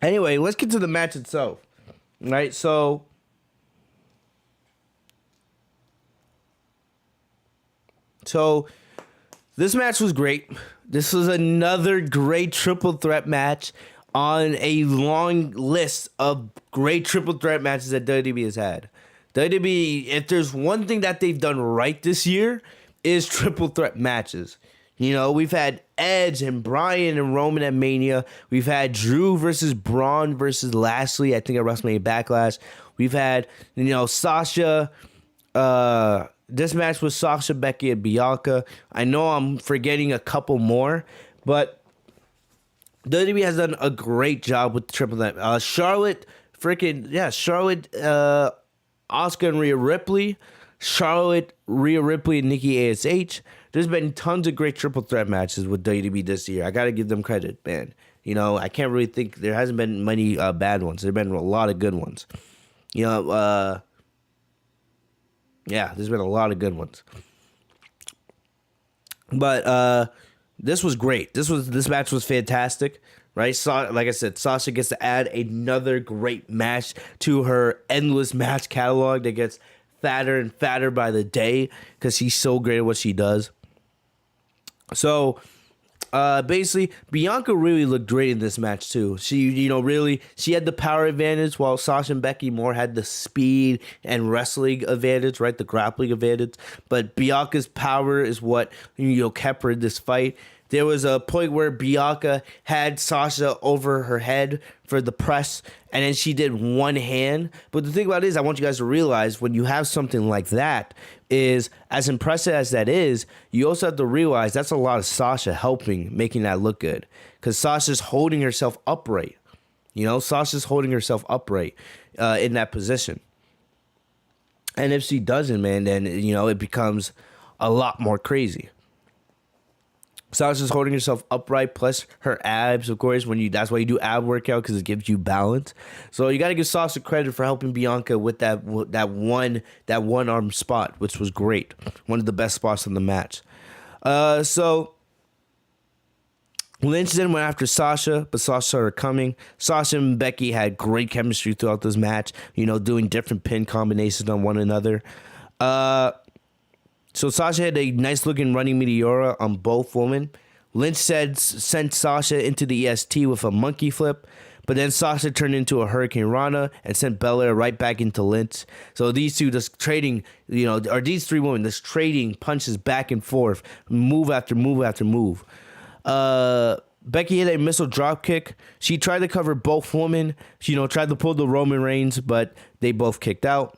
Anyway, let's get to the match itself. Right, so this match was great. This was another great triple threat match on a long list of great triple threat matches that WWE has had. WWE, if there's one thing that they've done right this year, is triple threat matches. We've had Edge and Bryan and Roman at Mania. We've had Drew versus Braun versus Lashley, I think at WrestleMania Backlash. We've had, Sasha. This match was Sasha, Becky, and Bianca. I know I'm forgetting a couple more, but WWE has done a great job with the triple threat. Charlotte, Asuka and Rhea Ripley. Charlotte, Rhea Ripley, and Nikki ASH. There's been tons of great triple threat matches with WWE this year. I got to give them credit, man. I can't really think there hasn't been many bad ones. There have been a lot of good ones. Yeah, there's been a lot of good ones. But this was great. This match was fantastic, right? Like I said, Sasha gets to add another great match to her endless match catalog that gets fatter and fatter by the day because she's so great at what she does. So basically, Bianca really looked great in this match too. She had the power advantage, while Sasha and Becky more had the speed and wrestling advantage, right? The grappling advantage. But Bianca's power is what kept her in this fight. There was a point where Bianca had Sasha over her head for the press, and then she did one hand. But the thing about it is, I want you guys to realize when you have something like that, is as impressive as that is, you also have to realize that's a lot of Sasha helping, making that look good. Because Sasha's holding herself upright. Sasha's holding herself upright in that position. And if she doesn't, man, then, it becomes a lot more crazy. Sasha's holding herself upright, plus her abs, of course. That's why you do ab workout, because it gives you balance. So you got to give Sasha credit for helping Bianca with that one arm spot, which was great. One of the best spots in the match. So Lynch then went after Sasha, but Sasha saw her coming. Sasha and Becky had great chemistry throughout this match. Doing different pin combinations on one another. So Sasha had a nice-looking running Meteora on both women. Lynch sent Sasha into the EST with a monkey flip, but then Sasha turned into a Hurricane Rana and sent Belair right back into Lynch. So these two just trading, or these three women just trading punches back and forth, move after move after move. Becky hit a missile drop kick. She tried to cover both women. She, tried to pull the Roman Reigns, but they both kicked out.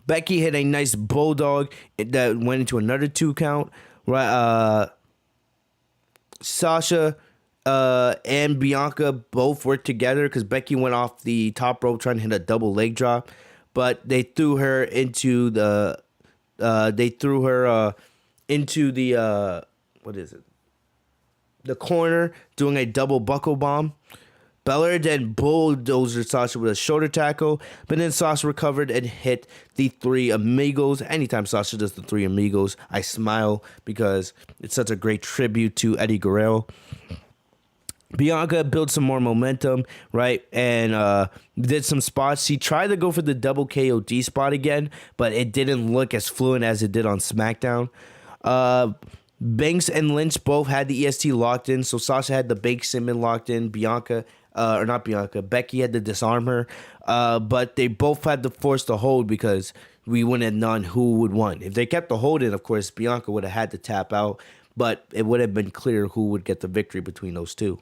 Becky hit a nice bulldog that went into another 2 count. Right, Sasha and Bianca both worked together because Becky went off the top rope trying to hit a double leg drop, but they threw her into the the corner, doing a double buckle bomb. Belair then bulldozed Sasha with a shoulder tackle, but then Sasha recovered and hit the 3 Amigos. Anytime Sasha does the 3 Amigos, I smile because it's such a great tribute to Eddie Guerrero. Bianca built some more momentum, right, and did some spots. She tried to go for the double KOD spot again, but it didn't look as fluent as it did on SmackDown. Banks and Lynch both had the EST locked in, so Sasha had the Banks Simon locked in. Becky had to disarm her, but they both had to force the hold because we wouldn't have known who would win. If they kept the hold in, of course, Bianca would have had to tap out, but it would have been clear who would get the victory between those two.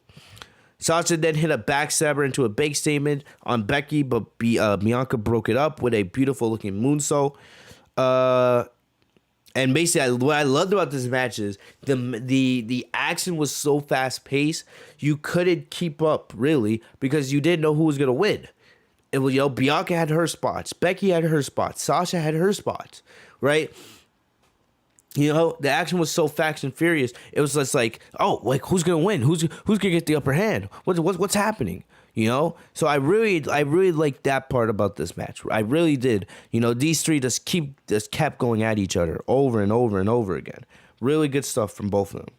Sasha then hit a backstabber into a big statement on Becky, but Bianca broke it up with a beautiful-looking moonsault. And basically, what I loved about this match is the action was so fast paced, you couldn't keep up really because you didn't know who was gonna win. It was Bianca had her spots, Becky had her spots, Sasha had her spots, right? The action was so fast and furious. It was just like, who's gonna win? Who's gonna get the upper hand? What's happening? So I really liked that part about this match. I really did. These three just kept going at each other over and over and over again. Really good stuff from both of them.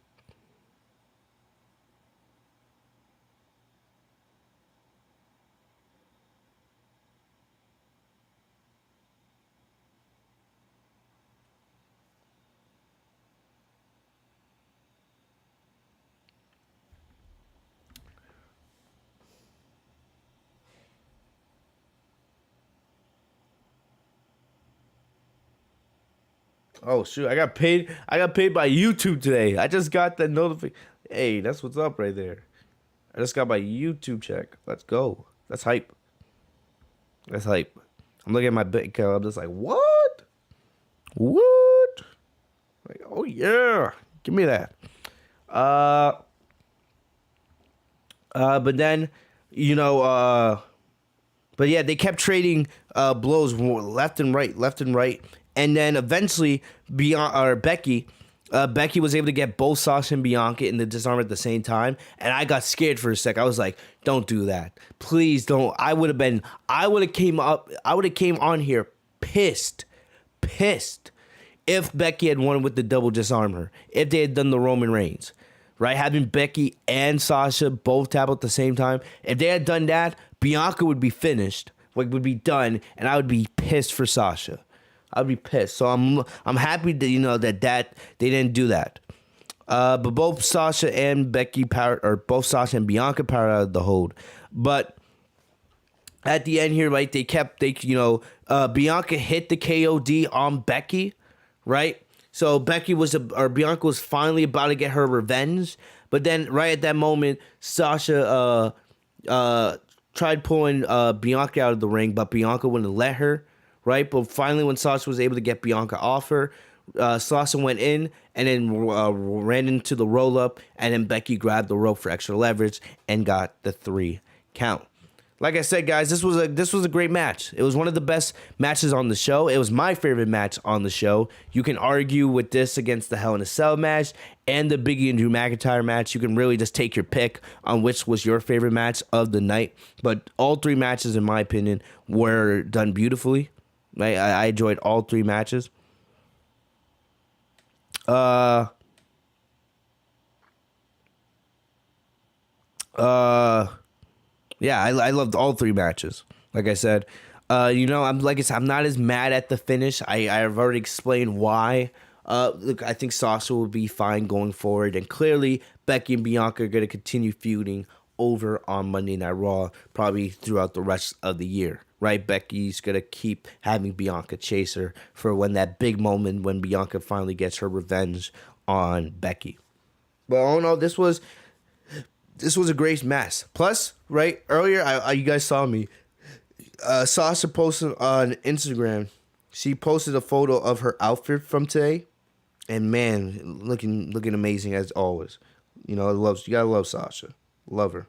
Oh shoot! I got paid by YouTube today. I just got the notification. Hey, that's what's up right there. I just got my YouTube check. Let's go. That's hype. That's hype. I'm looking at my bank account. I'm just like, what? What? Like, oh yeah, give me that. But then, but yeah, they kept trading blows left and right. And then eventually, Becky was able to get both Sasha and Bianca in the disarm at the same time, and I got scared for a sec. I was like, "Don't do that, please don't." I would have came on here pissed if Becky had won with the double disarm her, if they had done the Roman Reigns, right? Having Becky and Sasha both tap at the same time. If they had done that, Bianca would be finished, like would be done, and I would be pissed for Sasha. I'd be pissed. So I'm happy that that they didn't do that. But both Sasha and both Sasha and Bianca powered out of the hold. But at the end here, right? Bianca hit the KOD on Becky, right? So Bianca was finally about to get her revenge, but then right at that moment, Sasha tried pulling Bianca out of the ring, but Bianca wouldn't let her, right? But finally, when Sasha was able to get Bianca off her, Sasha went in and then ran into the roll up, and then Becky grabbed the rope for extra leverage and got the 3 count. Like I said, guys, this was a great match. It was one of the best matches on the show. It was my favorite match on the show. You can argue with this against the Hell in a Cell match and the Biggie and Drew McIntyre match. You can really just take your pick on which was your favorite match of the night. But all 3 matches, in my opinion, were done beautifully. I enjoyed all 3 matches. Yeah, I loved all 3 matches. Like I said, I'm not as mad at the finish. I've already explained why. Look, I think Sasha will be fine going forward, and clearly Becky and Bianca are going to continue feuding over on Monday Night Raw, probably throughout the rest of the year. Right? Becky's going to keep having Bianca chase her for when that big moment when Bianca finally gets her revenge on Becky. But all in all, this was a great match. Plus, right, earlier, you guys saw me. Sasha posted on Instagram. She posted a photo of her outfit from today. And man, looking amazing as always. You gotta love Sasha. Love her.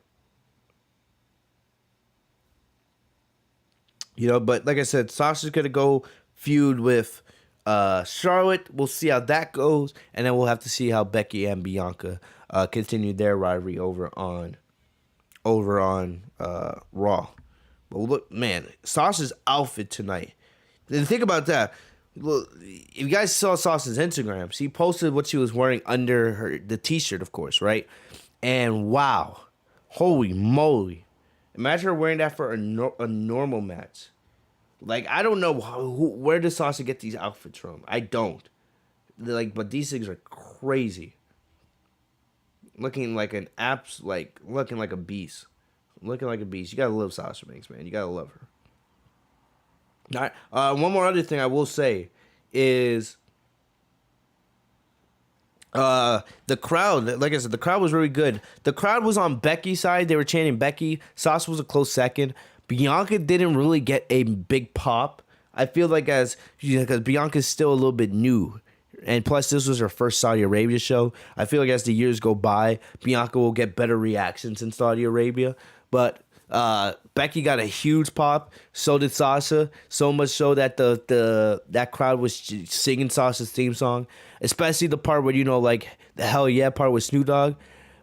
But like I said, Sasha's going to go feud with Charlotte. We'll see how that goes. And then we'll have to see how Becky and Bianca continue their rivalry over on Raw. But look, man, Sasha's outfit tonight. And think about that. Look, if you guys saw Sasha's Instagram, she posted what she was wearing under the t-shirt, of course, right? And wow, holy moly. Imagine her wearing that for a normal match. Like, I don't know where does Sasha get these outfits from. I don't. But these things are crazy. Looking like an looking like a beast. Looking like a beast. You gotta love Sasha Banks, man. You gotta love her. All right. One more other thing I will say is the crowd, like I said, the crowd was really good. The crowd was on Becky's side. They were chanting Becky. Sasha was a close second. Bianca didn't really get a big pop. I feel like because Bianca's still a little bit new. And plus, this was her first Saudi Arabia show. I feel like as the years go by, Bianca will get better reactions in Saudi Arabia. But Becky got a huge pop. So did Sasha. So much so that that crowd was singing Sasha's theme song, especially the part where the hell yeah part with Snoop Dogg.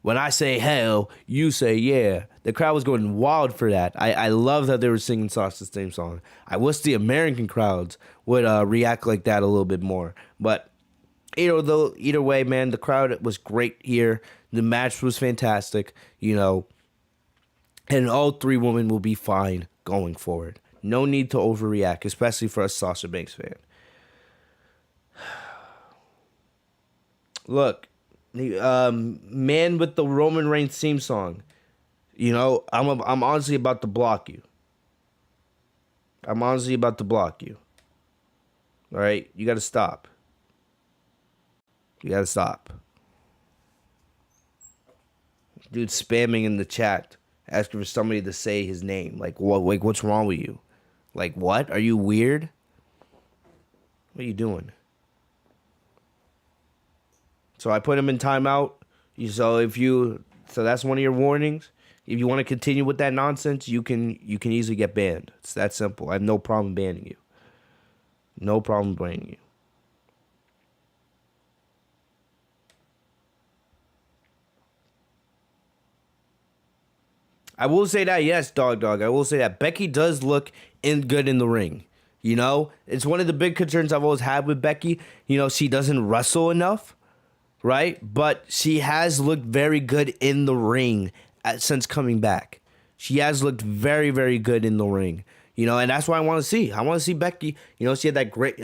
When I say hell, you say yeah. The crowd was going wild for that. I love that they were singing Sasha's theme song. I wish the American crowds would react like that a little bit more. But either way, man, the crowd was great here. The match was fantastic. And all 3 women will be fine going forward. No need to overreact, especially for a Sasha Banks fan. Look, man with the Roman Reigns theme song. I'm honestly about to block you. All right? You got to stop. Dude spamming in the chat, asking for somebody to say his name. What's wrong with you? What? Are you weird? What are you doing? So I put him in timeout. So that's one of your warnings. If you want to continue with that nonsense, you can easily get banned. It's that simple. I have no problem banning you. I will say that, yes, dog. I will say that Becky does look good in the ring. You know, it's one of the big concerns I've always had with Becky. You know, she doesn't wrestle enough, right? But she has looked very good in the ring since coming back. She has looked very, very good in the ring. You know, and that's what I want to see. I want to see Becky. You know, she had that great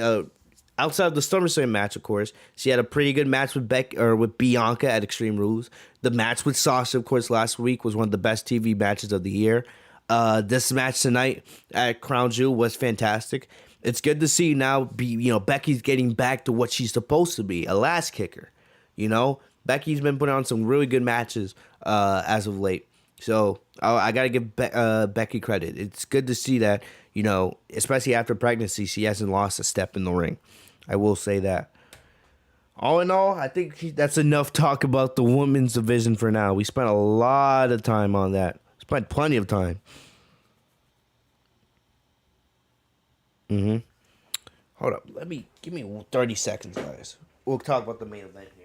outside of the SummerSlam match, of course. She had a pretty good match with with Bianca at Extreme Rules. The match with Sasha, of course, last week was one of the best TV matches of the year. This match tonight at Crown Jewel was fantastic. It's good to see now. Becky's getting back to what she's supposed to be, a last kicker. You know, Becky's been putting on some really good matches as of late. So I gotta give Becky credit. It's good to see that, you know, especially after pregnancy, she hasn't lost a step in the ring. I will say that. All in all, I think that's enough talk about the women's division for now. We spent a lot of time on that. Spent plenty of time. Hold up. Give me 30 seconds, guys. We'll talk about the main event here.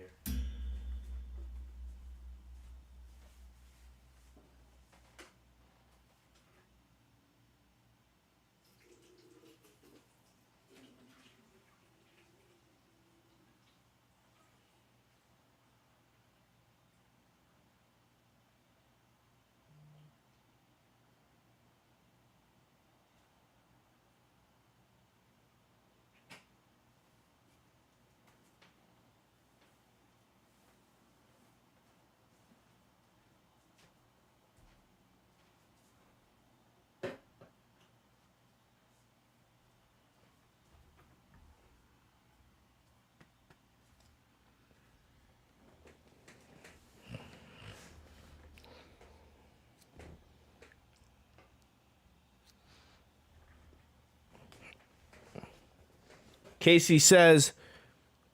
Casey says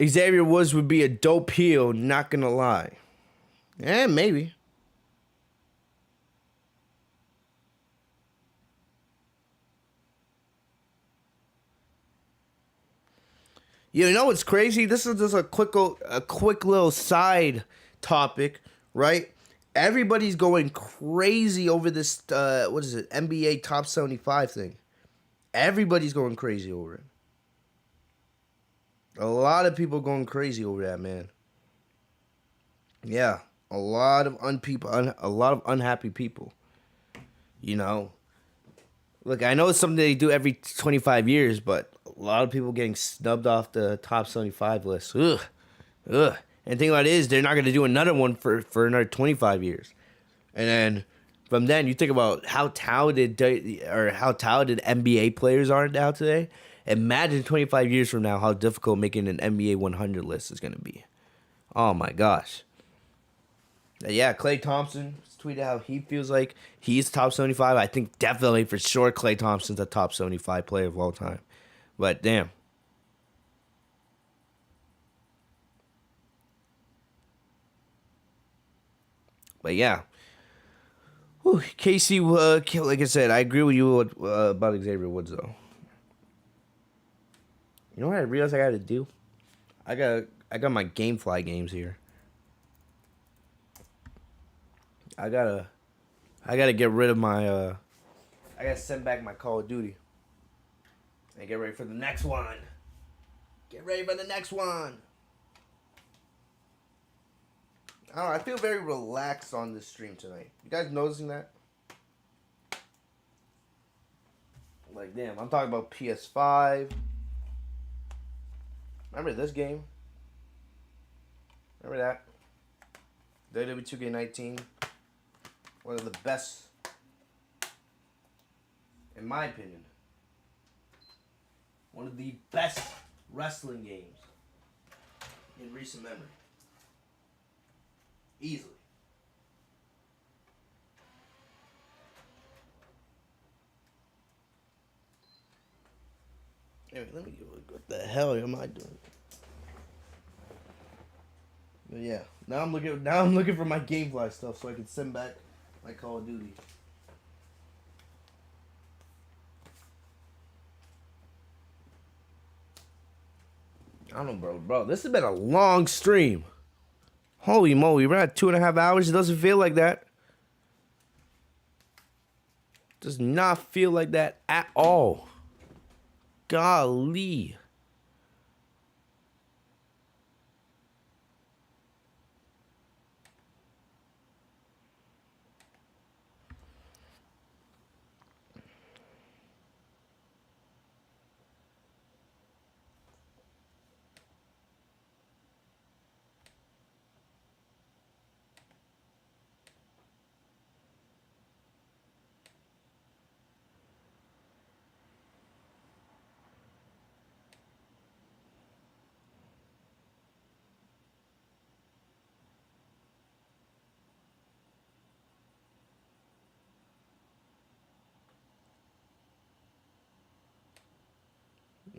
Xavier Woods would be a dope heel, not gonna lie. Yeah, maybe. You know what's crazy? This is just a quick little side topic, right? Everybody's going crazy over this what is it? NBA Top 75 thing. Everybody's going crazy over it. A lot of people going crazy over that, man. Yeah, a lot of unhappy people. You know, look, I know it's something they do every 25 years, but a lot of people getting snubbed off the top 75 list. Ugh. And the thing about it is, they're not going to do another one for another 25 years. And then from then, you think about how talented NBA players are now today. Imagine 25 years from now how difficult making an NBA 100 list is going to be. Oh, my gosh. Yeah, Klay Thompson tweeted how he feels like he's top 75. I think definitely for sure Klay Thompson's a top 75 player of all time. But damn. But yeah. Whew, Casey, like I said, I agree with you about Xavier Woods, though. You know what I realized I got to do? I got my GameFly games here. I gotta get rid of my I gotta send back my Call of Duty. And get ready for the next one. Get ready for the next one. I don't know, I feel very relaxed on this stream tonight. You guys noticing that? Like, damn, I'm talking about PS5. Remember this game? Remember that? WWE 2K19. One of the best, in my opinion, one of the best wrestling games in recent memory. Easily. Anyway, let me get what the hell am I doing? But yeah, now I'm looking for my GameFly stuff so I can send back my Call of Duty. I don't know, bro. This has been a long stream. Holy moly, we're at 2.5 hours. It doesn't feel like that. Does not feel like that at all. Golly.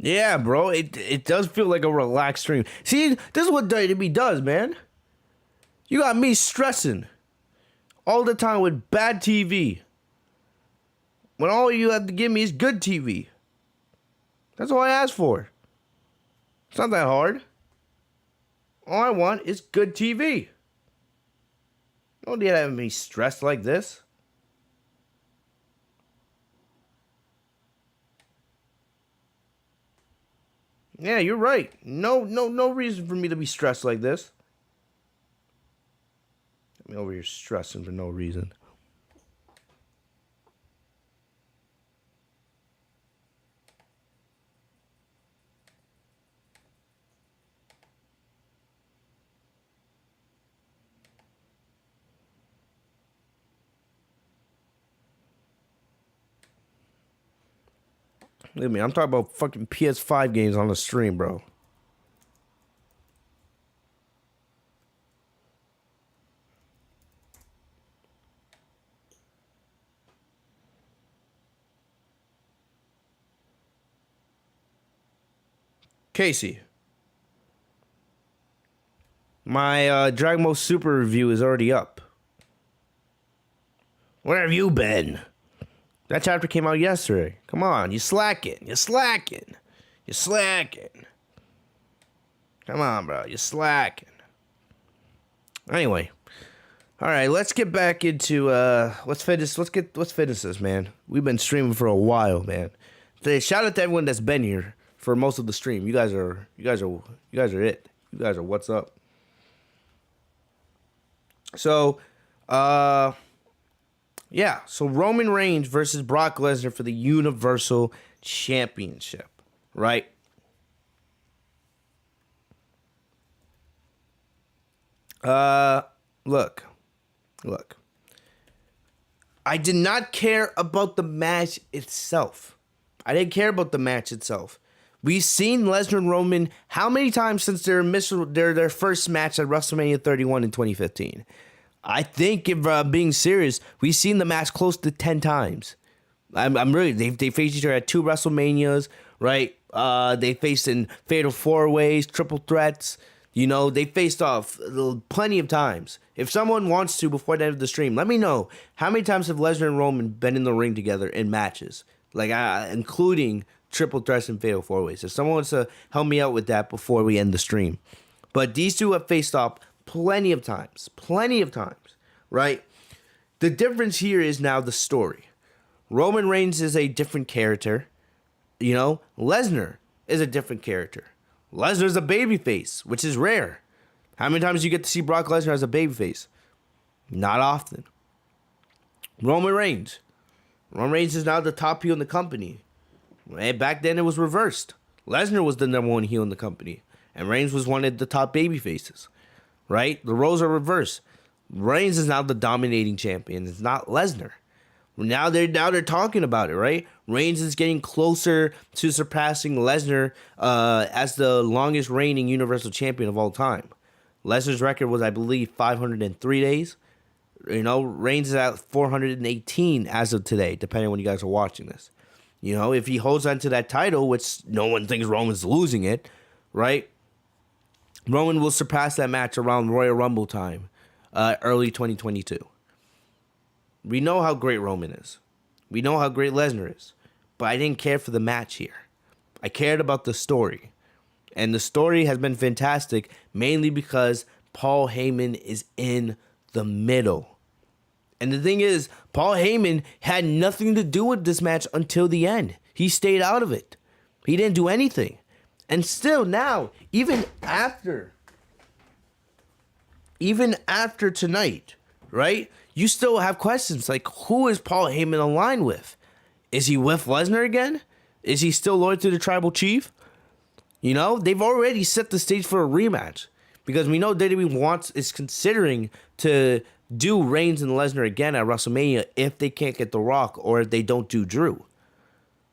Yeah, bro. It does feel like a relaxed stream. See, this is what WWE does, man. You got me stressing all the time with bad TV. When all you have to give me is good TV. That's all I ask for. It's not that hard. All I want is good TV. Don't need to have me stressed like this. Yeah, you're right. No reason for me to be stressed like this. I'm over here stressing for no reason. Look at me. I'm talking about fucking PS5 games on the stream, bro. Casey. My Dragon Ball Super review is already up. Where have you been? That chapter came out yesterday. Come on, you slacking. You're slacking. You're slacking. Come on, bro. You're slacking. Anyway. Alright, let's get back into let's finish this, man. We've been streaming for a while, man. Shout out to everyone that's been here for most of the stream. You guys are it. You guys are what's up. So, yeah, so Roman Reigns versus Brock Lesnar for the Universal Championship, right? Look. I did not care about the match itself. We've seen Lesnar and Roman how many times since their first match at WrestleMania 31 in 2015? I think, if being serious, we've seen the match close to 10 times. I'm really, they faced each other at 2 WrestleManias, right? They faced in Fatal 4-Ways, Triple Threats. You know, they faced off plenty of times. If someone wants to, before the end of the stream, let me know how many times have Lesnar and Roman been in the ring together in matches, like including Triple Threats and Fatal 4-Ways. If someone wants to help me out with that before we end the stream. But these two have faced off plenty of times, right? The difference here is now the story. Roman Reigns is a different character. You know, Lesnar is a different character. Lesnar's a babyface, which is rare. How many times do you get to see Brock Lesnar as a babyface? Not often. Roman Reigns is now the top heel in the company. Back then it was reversed. Lesnar was the number 1 heel in the company, and Reigns was one of the top babyfaces. Right? The roles are reversed. Reigns is now the dominating champion. It's not Lesnar. Now they're talking about it, right? Reigns is getting closer to surpassing Lesnar as the longest reigning Universal Champion of all time. Lesnar's record was, I believe, 503 days. You know, Reigns is at 418 as of today, depending on when you guys are watching this. You know, if he holds on to that title, which no one thinks Roman's losing it, right? Roman will surpass that match around Royal Rumble time, early 2022. We know how great Roman is. We know how great Lesnar is. But I didn't care for the match here. I cared about the story. And the story has been fantastic, mainly because Paul Heyman is in the middle. And the thing is, Paul Heyman had nothing to do with this match until the end. He stayed out of it. He didn't do anything. And still now, even after tonight, right? You still have questions like, who is Paul Heyman aligned with? Is he with Lesnar again? Is he still loyal to the tribal chief? You know, they've already set the stage for a rematch because we know WWE is considering to do Reigns and Lesnar again at WrestleMania if they can't get The Rock or if they don't do Drew.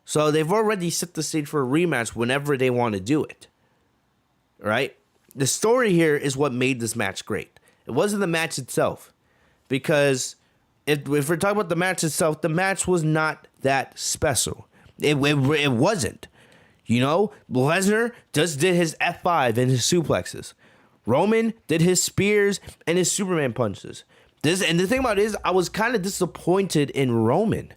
So they've already set the stage for a rematch whenever they want to do it. Right? The story here is what made this match great. It wasn't the match itself. Because if we're talking about the match itself, the match was not that special. It wasn't. You know, Lesnar just did his F5 and his suplexes. Roman did his spears and his Superman punches. And the thing about it is, I was kind of disappointed in Roman.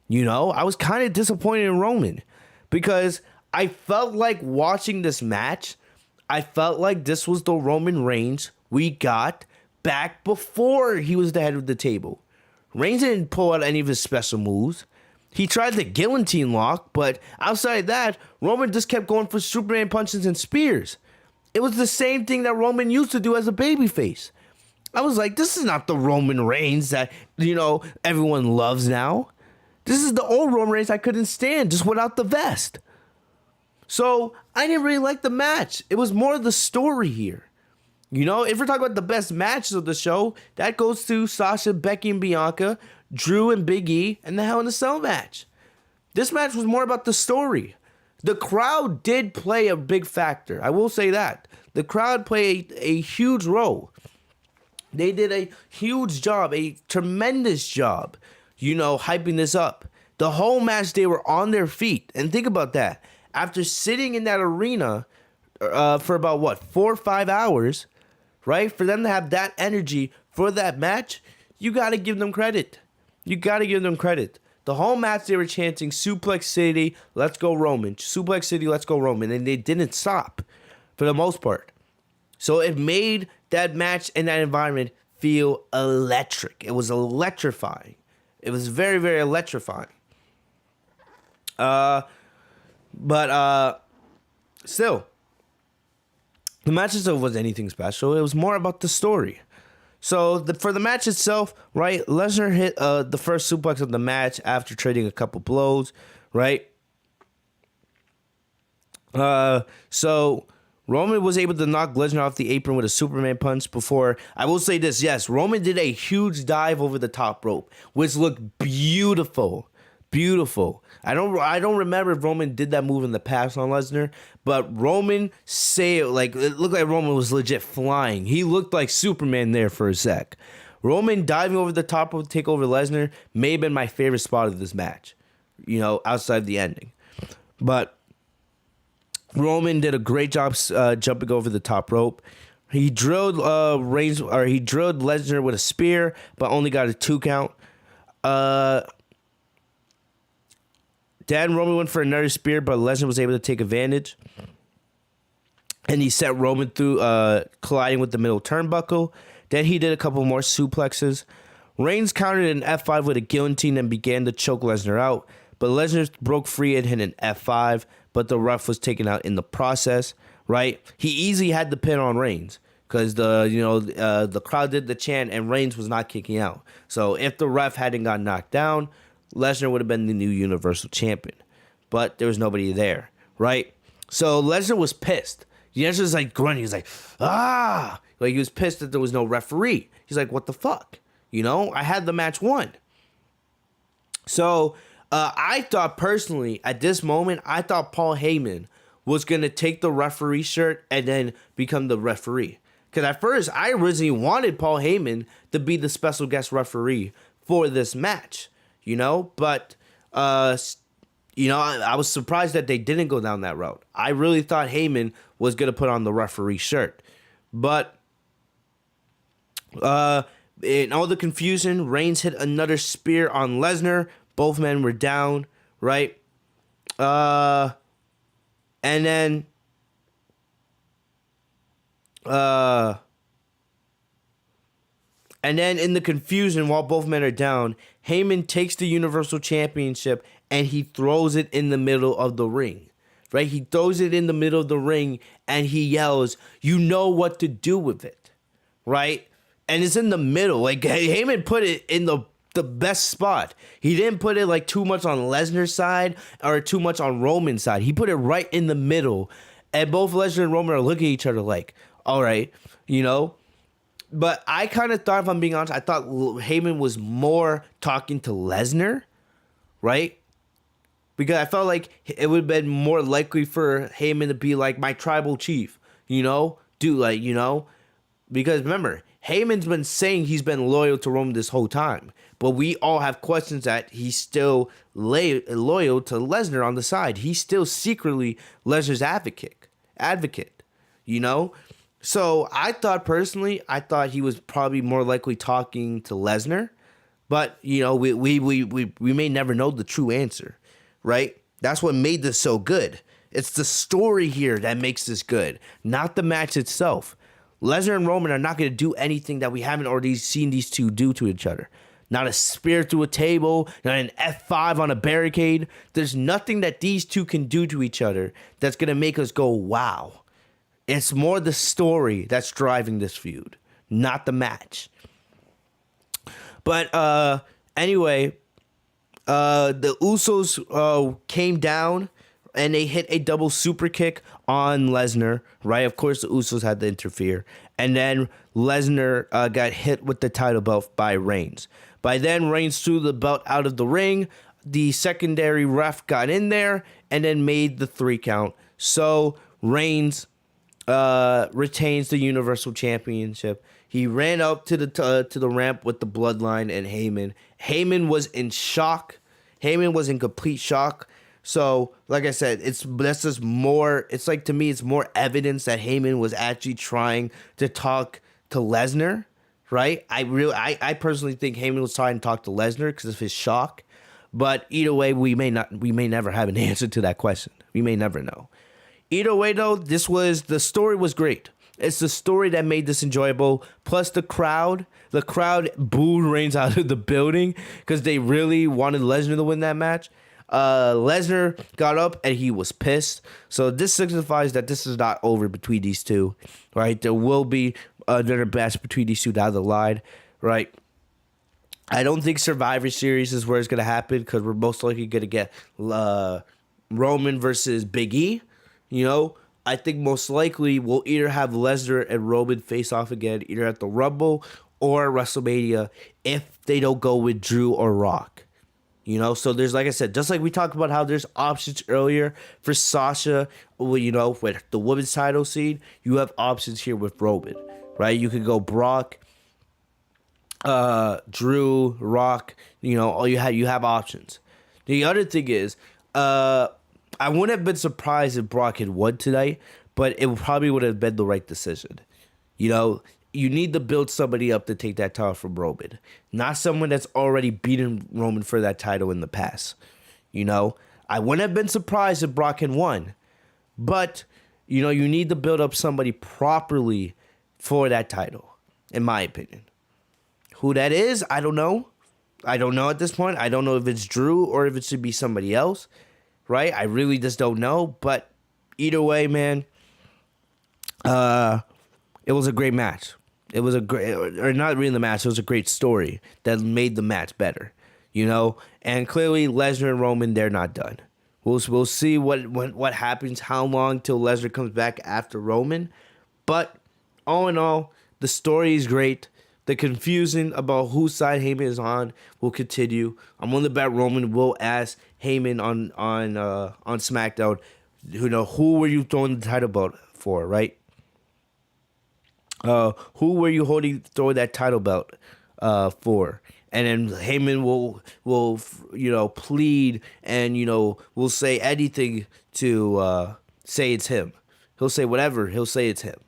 You know, I was kind of disappointed in Roman because I felt like watching this match, I felt like this was the Roman Reigns we got back before he was the head of the table. Reigns didn't pull out any of his special moves. He tried the guillotine lock, but outside that, Roman just kept going for Superman punches and spears. It was the same thing that Roman used to do as a babyface. I was like, this is not the Roman Reigns that, you know, everyone loves now. This is the old Roman Reigns I couldn't stand, just without the vest. So, I didn't really like the match. It was more the story here. You know, if we're talking about the best matches of the show, that goes to Sasha, Becky, and Bianca, Drew and Biggie, and the Hell in a Cell match. This match was more about the story. The crowd did play a big factor. I will say that. The crowd played a huge role. They did a huge job, a tremendous job, you know, hyping this up. The whole match, they were on their feet. And think about that. After sitting in that arena for about, 4 or 5 hours, right? For them to have that energy for that match, you got to give them credit. You got to give them credit. The whole match, they were chanting, Suplex City, let's go Roman. Suplex City, let's go Roman. And they didn't stop for the most part. So it made that match and that environment feel electric. It was electrifying. It was very, very electrifying. But still, the match itself wasn't anything special. It was more about the story. So for the match itself, right, Lesnar hit the first suplex of the match after trading a couple blows, right? So Roman was able to knock Lesnar off the apron with a Superman punch before. I will say this, yes, Roman did a huge dive over the top rope, which looked beautiful. Beautiful. I don't remember if Roman did that move in the past on Lesnar, but Roman it looked like Roman was legit flying. He looked like Superman there for a sec. Roman diving over the top rope to take over Lesnar may have been my favorite spot of this match, you know, outside of the ending. But Roman did a great job jumping over the top rope. He drilled Lesnar with a spear, but only got a 2 count. Then Roman went for another spear, but Lesnar was able to take advantage. And he set Roman through, colliding with the middle turnbuckle. Then he did a couple more suplexes. Reigns countered an F5 with a guillotine and began to choke Lesnar out. But Lesnar broke free and hit an F5, but the ref was taken out in the process, right? He easily had the pin on Reigns because the crowd did the chant and Reigns was not kicking out. So if the ref hadn't got knocked down, Lesnar would have been the new Universal Champion. But there was nobody there, right? So Lesnar was pissed. Lesnar was like grunting. He's like, ah! Like he was pissed that there was no referee. He's like, what the fuck? You know, I had the match won. So I thought personally, at this moment, I thought Paul Heyman was going to take the referee shirt and then become the referee. Because at first, I originally wanted Paul Heyman to be the special guest referee for this match. You know, but, I was surprised that they didn't go down that route. I really thought Heyman was going to put on the referee shirt. But, in all the confusion, Reigns hit another spear on Lesnar. Both men were down, right? And then, in the confusion, while both men are down, Heyman takes the Universal Championship and he throws it in the middle of the ring. right? He throws it in the middle of the ring and he yells, "You know what to do with it," right? And it's in the middle. Like Heyman put it in the best spot. He didn't put it like too much on Lesnar's side or too much on Roman's side. He put it right in the middle. And both Lesnar and Roman are looking at each other like, all right, you know? But I kind of thought, if I'm being honest, I thought Heyman was more talking to Lesnar, right? Because I felt like it would have been more likely for Heyman to be like my tribal chief, you know? Because remember, Heyman's been saying he's been loyal to Roman this whole time. But we all have questions that he's still loyal to Lesnar on the side. He's still secretly Lesnar's advocate, you know? So I thought he was probably more likely talking to Lesnar. But, you know, we may never know the true answer, right? That's what made this so good. It's the story here that makes this good, not the match itself. Lesnar and Roman are not going to do anything that we haven't already seen these two do to each other. Not a spear through a table, not an F5 on a barricade. There's nothing that these two can do to each other that's going to make us go, wow. It's more the story that's driving this feud, not the match. But anyway, the Usos came down and they hit a double super kick on Lesnar, right? Of course, the Usos had to interfere. And then Lesnar got hit with the title belt by Reigns. By then, Reigns threw the belt out of the ring. The secondary ref got in there and then made the 3 count. So Reigns retains the Universal Championship. He ran up to the ramp with the Bloodline and Heyman. Heyman was in shock. Heyman was in complete shock. So, like I said, that's just more. It's like, to me, it's more evidence that Heyman was actually trying to talk to Lesnar, right? I personally think Heyman was trying to talk to Lesnar because of his shock. But either way, we may never have an answer to that question. We may never know. Either way, though, the story was great. It's the story that made this enjoyable. Plus the crowd booed Reigns out of the building because they really wanted Lesnar to win that match. Lesnar got up and he was pissed. So this signifies that this is not over between these two, right? There will be another match between these two down the line, right? I don't think Survivor Series is where it's going to happen because we're most likely going to get Roman versus Biggie. You know, I think most likely we'll either have Lesnar and Roman face off again, either at the Rumble or WrestleMania, if they don't go with Drew or Rock. You know, so there's, like I said, just like we talked about how there's options earlier for Sasha, you know, with the women's title scene, you have options here with Roman, right? You could go Brock, Drew, Rock, you know, you have options. The other thing is, I wouldn't have been surprised if Brock had won tonight, but it probably would have been the right decision. You know, you need to build somebody up to take that title from Roman. Not someone that's already beaten Roman for that title in the past. You know, I wouldn't have been surprised if Brock had won. But, you know, you need to build up somebody properly for that title, in my opinion. Who that is, I don't know. I don't know at this point. I don't know if it's Drew or if it should be somebody else, right? I really just don't know. But either way, man, it was a great match. It was a great, or not really the match, it was a great story that made the match better, you know? And clearly, Lesnar and Roman, they're not done. We'll see what happens, how long till Lesnar comes back after Roman. But all in all, the story is great. The confusion about whose side Heyman is on will continue. I'm willing to bet Roman will ask Heyman on SmackDown, you know, who were you throwing the title belt for, right? Who were you throwing that title belt for? And then Heyman will you know, plead and, you know, will say anything to say it's him. He'll say whatever. He'll say it's him,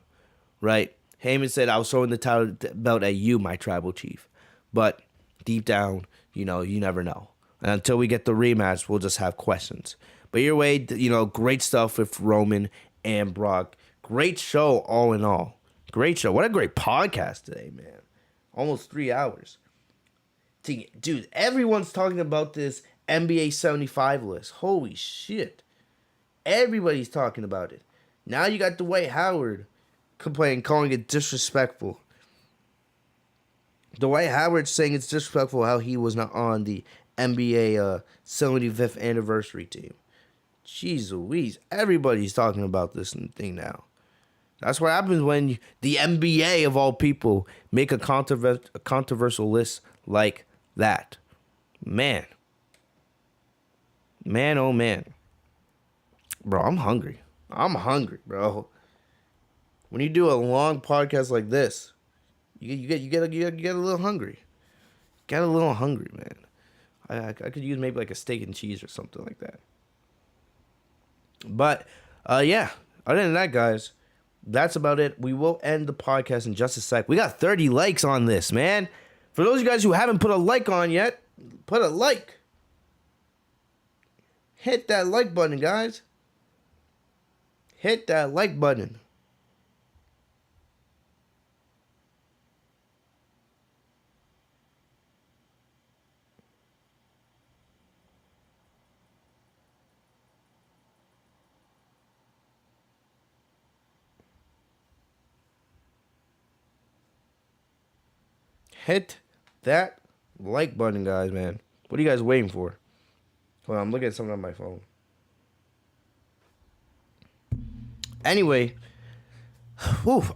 right? Heyman said, I was throwing the title belt at you, my tribal chief. But deep down, you know, you never know. And until we get the rematch, we'll just have questions. But either way, you know, great stuff with Roman and Brock. Great show all in all. Great show. What a great podcast today, man. Almost 3 hours. Dude, everyone's talking about this NBA 75 list. Holy shit. Everybody's talking about it. Now you got Dwight Howard calling it disrespectful. Dwight Howard saying it's disrespectful how he was not on the NBA 75th anniversary team. Jeez Louise. Everybody's talking about this thing now. That's what happens when the NBA, of all people, make a controversial list like that. Man. Man, oh man. Bro, I'm hungry. I'm hungry, bro. When you do a long podcast like this, you get a little hungry. Get a little hungry, man. I could use maybe like a steak and cheese or something like that. But yeah, other than that, guys, that's about it. We will end the podcast in just a sec. We got 30 likes on this, man. For those of you guys who haven't put a like on yet, put a like. Hit that like button, guys. Hit that like button. Hit that like button, guys, man. What are you guys waiting for? Hold on, I'm looking at something on my phone. Anyway,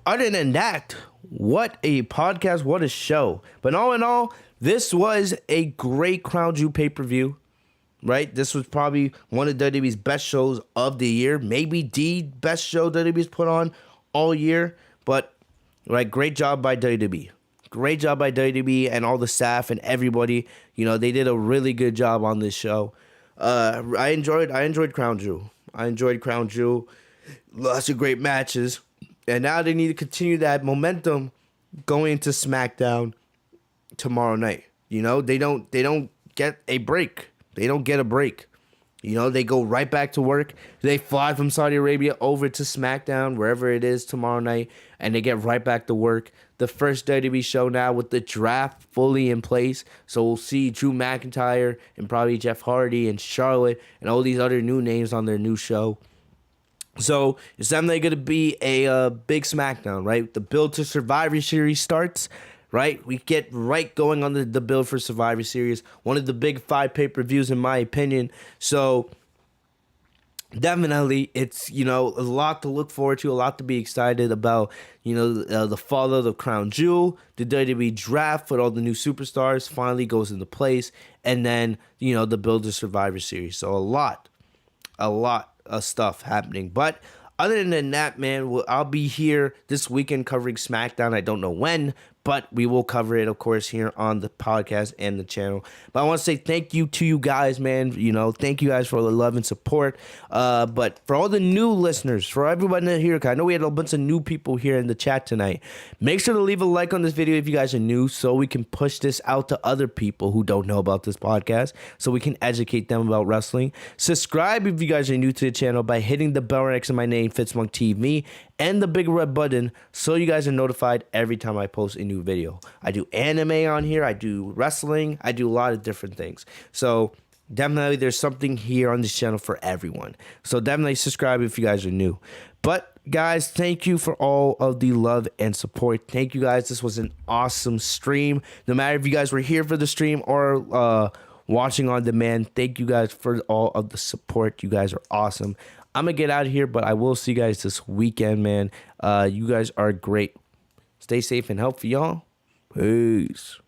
other than that, what a podcast, what a show. But all in all, this was a great Crown Jewel pay-per-view, right? This was probably one of WWE's best shows of the year. Maybe the best show WWE's put on all year. But, right, great job by WWE. Great job by WWE and all the staff and everybody. You know, they did a really good job on this show. I enjoyed Crown Jewel. I enjoyed Crown Jewel. Lots of great matches. And now they need to continue that momentum going into SmackDown tomorrow night. You know, they don't get a break. They don't get a break. You know, they go right back to work. They fly from Saudi Arabia over to SmackDown, wherever it is tomorrow night, and they get right back to work. The first WWE show now with the draft fully in place. So we'll see Drew McIntyre and probably Jeff Hardy and Charlotte and all these other new names on their new show. So it's definitely going to be a big SmackDown, right? The build to Survivor Series starts, right? We get right going on the build for Survivor Series. One of the big 5 pay-per-views in my opinion. So definitely it's, you know, a lot to look forward to, a lot to be excited about. You know, the fall of the Crown Jewel, the WWE draft with all the new superstars finally goes into place. And then, you know, the build to Survivor Series. So a lot of stuff happening. But other than that, man, I'll be here this weekend covering SmackDown. I don't know when, but we will cover it, of course, here on the podcast and the channel. But I want to say thank you to you guys, man. You know, thank you guys for the love and support. But for all the new listeners, for everybody here, I know we had a bunch of new people here in the chat tonight. Make sure to leave a like on this video if you guys are new so we can push this out to other people who don't know about this podcast so we can educate them about wrestling. Subscribe if you guys are new to the channel by hitting the bell next to my name, Fitzmonk TV, and the big red button so you guys are notified every time I post a new video. I do anime on here, I do wrestling, I do a lot of different things. So definitely there's something here on this channel for everyone. So definitely subscribe if you guys are new. But guys, thank you for all of the love and support. Thank you guys. This was an awesome stream. No matter if you guys were here for the stream or watching on demand, thank you guys for all of the support. You guys are awesome. I'm going to get out of here, but I will see you guys this weekend, man. You guys are great. Stay safe and healthy, y'all. Peace.